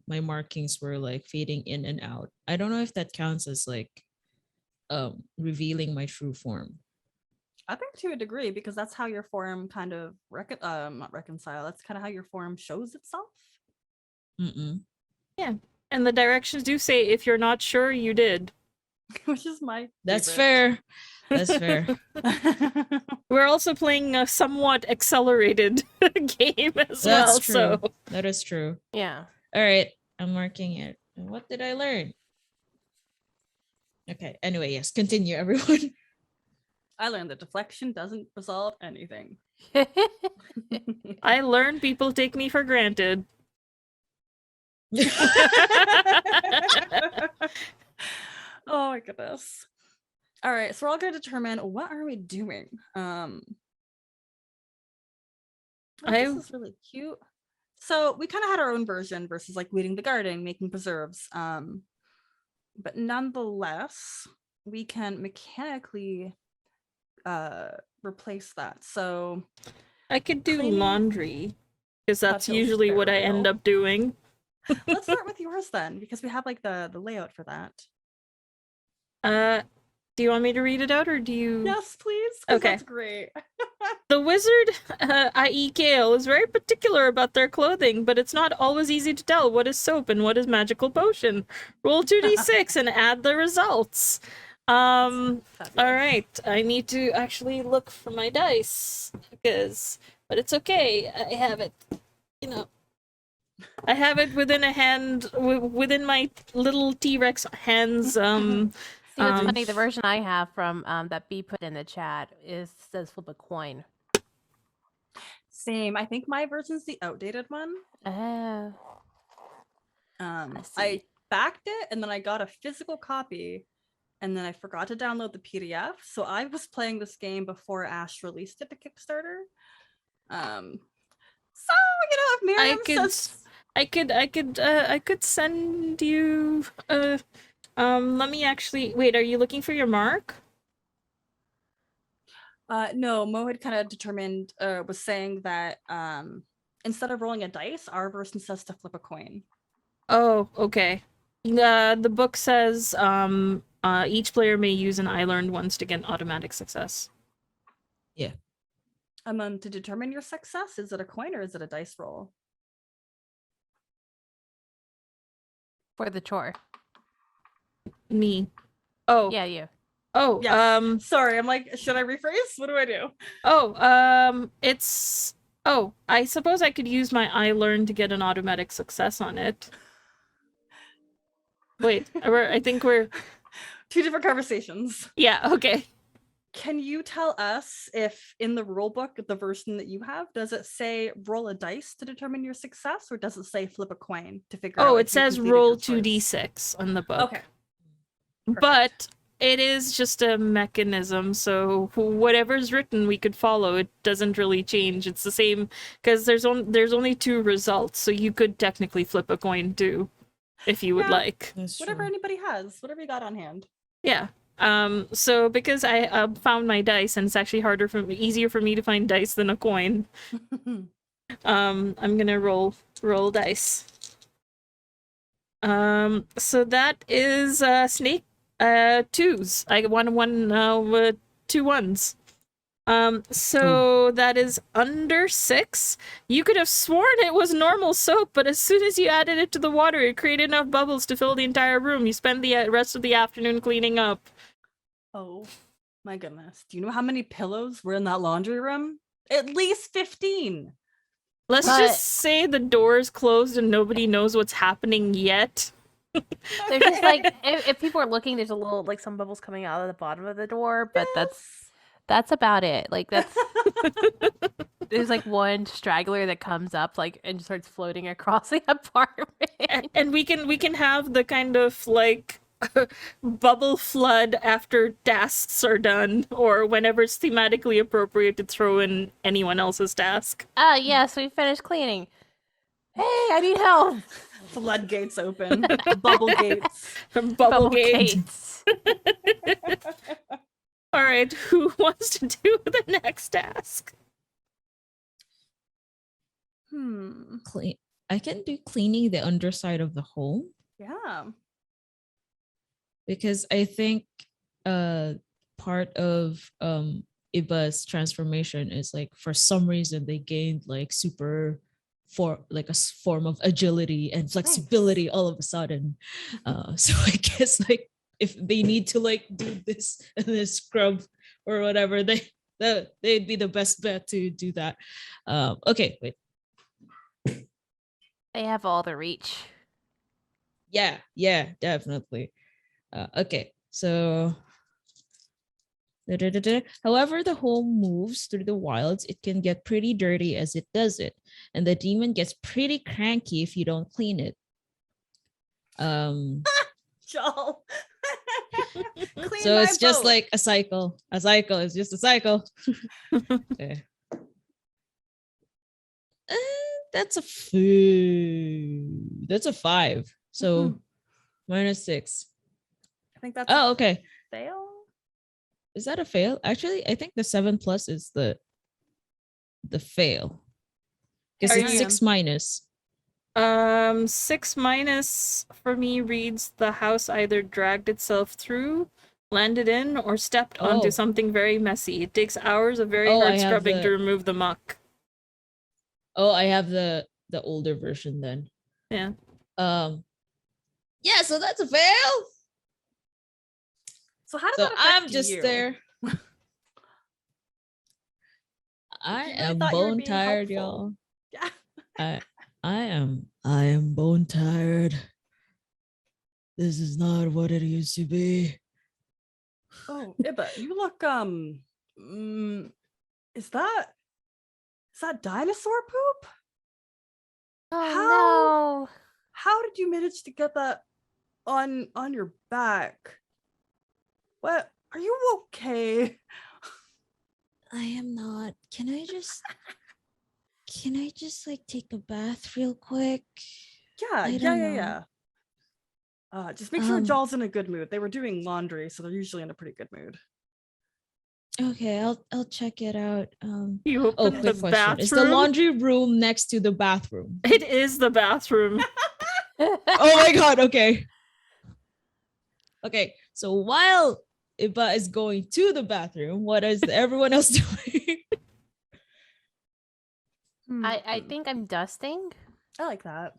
markings were like fading in and out. I don't know if that counts as like revealing my true form. I think to a degree, because that's how your form kind of not reconcile. That's kind of how your form shows itself. Yeah, and the directions do say if you're not sure, you did. Which is my That's fair. That's fair. We're also playing a somewhat accelerated game as well. True. So that is true. Yeah. All right, I'm marking it. And what did I learn? Okay. Anyway, yes. Continue, everyone. I learned that deflection doesn't resolve anything. I learned people take me for granted. Oh my goodness. All right, so we're all going to determine what are we doing. This is really cute. So we kind of had our own version versus like weeding the garden, making preserves. But nonetheless, we can mechanically replace that. So I could do laundry because that's usually what I end up doing. Let's start with yours then, because we have like the layout for that. Do you want me to read it out, or do you? Yes, please. Okay, that's great. The wizard, i.e. Kale, is very particular about their clothing, but it's not always easy to tell what is soap and what is magical potion. Roll 2d6 and add the results. All right, I need to actually look for my dice but it's okay. I have it. I have it within a hand, within my little T-Rex hands. See, what's funny, the version I have from that B put in the chat says flip a coin. Same. I think my version's the outdated one. Oh. I see. backed it and then I got a physical copy and then I forgot to download the PDF. So I was playing this game before Ash released it to Kickstarter. So if Mariam says I could send you let me actually wait, are you looking for your mark? no, Mo had kind of determined was saying that instead of rolling a dice, our version says to flip a coin. Oh, okay. The book says each player may use an I learned once to get an automatic success. Yeah. To determine your success, is it a coin or is it a dice roll? For the chore. Me. Oh. Yeah, you. Oh, yes. Sorry, I'm like, should I rephrase? What do I do? Oh, it's I suppose I could use my I learned to get an automatic success on it. Wait, I think we're two different conversations. Yeah, okay. Can you tell us if in the rule book, the version that you have, does it say roll a dice to determine your success, or does it say flip a coin to figure out? Oh, it says roll 2d6 on the book. Okay. Perfect. But it is just a mechanism, so whatever's written we could follow. It doesn't really change. It's the same because there's only 2 results, so you could technically flip a coin too, if you would like. Whatever anybody has, whatever you got on hand. Yeah. So because I found my dice, and it's actually easier for me to find dice than a coin. I'm gonna roll dice. So that is snake 2s. I won 2 ones. So that is under 6. You could have sworn it was normal soap, but as soon as you added it to the water, it created enough bubbles to fill the entire room. You spend the rest of the afternoon cleaning up. Oh my goodness. Do you know how many pillows were in that laundry room? At least 15. Let's just say the door's closed and nobody knows what's happening yet. There's just like if people are looking, there's a little like some bubbles coming out of the bottom of the door, but that's about it. Like that's there's like one straggler that comes up like and starts floating across the apartment. And we can have the kind of like bubble flood after tasks are done, or whenever it's thematically appropriate to throw in anyone else's task. Yes, we finished cleaning. Hey, I need help. Floodgates open. Bubble gates. Bubble gates. All right, who wants to do the next task? I can do cleaning the underside of the home. Yeah. Because I think part of Iba's transformation is like for some reason they gained like a form of agility and flexibility all of a sudden. So I guess like if they need to like do this and then scrub or whatever, they'd be the best bet to do that. Okay, wait. They have all the reach. Yeah, definitely. Okay, so however the home moves through the wilds, it can get pretty dirty as it does it, and the demon gets pretty cranky if you don't clean it. Joel. So it's just like a cycle. It's just a cycle. Okay. That's a 5. So -6. I think that's okay. Fail. Is that a fail? Actually, I think the 7+ is the fail. Because it's 6-. 6- for me reads the house either dragged itself through, landed in, or stepped onto something very messy. It takes hours of very hard scrubbing to remove the muck. Oh, I have the older version then. Yeah. Yeah, so that's a fail. So how does that affect I'm just you? there. I am bone tired, y'all. Yeah. I am bone tired. This is not what it used to be. Oh, Iba, you look is that Is that dinosaur poop? Oh How did you manage to get that on your back? What? Are you okay? I am not. Can I just like take a bath real quick? Yeah, I don't know. yeah. Just make sure Um, Jaw's in a good mood. They were doing laundry, so they're usually in a pretty good mood. Okay, I'll check it out. You Oh, open the quick question. Is the bathroom. laundry room next to the bathroom? It is the bathroom. Oh my god, okay. Okay, so while Iba is going to the bathroom, what is everyone else doing? I think I'm dusting. I like that.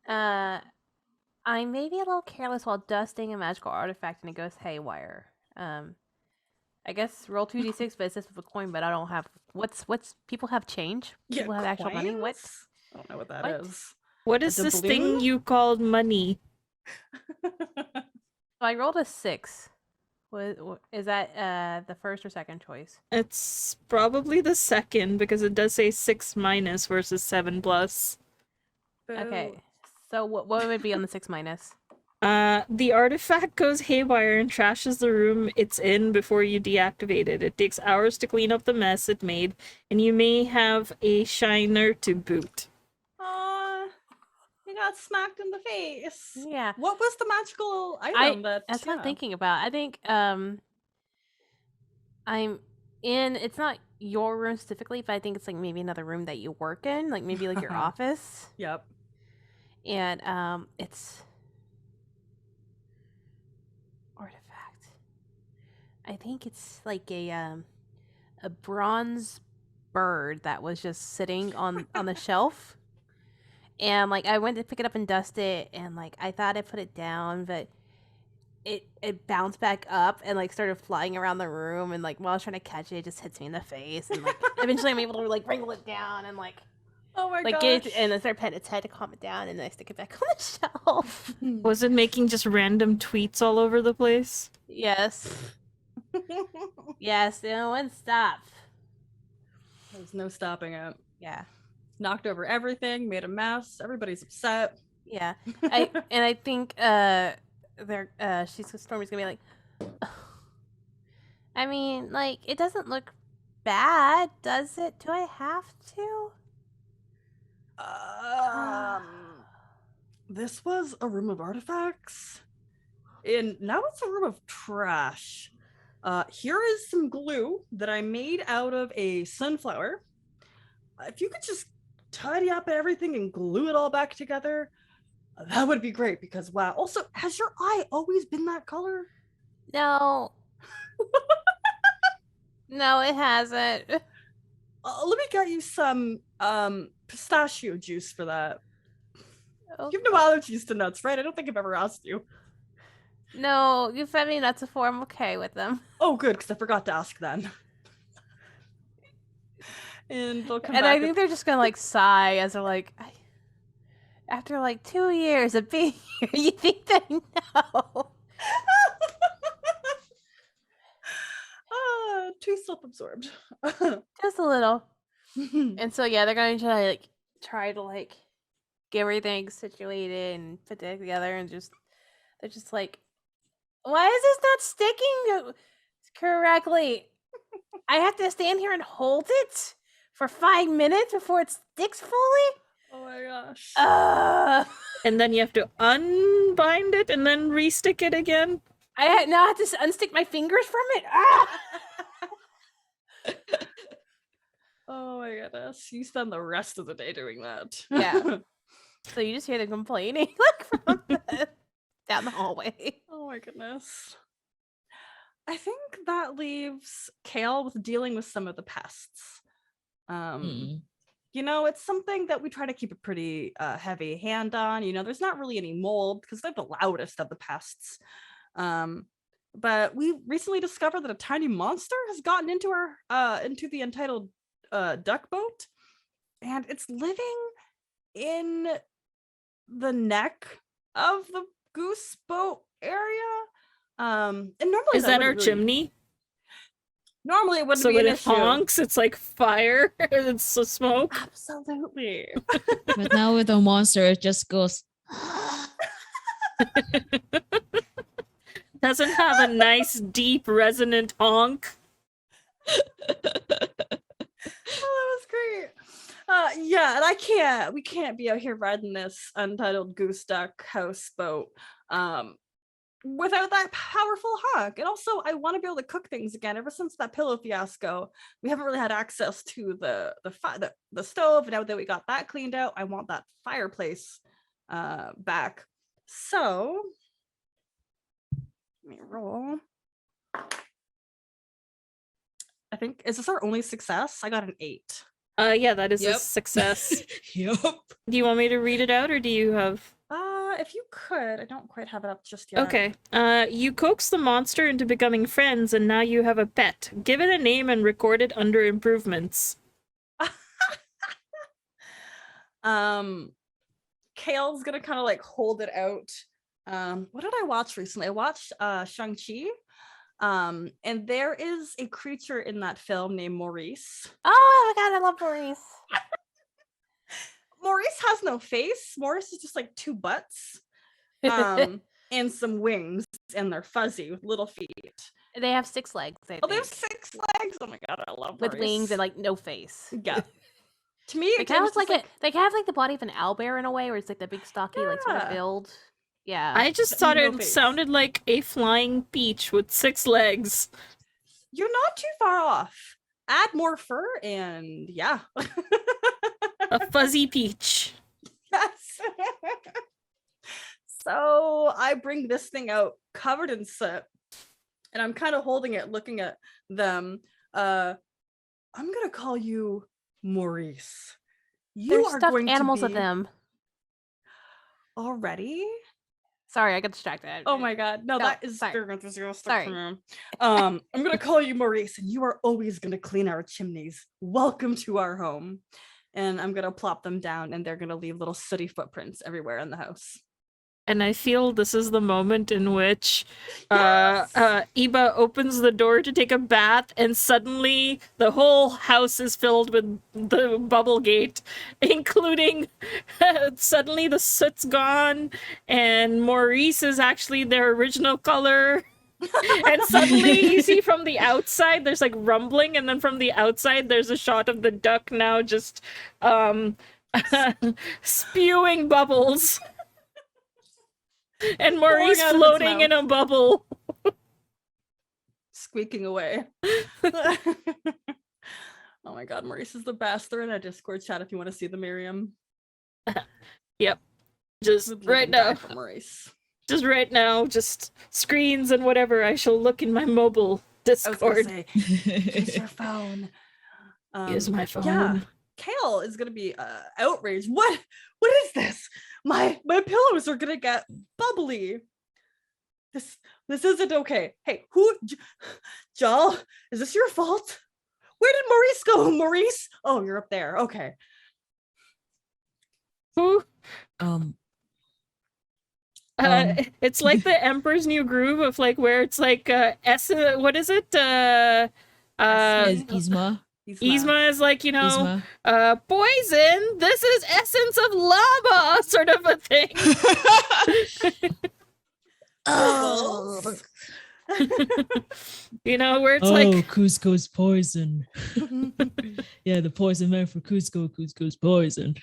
I may be a little careless while dusting a magical artifact and it goes haywire. I guess roll 2d6, but it's just with a coin, but I don't have what's people have change? Yeah, People have actual money? What? coins? I don't know what that What? is. What A is this doubloon? thing you called money? So I rolled a 6. Is that the first or second choice? It's probably the second because it does say 6 minus versus 7 plus. Okay. So what would it be on the 6 minus? The artifact goes haywire and trashes the room it's in before you deactivate it. It takes hours to clean up the mess it made, and you may have a shiner to boot. Aw, you got smacked in the face. Yeah. What was the magical item That's what I'm thinking about. I think I'm in it's not your room specifically, but I think it's like maybe another room that you work in, like maybe like your office. Yep. And it's artifact. I think it's like a bronze bird that was just sitting on the shelf. And like I went to pick it up and dust it, and like I thought I put it down, but it bounced back up and like started flying around the room, and like while I was trying to catch it, it just hits me in the face, and like eventually I'm able to like wrangle it down and like Oh my gosh. get it, and then start petting its head to calm it down, and then I stick it back on the shelf. Was it making just random tweets all over the place? Yes, yes, no one stop. There's no stopping it. Yeah, Knocked over everything, made a mess. Everybody's upset. yeah. I think Stormy's gonna be like, I mean, like it doesn't look bad, does it? Do I have to? This was a room of artifacts, and now it's a room of trash. Here is some glue that I made out of a sunflower. If you could just tidy up everything and glue it all back together, that would be great, because wow. Also, has your eye always been that color? No. No, it hasn't. Let me get you some pistachio juice for that. Oh, You have no allergies to nuts, right? I don't think I've ever asked you. no, you fed me nuts before. I'm okay with them. Oh, good, because I forgot to ask then. And they'll come And back I think they're just gonna like sigh as they're like, after like 2 years of being here, you think they know? Too self-absorbed. Just a little. And so yeah, they're gonna try to get everything situated and put it together, and they're just like, why is this not sticking correctly? I have to stand here and hold it for 5 minutes before it sticks fully? Oh my gosh. And then you have to unbind it and then restick it again? Now have to unstick my fingers from it? Ah! Oh my goodness. You spend the rest of the day doing that. Yeah. So you just hear them complaining from down the hallway. Oh my goodness. I think that leaves Kale with dealing with some of the pests. You know, it's something that we try to keep a pretty heavy hand on. You know, there's not really any mold because they're the loudest of the pests. But we recently discovered that a tiny monster has gotten into into the entitled duck boat, and it's living in the neck of the goose boat area. And normally Is that our wouldn't really- chimney? Normally it wouldn't So be when an it issue. honks, it's like fire. It's a smoke. Absolutely. But now with a monster, it just goes. Doesn't have a nice, deep, resonant honk. Oh, that was great. Yeah, and we can't be out here riding this untitled goose duck houseboat without that powerful honk. And also, I want to be able to cook things again. Ever since that pillow fiasco, we haven't really had access to the stove. Now that we got that cleaned out, I want that fireplace back. So, let me roll. I think, is this our only success? I got an 8. Yeah, that is a Yep. success. Yup. Do you want me to read it out, or do you have... If you could, I don't quite have it up just yet. Okay. You coax the monster into becoming friends, and now you have a pet. Give it a name and record it under improvements. Kale's gonna kind of like hold it out. What did I watch recently? I watched Shang-Chi. And there is a creature in that film named Maurice. Oh my god, I love Maurice. Maurice has no face. Maurice is just like 2 butts. And some wings, and they're fuzzy with little feet. They have 6 legs. I Oh, they have think, 6 legs. Oh my god, I love with Maurice. wings and like no face. Yeah. To me, They it kind of was look just like they have like the body of an owlbear in a way, where it's like the big stocky like sort of Yeah. build. Yeah. I just But thought no it face. sounded like a flying peach with 6 legs. You're not too far off. Add more fur, and yeah. A fuzzy peach. Yes. So I bring this thing out covered in soot, and I'm kind of holding it, looking at them. I'm gonna call you Maurice. You There's are stuffed going animals to of be them. already. Sorry, I got distracted. Oh my god, no, No, that is sorry. sorry. I'm gonna call you Maurice, and you are always gonna clean our chimneys. Welcome to our home. And I'm gonna plop them down, and they're gonna leave little sooty footprints everywhere in the house. And I feel this is the moment in which Yes! Iba opens the door to take a bath, and suddenly the whole house is filled with the bubble gate, including suddenly the soot's gone, and Maurice is actually their original color. And suddenly you see from the outside there's like rumbling, and then from the outside there's a shot of the duck now just spewing bubbles. And Maurice out of its floating in a bubble. Squeaking away. Oh my god, Maurice is the best. They're in a Discord chat if you want to see the Mariam. Yep. Just Would live right and die now. for Maurice. Just right now. Just screens and whatever. I shall look in my mobile I was gonna Discord. say, use your phone. Use my phone. Yeah, Kale is gonna be outraged. What is this? My pillows are gonna get bubbly. This isn't okay. Hey, Jal, is this your fault? Where did Maurice go? Maurice? Oh, you're up there. Okay. Who? It's like the Emperor's New Groove of like where it's like what is it? Yzma. Yzma is like, you know, Yzma. poison, this is essence of lava, sort of a thing. Oh. You know, where it's Oh, like Cusco's poison. Yeah, the poison man for Cusco. Cusco's poison.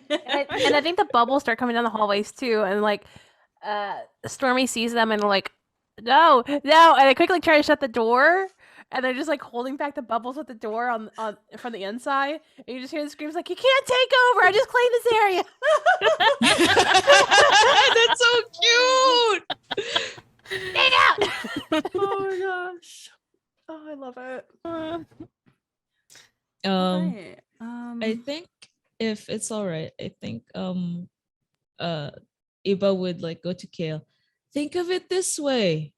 And I think the bubbles start coming down the hallways too, and like Stormy sees them and like, no, and they quickly try to shut the door, and they're just like holding back the bubbles with the door on from the inside, and you just hear the screams like, "You can't take over! I just cleaned this area." That's so cute. Get out! Oh my gosh. Oh, I love it. Right. I think if it's all right, I think Iba would like go to Kale. Think of it this way.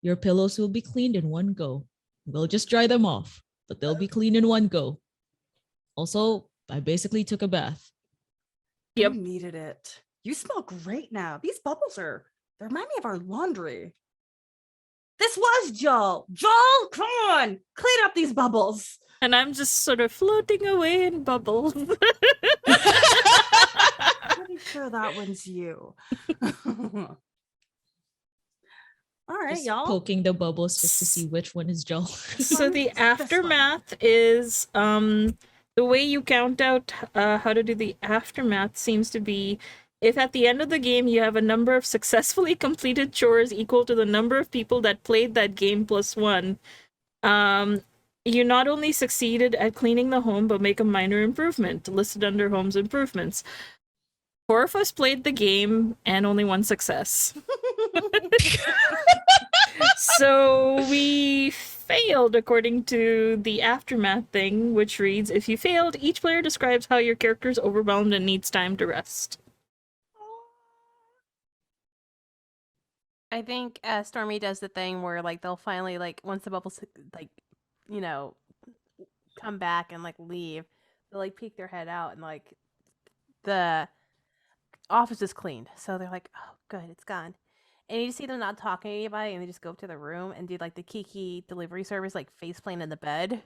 Your pillows will be cleaned in one go. We'll just dry them off, but they'll be clean in one go. Also, I basically took a bath. Yep. You needed it. You smell great now. These bubbles they remind me of our laundry. This was Joel. Joel, come on, clean up these bubbles. And I'm just sort of floating away in bubbles. Pretty sure that one's you. All right, Just y'all. poking the bubbles just to see which one is Joel. So the This one. aftermath is the way you count out how to do the aftermath seems to be if at the end of the game you have a number of successfully completed chores equal to the number of people that played that game plus one, you not only succeeded at cleaning the home but make a minor improvement listed under home's improvements. 4 of us played the game and only one success. So we failed according to the aftermath thing, which reads, if you failed, each player describes how your character is overwhelmed and needs time to rest. I think Stormy does the thing where like they'll finally like once the bubbles like come back and like leave, they'll like peek their head out and like the office is cleaned, so they're like, oh good, it's gone. And you just see them not talking to anybody, and they just go up to the room and do like the Kiki delivery service, like face plant in the bed.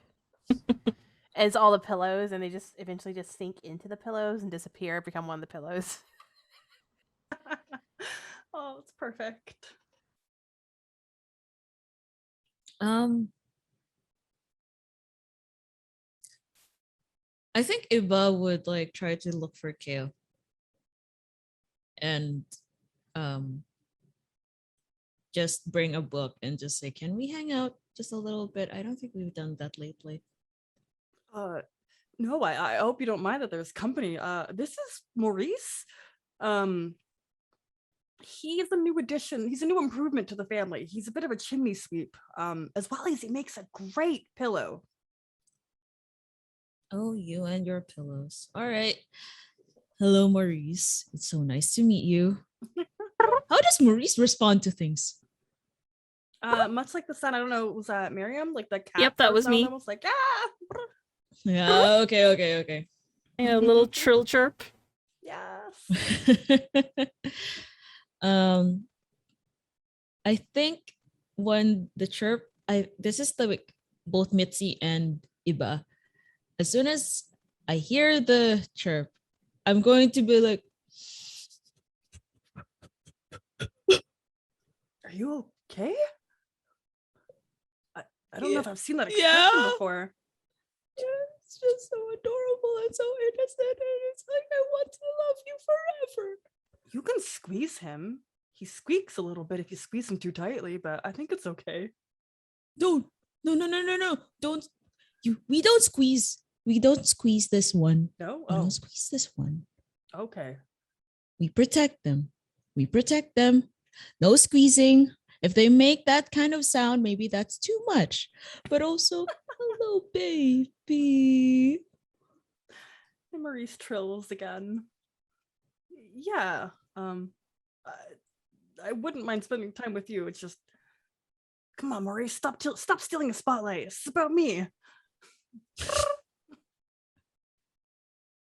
And it's all the pillows, and they just eventually just sink into the pillows and disappear, become one of the pillows. Oh, it's perfect. I think Iba would like try to look for Kale and just bring a book and just say, can we hang out just a little bit? I don't think we've done that lately. No, I hope you don't mind that there's company. This is Maurice. He's a new addition. He's a new improvement to the family. He's a bit of a chimney sweep, as well as he makes a great pillow. Oh, you and your pillows. All right. Hello, Maurice. It's so nice to meet you. How does Maurice respond to things? Much like the sound, I don't know, was that Mariam? Like the cat? Yep, that was me. I was like, ah! Yeah, okay. Yeah, a little trill chirp. Yes. I think when the chirp, this is the both Mitzi and Iba. As soon as I hear the chirp, I'm going to be like, are you okay? I don't know if I've seen that Yeah. expression before. It's just so adorable and so innocent, and it's like I want to love you forever. You can squeeze him. He squeaks a little bit if you squeeze him too tightly, but I think it's okay. No. Don't we don't squeeze. We don't squeeze this one. No? We Oh, don't squeeze this one. okay. We protect them. No squeezing. If they make that kind of sound, maybe that's too much. But also, hello, baby. And Maurice trills again. Yeah. I wouldn't mind spending time with you. It's just, come on, Maurice, stop stealing the spotlight. It's about me.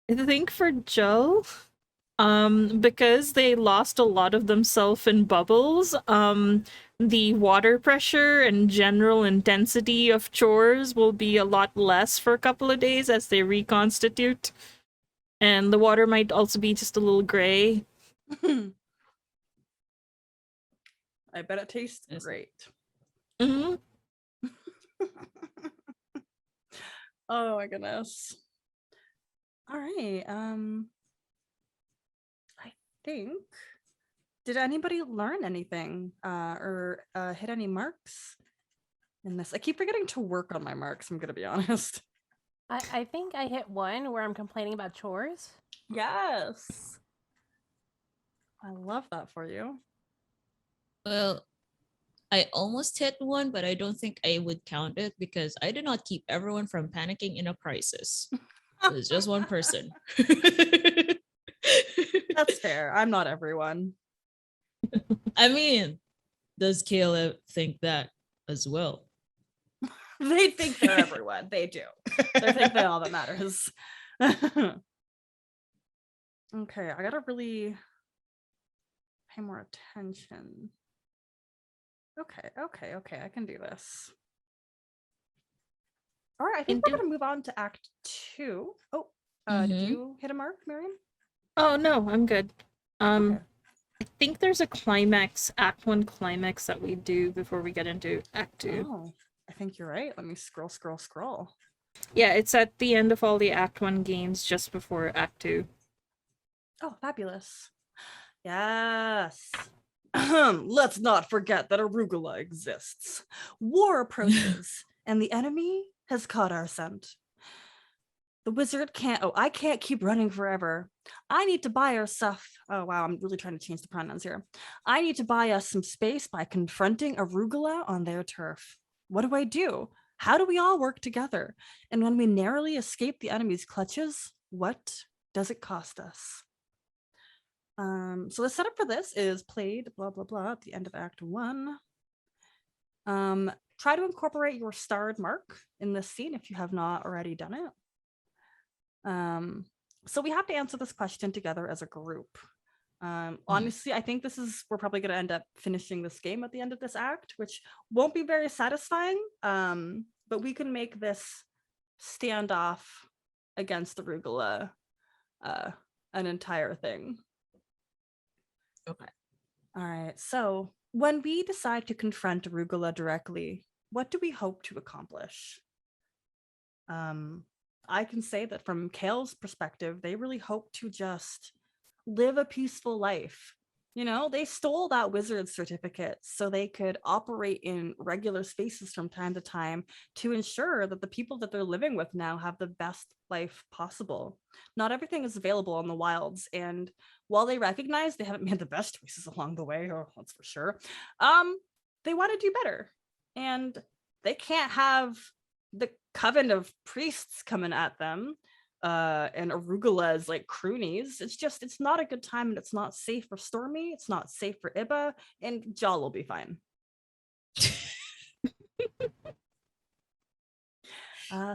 I think for Joe, because they lost a lot of themselves in bubbles, the water pressure and general intensity of chores will be a lot less for a couple of days as they reconstitute. And the water might also be just a little gray. I bet it tastes great. Mm-hmm. Oh my goodness. All right. I think, did anybody learn anything or hit any marks in this? I keep forgetting to work on my marks, I'm gonna be honest. I think I hit one where I'm complaining about chores. Yes. I love that for you. Well, I almost hit one, but I don't think I would count it because I did not keep everyone from panicking in a crisis. It was just one person. That's fair. I'm not everyone. I mean, does Caleb think that as well? They think they're everyone. They do. They think they're all that matters. Okay, I gotta really pay more attention. Okay. I can do this. All right, I Can think we're do- going to move on to Act 2. Oh, did Mhm. you hit a mark, Mariam? Oh no, I'm good. Okay. I think there's a climax, Act 1 climax that we do before we get into Act 2. Oh, I think you're right. Let me scroll. Yeah, it's at the end of all the Act 1 games, just before Act 2. Oh, fabulous. Yes. Let's not forget that arugula exists. War approaches, and the enemy has caught our scent. The wizard can't. Oh, I can't keep running forever. I need to buy our stuff. Oh, wow. I'm really trying to change the pronouns here. I need to buy us some space by confronting arugula on their turf. What do I do? How do we all work together? And when we narrowly escape the enemy's clutches, what does it cost us? So the setup for this is played blah blah blah at the end of Act 1. Try to incorporate your starred mark in this scene if you have not already done it. So we have to answer this question together as a group. Honestly, I think we're probably going to end up finishing this game at the end of this act, which won't be very satisfying. But we can make this standoff against the arugula an entire thing. Okay. All right. So when we decide to confront arugula directly, what do we hope to accomplish? I can say that from Kale's perspective, they really hope to just live a peaceful life. You know, they stole that wizard's certificate so they could operate in regular spaces from time to time to ensure that the people that they're living with now have the best life possible. Not everything is available in the wilds, and while they recognize they haven't made the best choices along the way, oh, that's for sure, they want to do better. And they can't have the coven of priests coming at them and arugula's like croonies. It's not a good time, and it's not safe for Stormy, it's not safe for Iba, and Jal will be fine.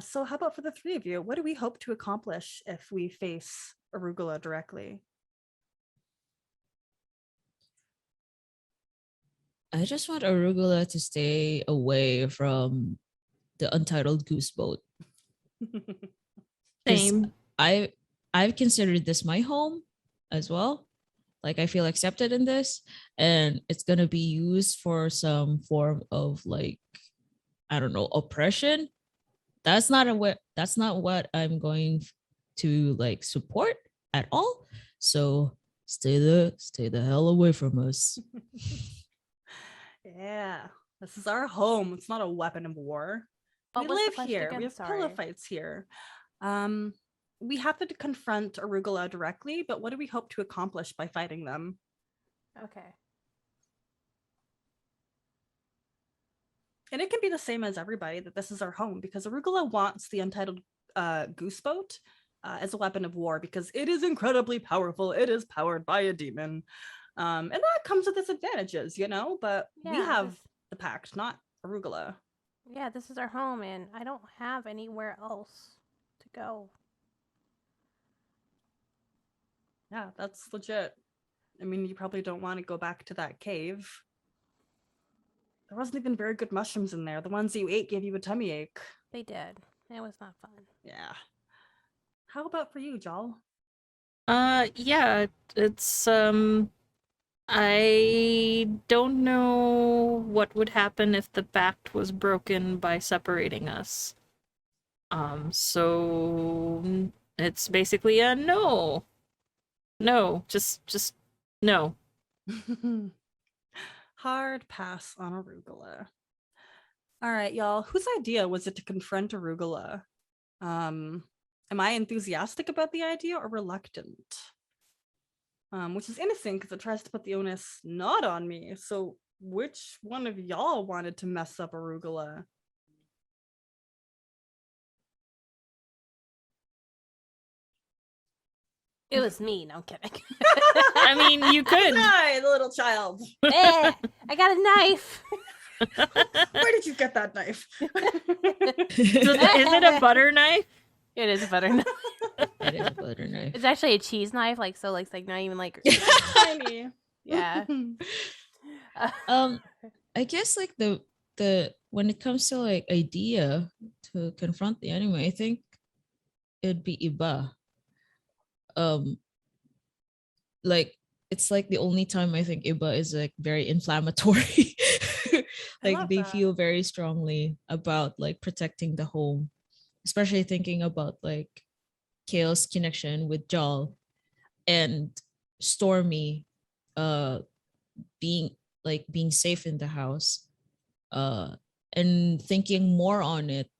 So how about for the three of you? What do we hope to accomplish if we face arugula directly? I just want arugula to stay away from the Untitled Goose Boat. 'Cause Same. I've considered this my home as well. Like I feel accepted in this, and it's gonna be used for some form of like, I don't know, oppression. That's not what I'm going to like support at all. So stay the hell away from us. Yeah, this is our home. It's not a weapon of war. What We was the live question here. again? We have Sorry. pillow fights here. We have to confront arugula directly, but what do we hope to accomplish by fighting them? Okay. And it can be the same as everybody, that this is our home, because arugula wants the Untitled Goose Boat as a weapon of war because it is incredibly powerful. It is powered by a demon. And that comes with its advantages, you know, but we Yeah, have this- the pact, not arugula. Yeah, this is our home, and I don't have anywhere else to go. Yeah, that's legit. I mean, you probably don't want to go back to that cave. There wasn't even very good mushrooms in there. The ones you ate gave you a tummy ache. They did. It was not fun. Yeah. How about for you, Jal? Yeah, it's I don't know what would happen if the pact was broken by separating us. So it's basically a no. No, just no. Hard pass on arugula. All right, y'all. Whose idea was it to confront arugula? Am I enthusiastic about the idea or reluctant? Which is innocent because it tries to put the onus not on me. So which one of y'all wanted to mess up arugula? It was me. No, I'm kidding. I mean, you could. Hi, the little child. I got a knife. Where did you get that knife? Is it a butter knife? It is a butter knife. It is a butter knife. It's actually a cheese knife, like not even like Tiny. yeah. Um, I guess like the when it comes to like idea to confront the enemy, I think it'd be Iba. Um, like it's like the only time I think Iba is like very inflammatory. I Like love they that. feel very strongly about like protecting the home, especially thinking about like Kale's connection with Jal and Stormy being being safe in the house. And thinking more on it,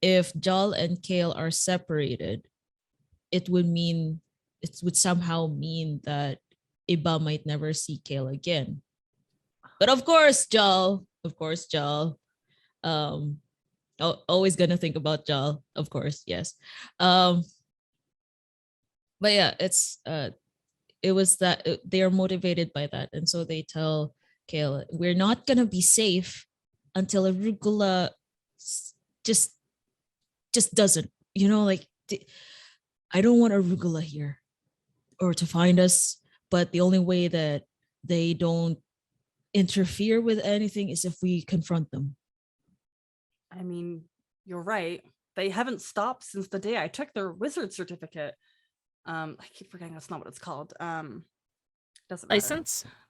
if Jal and Kale are separated, it would somehow mean that Iba might never see Kale again. But of course, Jal, um, always gonna think about Jal, of course, yes. But yeah, it was that they are motivated by that, and so they tell Kale, "We're not gonna be safe until Arugula just doesn't, like I don't want Arugula here or to find us, but the only way that they don't interfere with anything is if we confront them." I mean, you're right. They haven't stopped since the day I took their wizard certificate. I keep forgetting that's not what it's called. Doesn't matter.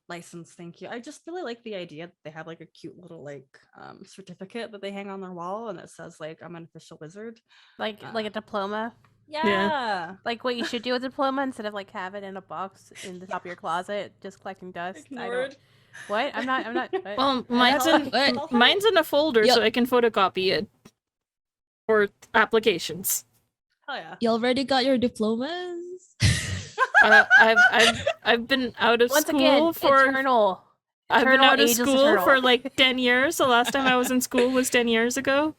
License, thank you. I just really like the idea that they have like a cute little like certificate that they hang on their wall and it says like I'm an official wizard. Like a diploma. Yeah. Like what you should do with a diploma instead of like have it in a box in the top of your closet just collecting dust. Ignored. What? I'm not. What? Well, mine's in a folder, so I can photocopy it for applications. Oh yeah. You already got your diplomas? I've been out of Once school again, for eternal. I've been out of ageless school eternal. for like 10 years. The last time I was in school was 10 years ago.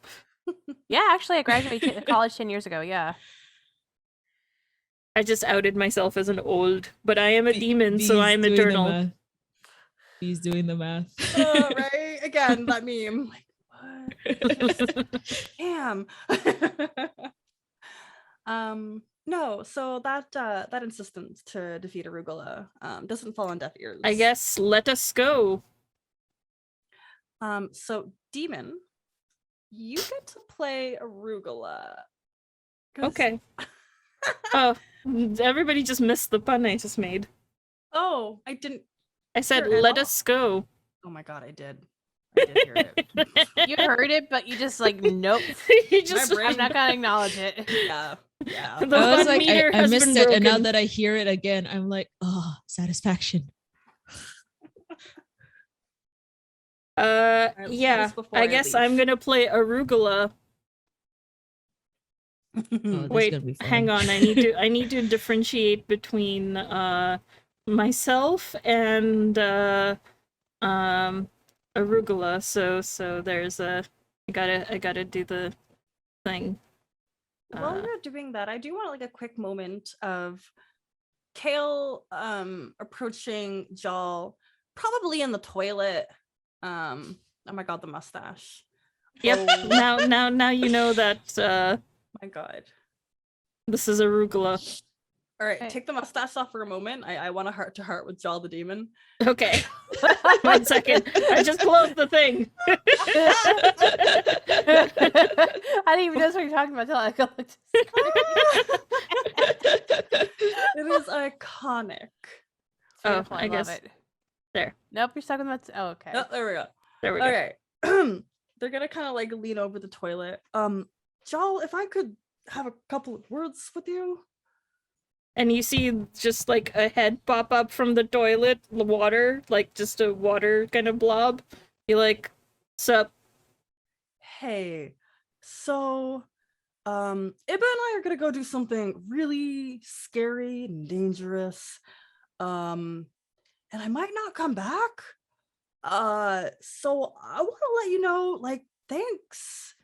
Yeah, actually, I graduated college 10 years ago. Yeah. I just outed myself as an old, but I am a demon, so I'm doing the eternal. math. He's doing the math. Right? Again, that meme. Like, what? Damn. No, so that insistence to defeat Arugula doesn't fall on deaf ears. I guess let us go. So Demon, you get to play Arugula. Okay. Oh, everybody just missed the pun I just made. Oh, I didn't. I said hear it at let all. us go. Oh my god, I did hear it. You heard it, but you just like, nope. You just, My brain- I'm not gonna acknowledge it. Yeah. The I was fun like, meter I has missed been it, and now broken. that I hear it again, I'm like, oh, satisfaction. let's do Yeah. this before I I guess leave. I'm gonna play Arugula. Oh, this is Wait, gonna be fun. hang on. I need to differentiate between myself and Arugula. So there's I gotta do the thing. While you're doing that, I do want like a quick moment of Kale approaching Jal, probably in the toilet. Oh my god, the mustache. Yep. Oh Now you know that my god. this is Arugula. All right, Okay. take the mustache off for a moment. I want a heart to heart with Jal the demon. Okay. 1 second. I just closed the thing. I didn't even know what you're talking about until I looked. It is iconic. It's beautiful, I love guess it. there. Nope, you're stuck with my. Oh, okay. Oh, there we go. There we go. Okay. They're gonna kind of like lean over the toilet. Jal, if I could have a couple of words with you. And you see just like a head pop up from the toilet, the water, like just a water kind of blob. You're like, sup? Hey, so Ibba and I are gonna go do something really scary and dangerous. And I might not come back. So I want to let you know, like, thanks.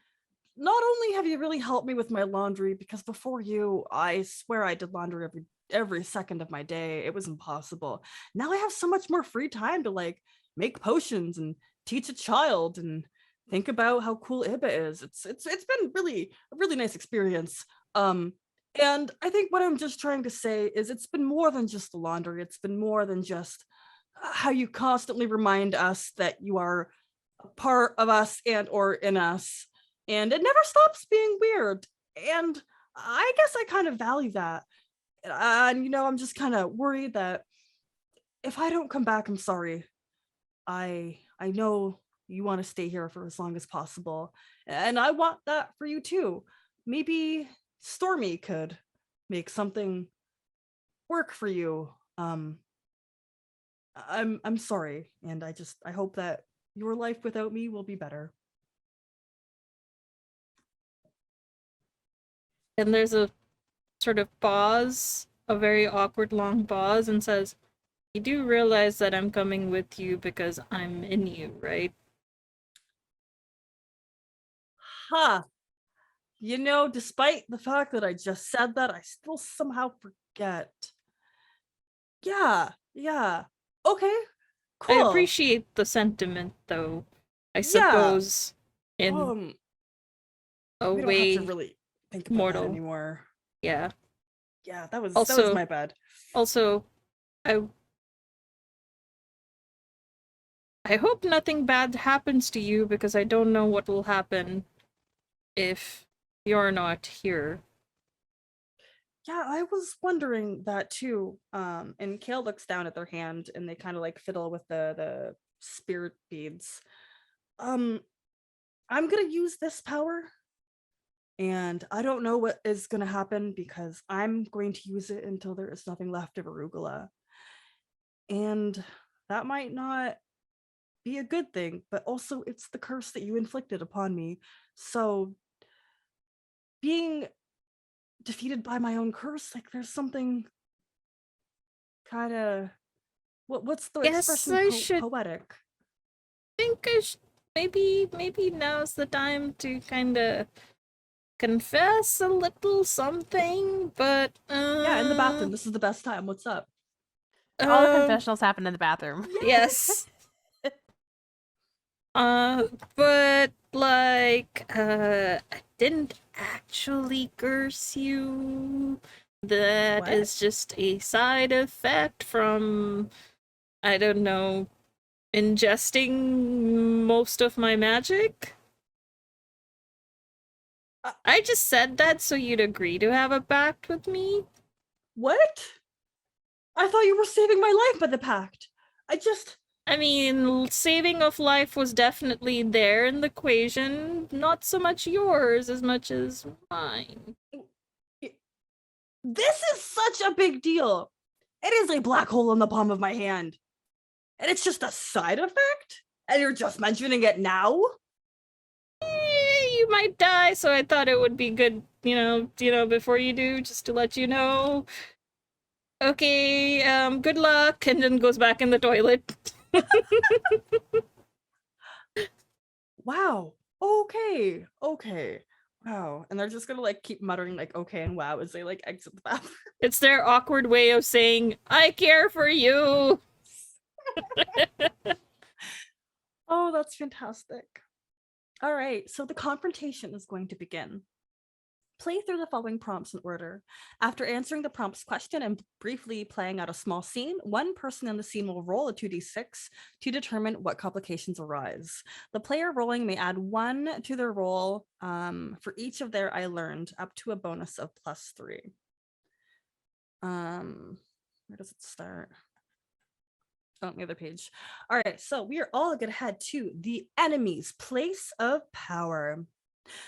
Not only have you really helped me with my laundry, because before you, I swear I did laundry every second of my day. It was impossible. Now I have so much more free time to like make potions and teach a child and think about how cool Ibba is. It's been really a really nice experience. And I think what I'm just trying to say is it's been more than just the laundry. It's been more than just how you constantly remind us that you are part of us and or in us, and it never stops being weird. And I guess I kind of value that. And I'm just kind of worried that if I don't come back, I'm sorry. I know you want to stay here for as long as possible, and I want that for you too. Maybe Stormy could make something work for you. I'm sorry, and I hope that your life without me will be better. And there's a sort of pause, a very awkward long pause, and says, "You do realize that I'm coming with you because I'm in you, right?" Ha! Despite the fact that I just said that, I still somehow forget. Yeah. Okay, I cool. appreciate the sentiment, though. I Yeah. suppose in a We don't have way to really think about that mortal. anymore. Yeah. Yeah, that was Also, my bad. Also, I hope nothing bad happens to you because I don't know what will happen if you're not here. Yeah, I was wondering that too. And Kale looks down at their hand and they kind of like fiddle with the spirit beads. I'm gonna use this power, and I don't know what is gonna happen because I'm going to use it until there is nothing left of arugula. And that might not be a good thing, but also it's the curse that you inflicted upon me. So being defeated by my own curse, like there's something kind of what's the Yes, expression? I should Poetic. think I should maybe now's the time to kind of confess a little something, but Yeah, in the bathroom. This is the best time. What's up? All the confessionals happen in the bathroom. Yes. But like, I didn't actually curse you. That What? is just a side effect from, I don't know, ingesting most of my magic. I just said that so you'd agree to have a pact with me. What? I thought you were saving my life by the pact. I mean, saving of life was definitely there in the equation. Not so much yours as much as mine. This is such a big deal. It is a black hole in the palm of my hand. And it's just a side effect? And you're just mentioning it now? You might die, so I thought it would be good, before you do, just to let you know. Okay, good luck, and then goes back in the toilet. Wow. Okay. Wow. And they're just gonna like keep muttering like okay and wow as they like exit the bathroom. It's their awkward way of saying, I care for you. Oh, that's fantastic. All right, so the confrontation is going to begin. Play through the following prompts in order. After answering the prompt's question and briefly playing out a small scene, one person in the scene will roll a 2d6 to determine what complications arise. The player rolling may add 1 to their roll for each of their I learned, up to a bonus of +3. Where does it start? On the other page. All right, so we are all going to head to the enemy's place of power.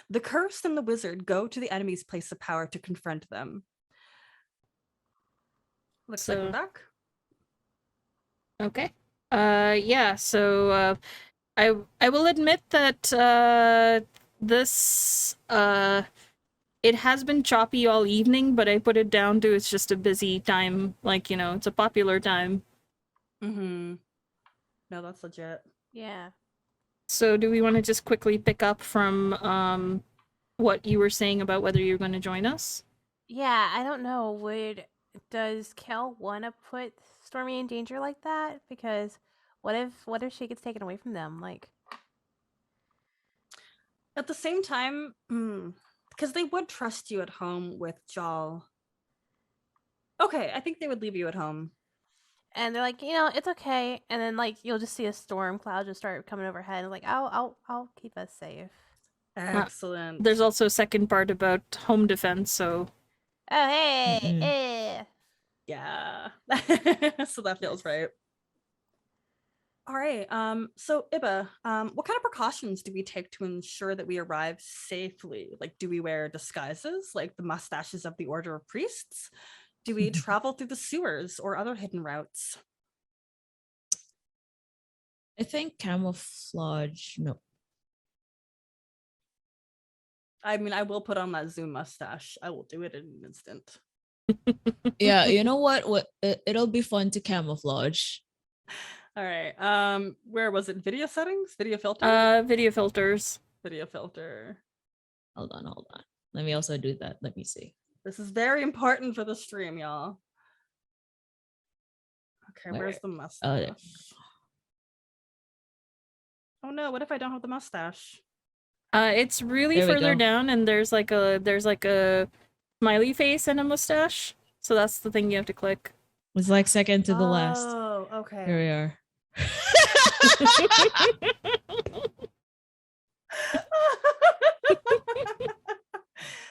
The cursed and the wizard go to the enemy's place of power to confront them. Looks like we're back. Okay. Yeah, so I will admit that this it has been choppy all evening, but I put it down to it's just a busy time, like, it's a popular time. Mm-hmm. No, that's legit. Yeah. So do we want to just quickly pick up from what you were saying about whether you're going to join us? Yeah, I don't know. Does Kel want to put Stormy in danger like that? Because what if she gets taken away from them? Like, At the same time, because they would trust you at home with Jal. Okay, I think they would leave you at home. And they're like, it's okay. And then like you'll just see a storm cloud just start coming overhead. And like, I'll keep us safe. Excellent. There's also a second part about home defense, so Oh hey, Mm-mm. Yeah. So that feels right. All right. So Iba, what kind of precautions do we take to ensure that we arrive safely? Like, do we wear disguises like the mustaches of the Order of Priests? Do we travel through the sewers or other hidden routes? I think camouflage. No. I mean, I will put on that Zoom mustache. I will do it in an instant. Yeah, you know what? It'll be fun to camouflage. All right. Where was it? Video settings? Video filter? video filters. Video filter. Hold on. Let me also do that. Let me see. This is very important for the stream, y'all. Okay, where's the mustache? Oh no, what if I don't have the mustache? It's really There we further go. down, and there's like a smiley face and a mustache. So that's the thing you have to click. It's like second to the last. Oh, okay. Here we are.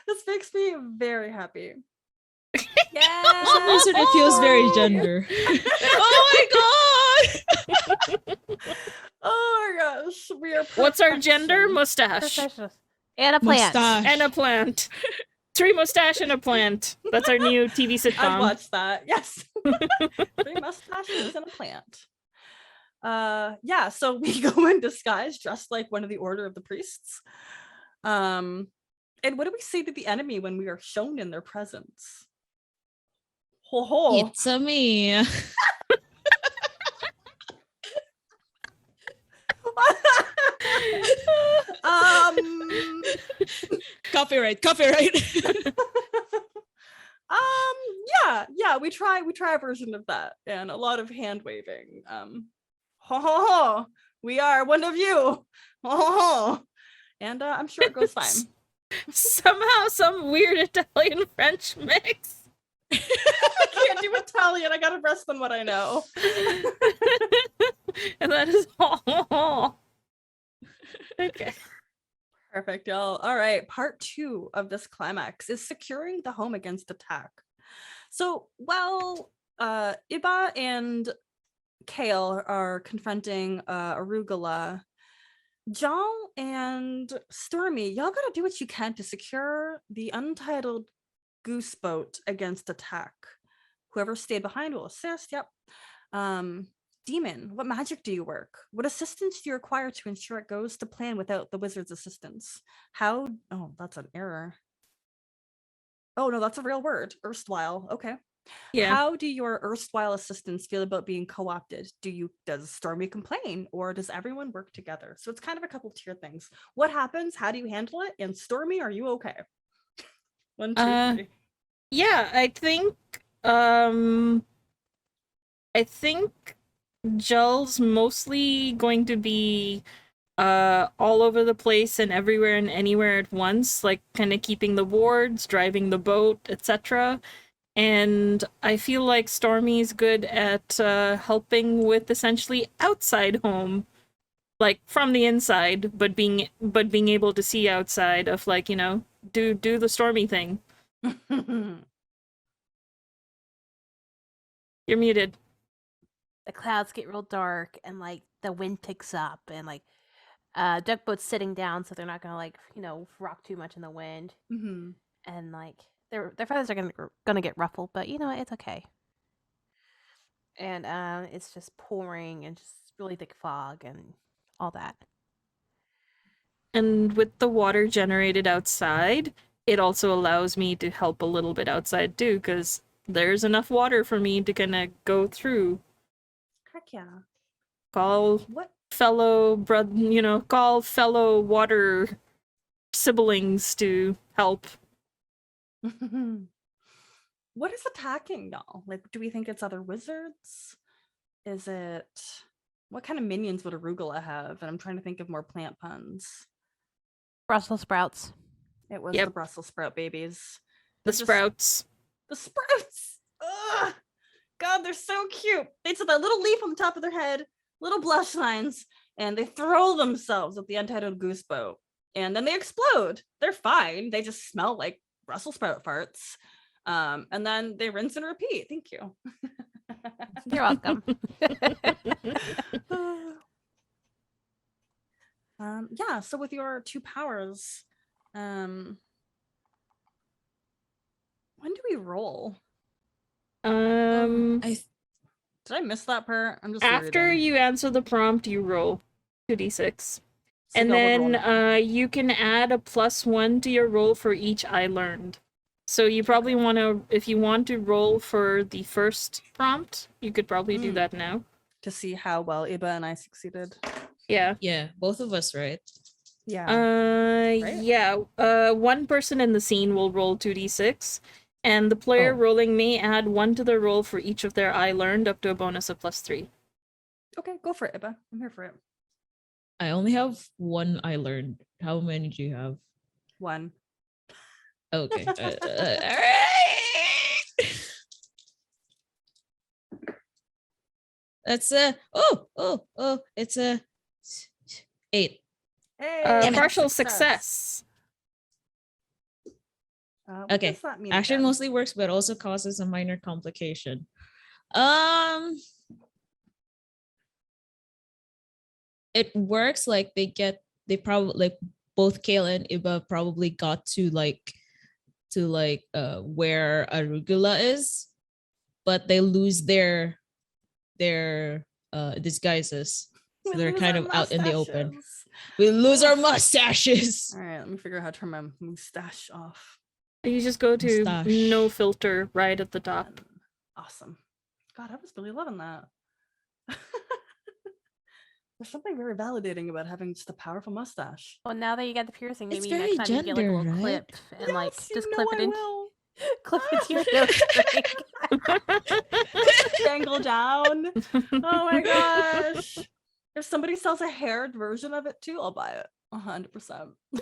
This makes me very happy. Yeah. For some reason, it feels very gender. Oh my god! Oh my gosh, we are. What's our gender? perfection. Mustache. Professionals. And a plant. Mustache. And a plant. 3 mustache and a plant. That's our new TV I'd sitcom. watch that. Yes. 3 mustaches and a plant. Yeah, so we go in disguise dressed like one of the Order of the Priests. And what do we say to the enemy when we are shown in their presence? Ho ho. It's a me. Copyright. Yeah, we try a version of that and a lot of hand waving. Ho ho ho, we are one of you. Ho ho ho. And I'm sure it goes fine. Somehow some weird Italian French mix. I can't do Italian. I gotta rest on what I know. And that is all. Okay. Perfect, y'all. All right, part 2 of this climax is securing the home against attack. So while Iba and Kale are confronting Arugula, Jal and Stormy, y'all gotta do what you can to secure the untitled goose boat against attack. Whoever stayed behind will assist. Yep. Demon, what magic do you work? What assistance do you require to ensure it goes to plan without the wizard's assistance? How? Oh, that's an error. Oh no, that's a real word. Erstwhile. Okay. Yeah. How do your erstwhile assistants feel about being co-opted? Does Stormy complain, or does everyone work together? So it's kind of a couple tier things. What happens? How do you handle it? And Stormy, are you okay? 1, 2, 3. Yeah, I think Gel's mostly going to be all over the place and everywhere and anywhere at once, like kind of keeping the wards, driving the boat, etc. And I feel like Stormy's good at helping with essentially outside home, like from the inside, but being able to see outside of, like, you know, do the Stormy thing. You're muted. The clouds get real dark and like the wind picks up and like duck boat's sitting down so they're not gonna like rock too much in the wind. Mm-hmm. And like their feathers are gonna get ruffled, but it's okay. And it's just pouring and just really thick fog and all that. And with the water generated outside, it also allows me to help a little bit outside too, because there's enough water for me to kind of go through. Heck yeah. Call fellow water siblings to help. What is attacking y'all? Like, do we think it's other wizards? Is it... What kind of minions would Arugula have? And I'm trying to think of more plant puns. Brussels sprouts. It was the Brussels sprout babies. The sprouts. The sprouts! Ugh! god, they're so cute. They have that little leaf on the top of their head, little blush lines, and they throw themselves at the untitled goose boat. And then they explode. They're fine. They just smell like Brussels sprout farts. And then they rinse and repeat. Thank you. You're welcome. Yeah, so with your 2 powers, when do we roll? Um, I Did I miss that part? I'm just after reading. you answer the prompt, you roll 2d6. So And y'all would roll then now. you can add a +1 to your roll for each I learned. So you probably want to, if you want to roll for the first prompt, you could probably do that now. To see how well Iba and I succeeded. Yeah. yeah, both of us, right? Yeah. Yeah. One person in the scene will roll 2d6, and the player Oh. rolling may add 1 to their roll for each of their I learned up to a bonus of +3. Okay, go for it, Iba. I'm here for it. I only have 1 I learned. How many do you have? 1. Okay. All right. That's it's a 8. Hey, Partial success. What Okay. does that mean Action again? mostly works, but also causes a minor complication. It works like they probably like both Kale and Iba probably got to where Arugula is, but they lose their disguises. So We they're lose kind our of out in the open. mustaches. We lose our mustaches. All right, let me figure out how to turn my mustache off. You just go to Mustache. no filter right at the top. Awesome. God, I was really loving that. There's something very validating about having just a powerful mustache. Well, now that you got the piercing, It's maybe very next time you get like a gender, little right? clip and like Yes, you just know clip I it in, will. clip it to your nose string. Dangle down. Oh my gosh. If somebody sells a haired version of it too, I'll buy it. 100%. You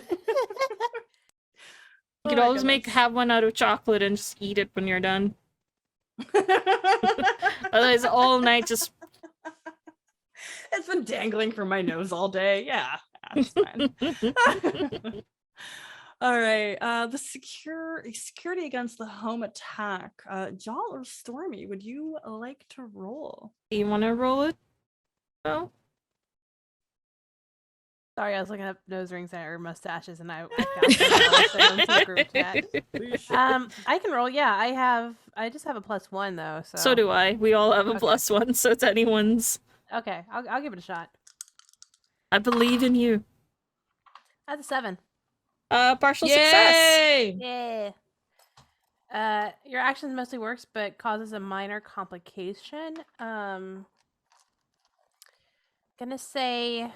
could always have one out of chocolate and just eat it when you're done. Otherwise, all night just. It's been dangling from my nose all day. Yeah, that's fine. All right. The security against the home attack. Jal or Stormy, would you like to roll? Do you want to roll it? No. Sorry, I was looking up nose rings or mustaches, and I found some group chat. I can roll. Yeah, I just have a +1 though. So do I. We all have a Okay. +1, so it's anyone's. Okay, I'll give it a shot. I believe in you. That's a 7. Partial success. Yay! Yeah. Your actions mostly works, but causes a minor complication. Gonna say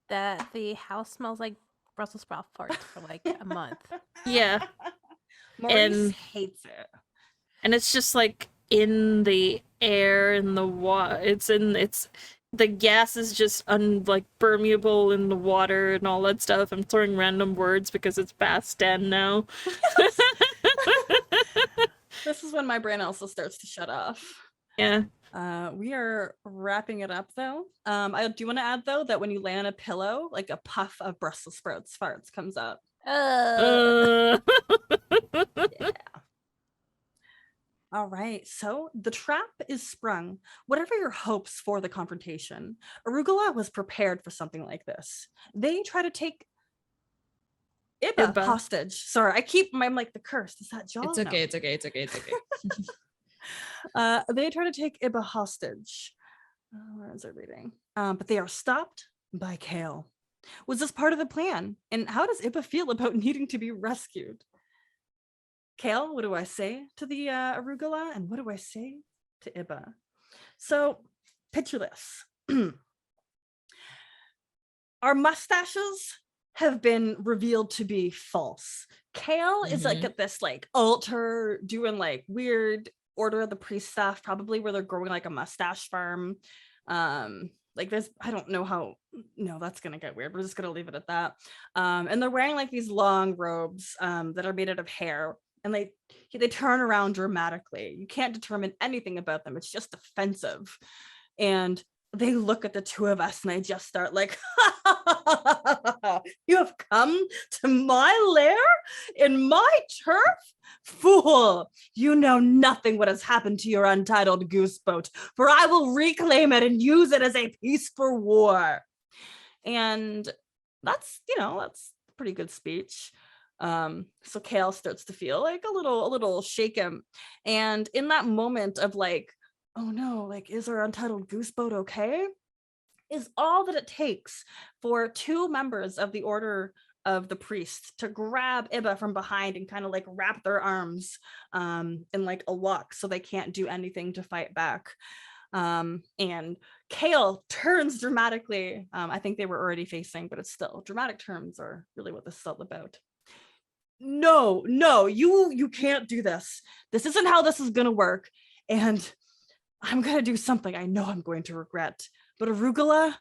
that the house smells like Brussels sprout farts for like a month. Yeah. Maurice And- hates it. And it's just like in the air, in the water. The gas is just like permeable in the water and all that stuff. I'm throwing random words because it's past 10 now. This is when my brain also starts to shut off. Yeah. We are wrapping it up though. I do want to add though that when you lay on a pillow, like a puff of Brussels sprouts farts comes up. Uh, Yeah. All right, so the trap is sprung. Whatever your hopes for the confrontation, Arugula was prepared for something like this. They try to take Iba Iba. hostage. Sorry, I'm like the curse. Is that John? It's okay. It's okay. It's okay. It's okay. They try to take Iba hostage. Where is it reading? But they are stopped by Kale. Was this part of the plan? And how does Iba feel about needing to be rescued? Kale, what do I say to the arugula? And what do I say to Iba? So picture this. Our mustaches have been revealed to be false. Kale is like at this like altar doing like weird Order of the Priest stuff, probably where they're growing like a mustache farm. Like this, I don't know how, no, that's gonna get weird. We're just gonna leave it at that. And they're wearing like these long robes that are made out of hair. and they turn around dramatically. You can't determine anything about them. It's just offensive. And they look at the two of us and they just start like, you have come to my lair in my turf? Fool, you know nothing what has happened to your untitled goose boat, for I will reclaim it and use it as a piece for war. And that's a pretty good speech. So Kale starts to feel like a little shaken. And in that moment of like, oh no, like, is our untitled goose boat okay? Is all that it takes for two members of the Order of the Priest to grab Iba from behind and kind of like wrap their arms in like a lock so they can't do anything to fight back. And Kale turns dramatically. I think they were already facing, but it's still, dramatic terms are really what this is all about. No, you can't do this. This isn't how this is gonna work. And I'm gonna do something I know I'm going to regret. But Arugula,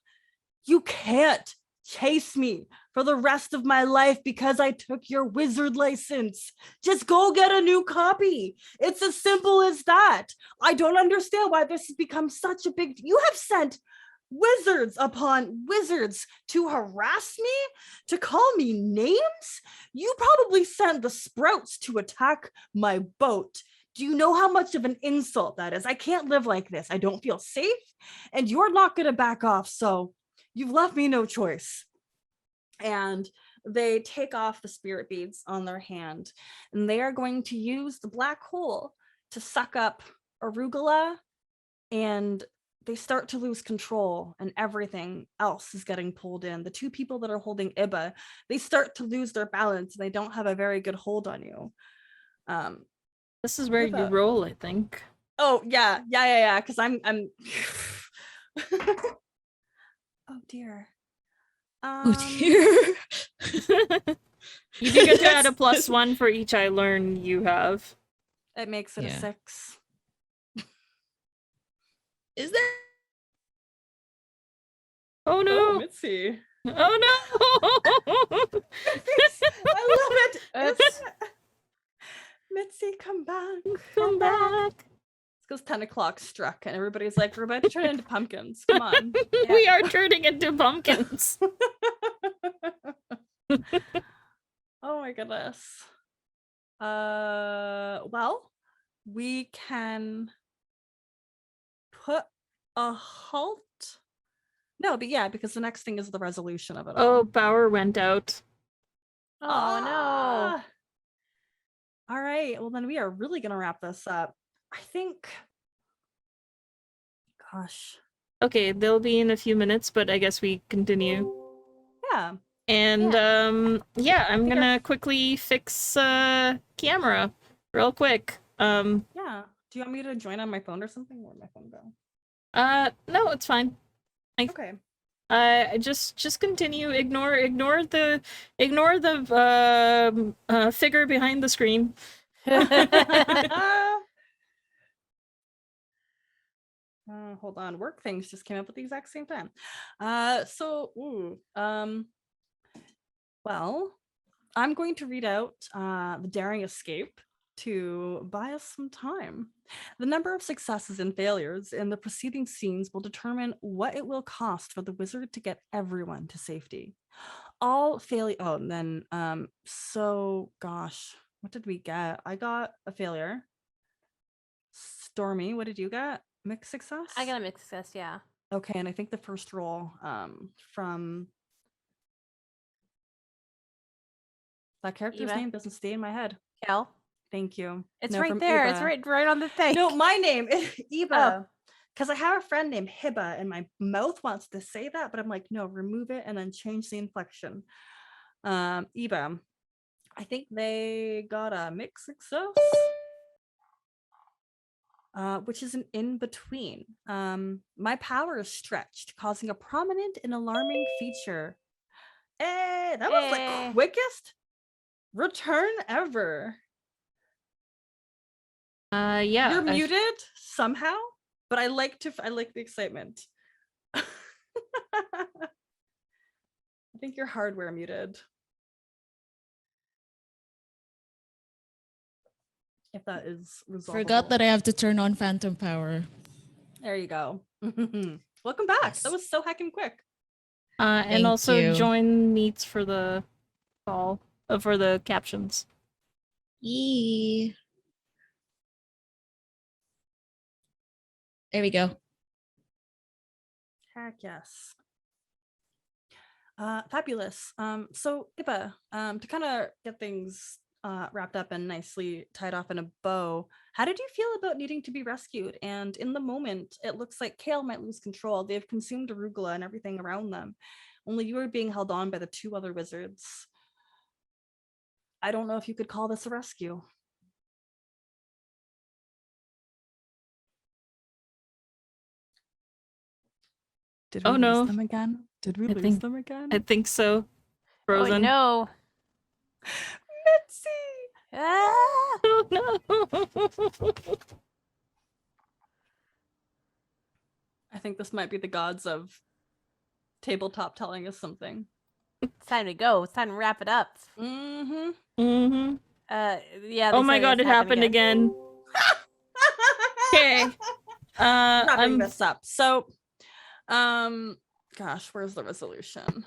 you can't chase me for the rest of my life because I took your wizard license. Just go get a new copy. It's as simple as that. I don't understand why this has become such a big... You have sent wizards upon wizards to harass me, to call me names. You probably sent the sprouts to attack my boat. Do you know how much of an insult that is? I can't live like this. I don't feel safe, and you're not going to back off. So you've left me no choice. And they take off the spirit beads on their hand, and they are going to use the black hole to suck up Arugula, and they start to lose control, and everything else is getting pulled in. The two people that are holding Iba, they start to lose their balance, and they don't have a very good hold on you. This is where you roll, I think. Oh yeah, because I'm oh dear. Oh dear. You do get to add a +1 for each I learn you have. It makes it a 6. Is there? Oh no, Oh, Mitzi. Oh no. I love it. Mitzi, come back. Come back. It's because 10 o'clock struck and everybody's like, we're about to turn into pumpkins. Come on. We are turning into pumpkins. Oh my goodness. Well, we can put a halt. No, but yeah, because the next thing is the resolution of it all. Oh, power went out. Oh no. All right, well then we are really gonna wrap this up. I think, gosh. Okay, they'll be in a few minutes, but I guess we continue. Yeah. And yeah, I'm gonna quickly fix camera real quick. Yeah. Do you want me to join on my phone or something? Where'd my phone go? No, it's fine. Okay. Just continue. Ignore the figure behind the screen. Hold on. Work things just came up at the exact same time. Well, I'm going to read out the Daring Escape to buy us some time. The number of successes and failures in the preceding scenes will determine what it will cost for the wizard to get everyone to safety. All failure. Oh, and then so gosh, what did we get? I got a failure. Stormy, what did you get? Mixed success? I got a mixed success, yeah. Okay, and I think the first roll from that character's Eva? name doesn't stay in my head. Kel? Thank you. It's No, right from there. Eva. It's right on the thing. No, my name is Eba. Because I have a friend named Hiba, and my mouth wants to say that, but I'm like, no, remove it and then change the inflection. Eba. I think they got a mixed success. Which is an in-between. My power is stretched, causing a prominent and alarming feature. Hey, that was the quickest return ever. Yeah. You're muted somehow, but I like the excitement. I think your hardware muted. if that is resolvable. Forgot that I have to turn on phantom power. There you go. Welcome back. Yes. That was so heckin' quick. And Thank also you. join Meets for the call for the captions. Yee. There we go. Heck yes. Fabulous. So Iba, to kind of get things wrapped up and nicely tied off in a bow, how did you feel about needing to be rescued? And in the moment, it looks like Kale might lose control. They've consumed arugula and everything around them. Only you are being held on by the 2 other wizards. I don't know if you could call this a rescue. Did we Oh, no. lose them again? Did we I lose think- them again? I think so. Frozen. Oh no. Mitzi! Ah! Oh, no. I think this might be the gods of tabletop telling us something. It's time to go. It's time to wrap it up. Mm-hmm. Mm-hmm. Yeah. Oh they my said god, it's it happened again. Okay. Wrapping I'm this up. So, gosh, where's the resolution?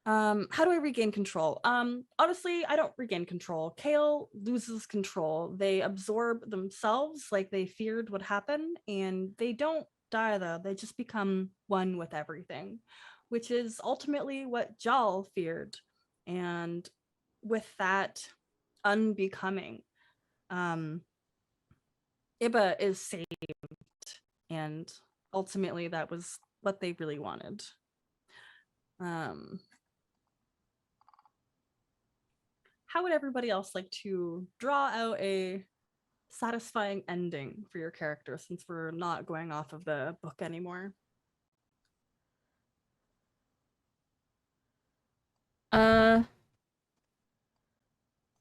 How do I regain control? Honestly, I don't regain control. Kale loses control. They absorb themselves like they feared would happen, and they don't die though. They just become one with everything, which is ultimately what Jal feared. And with that unbecoming, Iba is saved, and ultimately that was what they really wanted. How would everybody else like to draw out a satisfying ending for your character, since we're not going off of the book anymore?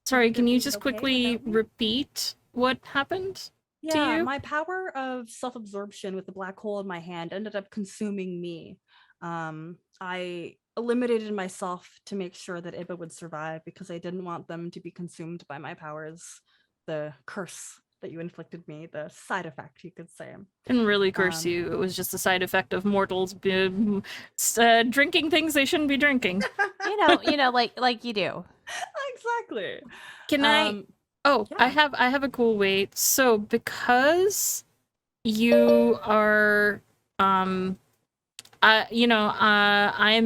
Sorry, can you Everything just okay quickly without me? repeat what happened? Yeah, you? my power of self-absorption with the black hole in my hand ended up consuming me. I eliminated myself to make sure that Iba would survive because I didn't want them to be consumed by my powers. The curse that you inflicted me, the side effect, you could say. Didn't really curse you. It was just a side effect of mortals drinking things they shouldn't be drinking. You know, like you do. Exactly. Can I? Oh, yeah. I have a cool way. So because you are I'm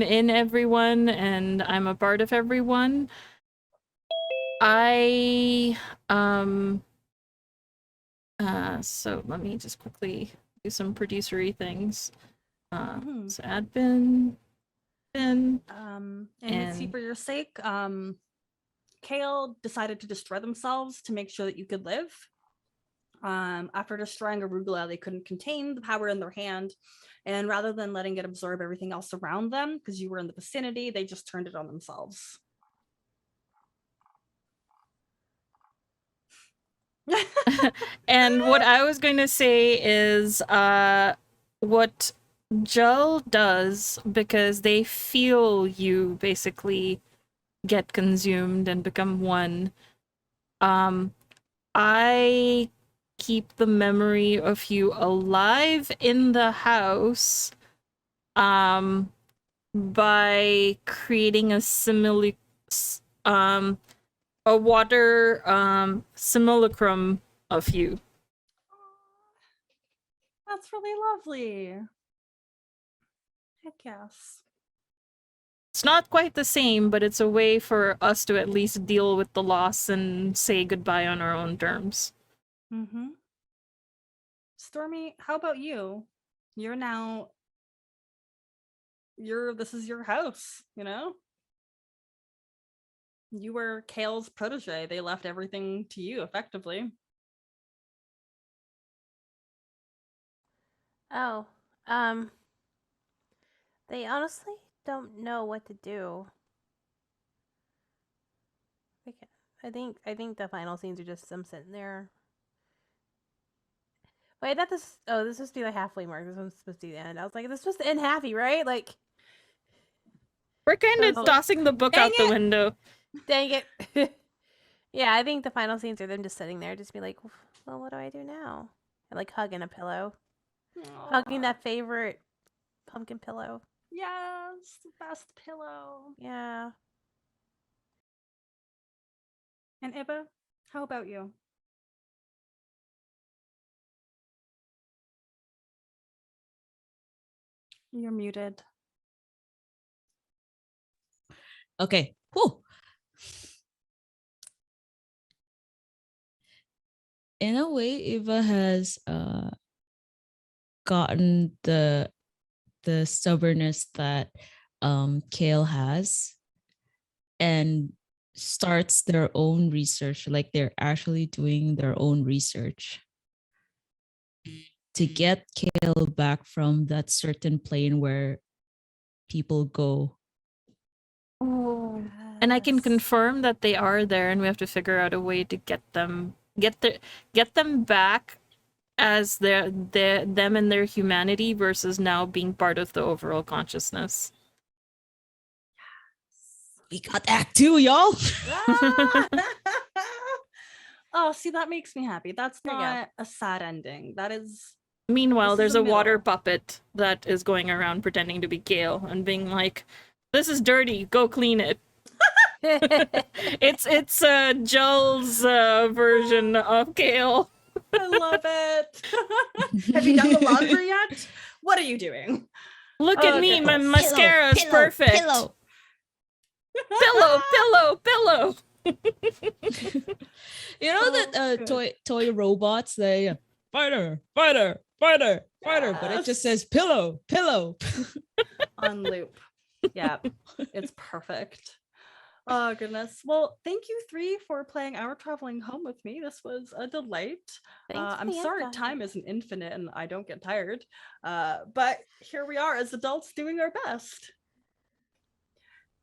in everyone and I'm a part of everyone. So let me just quickly do some producery things. So admin, bin, and Mitzi, for your sake, Kale decided to destroy themselves to make sure that you could live. After destroying arugula, they couldn't contain the power in their hand, and rather than letting it absorb everything else around them, because you were in the vicinity, they just turned it on themselves. And what I was going to say is what Gel does, because they feel you basically get consumed and become one. I keep the memory of you alive in the house by creating a water simulacrum of you. That's really lovely. Heck yes. It's not quite the same, but it's a way for us to at least deal with the loss and say goodbye on our own terms. Mm-hmm. Stormy, how about you? This is your house, you know? You were Kale's protege. They left everything to you, effectively. Oh, they honestly don't know what to do. I think the final scenes are just them sitting there. Wait, not this. Oh, this is supposed to be the halfway mark. This one's supposed to be the end. I was like, this is supposed to end happy, right? Like, We're kind of Oh, tossing the book dang out the it! window. dang it. Yeah, I think the final scenes are them just sitting there, just be like, well, what do I do now? And like hugging a pillow, hugging Aw, that favorite pumpkin pillow. yes, the best pillow. Yeah. And Iba, how about you? You're muted. Okay. Whew. In a way, Eva has gotten the stubbornness that Kale has, and starts their own research. Like they're actually doing their own research to get Kale back from that certain plane where people go. Oh. And I can Yes. confirm that they are there, and we have to figure out a way to get them back as them and their humanity versus now being part of the overall consciousness. We got Act 2, y'all. Ah! Oh, see, that makes me happy. That's There you go. not a sad ending. That is. Meanwhile, This is there's a a water middle. puppet that is going around pretending to be Gale and being like, "This is dirty. Go clean it." It's Joel's version of Gale. I love it. Have you done the laundry yet? What are you doing? Look at Oh, me, my goodness. mascara is perfect. Pillow. Pillow. You know that Oh, good. toy robots, they fighter, fighter, fighter, fighter, but it just Yes. says pillow, pillow. On loop. Yeah, it's perfect. Oh, goodness. Well, thank you three for playing Our Traveling Home with me. This was a delight. Thanks for I'm the sorry invite. time isn't infinite and I don't get tired. But here we are as adults doing our best.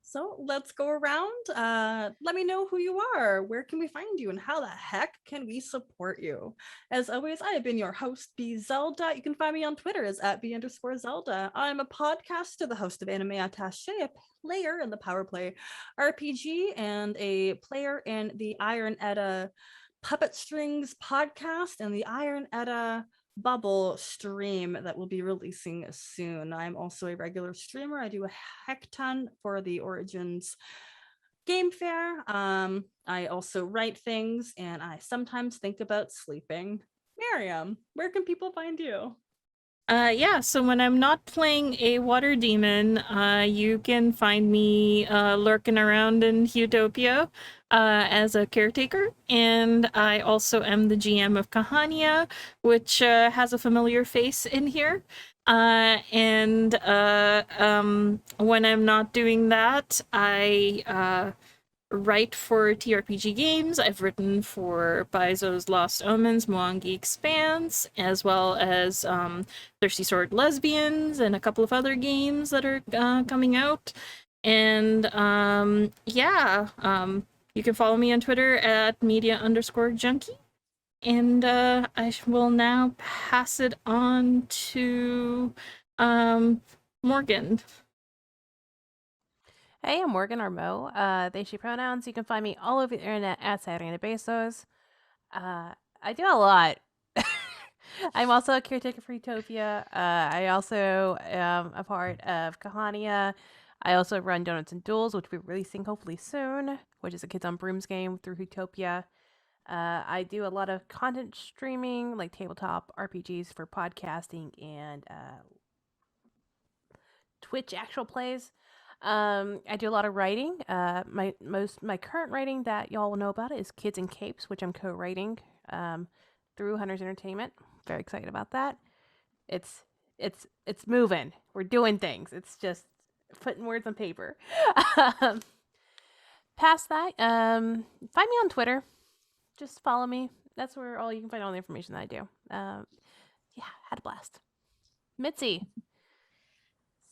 So let's go around. Let me know who you are. Where can we find you? And how the heck can we support you? As always, I have been your host, B Zelda. You can find me on Twitter as @B_Zelda. I'm a podcaster, the host of Anime Attaché, a player in the Power Play RPG, and a player in the Iron Edda Puppet Strings podcast and the Iron Edda Bubble stream that will be releasing soon. I'm also a regular streamer. I do a heck ton for the Origins Game Fair. I also write things and I sometimes think about sleeping. Mariam, where can people find you? Yeah, so when I'm not playing a water demon, you can find me lurking around in Utopia as a caretaker, and I also am the GM of Kahania, which has a familiar face in here. When I'm not doing that, I write for TRPG games. I've written for Paizo's Lost Omens, Mwangi Expanse, as well as Thirsty Sword Lesbians and a couple of other games that are coming out. And you can follow me on Twitter at media_junkie. And I will now pass it on to Morgan. Hey, I'm Morgan or Mo. They, she pronouns. You can find me all over the internet at Saturday Bezos. I do a lot. I'm also a caretaker for Utopia. I also am a part of Kahania. I also run Donuts and Duels, which we're releasing hopefully soon, which is a Kids on Brooms game through Utopia. I do a lot of content streaming, like tabletop RPGs for podcasting and Twitch actual plays. I do a lot of writing. My current writing that y'all will know about is Kids in Capes, which I'm co-writing through Hunters Entertainment. Very excited about that. It's moving. We're doing things. It's just putting words on paper. Past that, find me on Twitter. Just follow me. That's where you can find all the information that I do. Yeah, had a blast. Mitzi.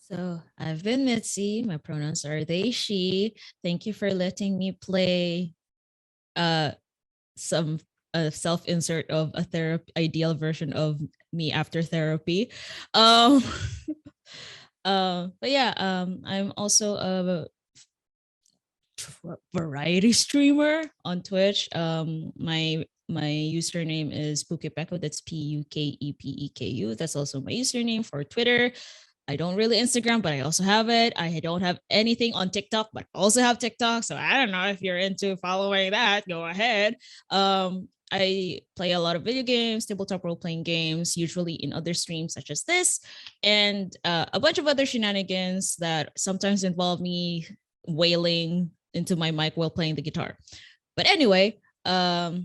So I've been Mitzi. My pronouns are they, she. Thank you for letting me play some self-insert of a therapy ideal version of me after therapy. But yeah, I'm also a variety streamer on Twitch. My username is Pukepeku. That's Pukepeku. That's also my username for Twitter. I don't really Instagram, but I also have it. I don't have anything on TikTok, but I also have TikTok. So I don't know if you're into following that. Go ahead. I play a lot of video games, tabletop role-playing games, usually in other streams such as this, and a bunch of other shenanigans that sometimes involve me wailing into my mic while playing the guitar. But anyway, I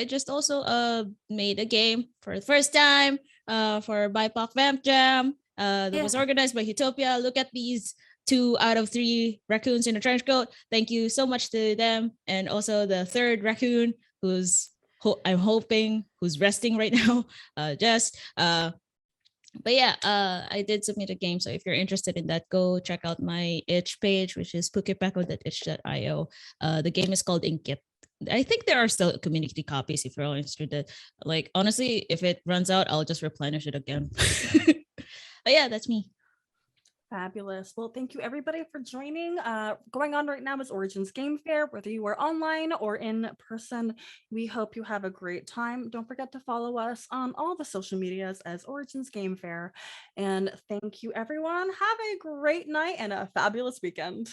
just also made a game for the first time for BIPOC Vamp Jam that was organized by Utopia. Look at these 2 out of 3 raccoons in a trench coat. Thank you so much to them. And also the third raccoon who's I'm hoping who's resting right now, Jess. But yeah, I did submit a game. So if you're interested in that, go check out my itch page, which is pukepeco.itch.io. The game is called Inkit. I think there are still community copies if you're all interested. Like, honestly, if it runs out, I'll just replenish it again. But yeah, that's me. Fabulous. Well, thank you everybody for joining. Going on right now is Origins Game Fair, whether you are online or in person. We hope you have a great time. Don't forget to follow us on all the social medias as Origins Game Fair. And thank you everyone. Have a great night and a fabulous weekend.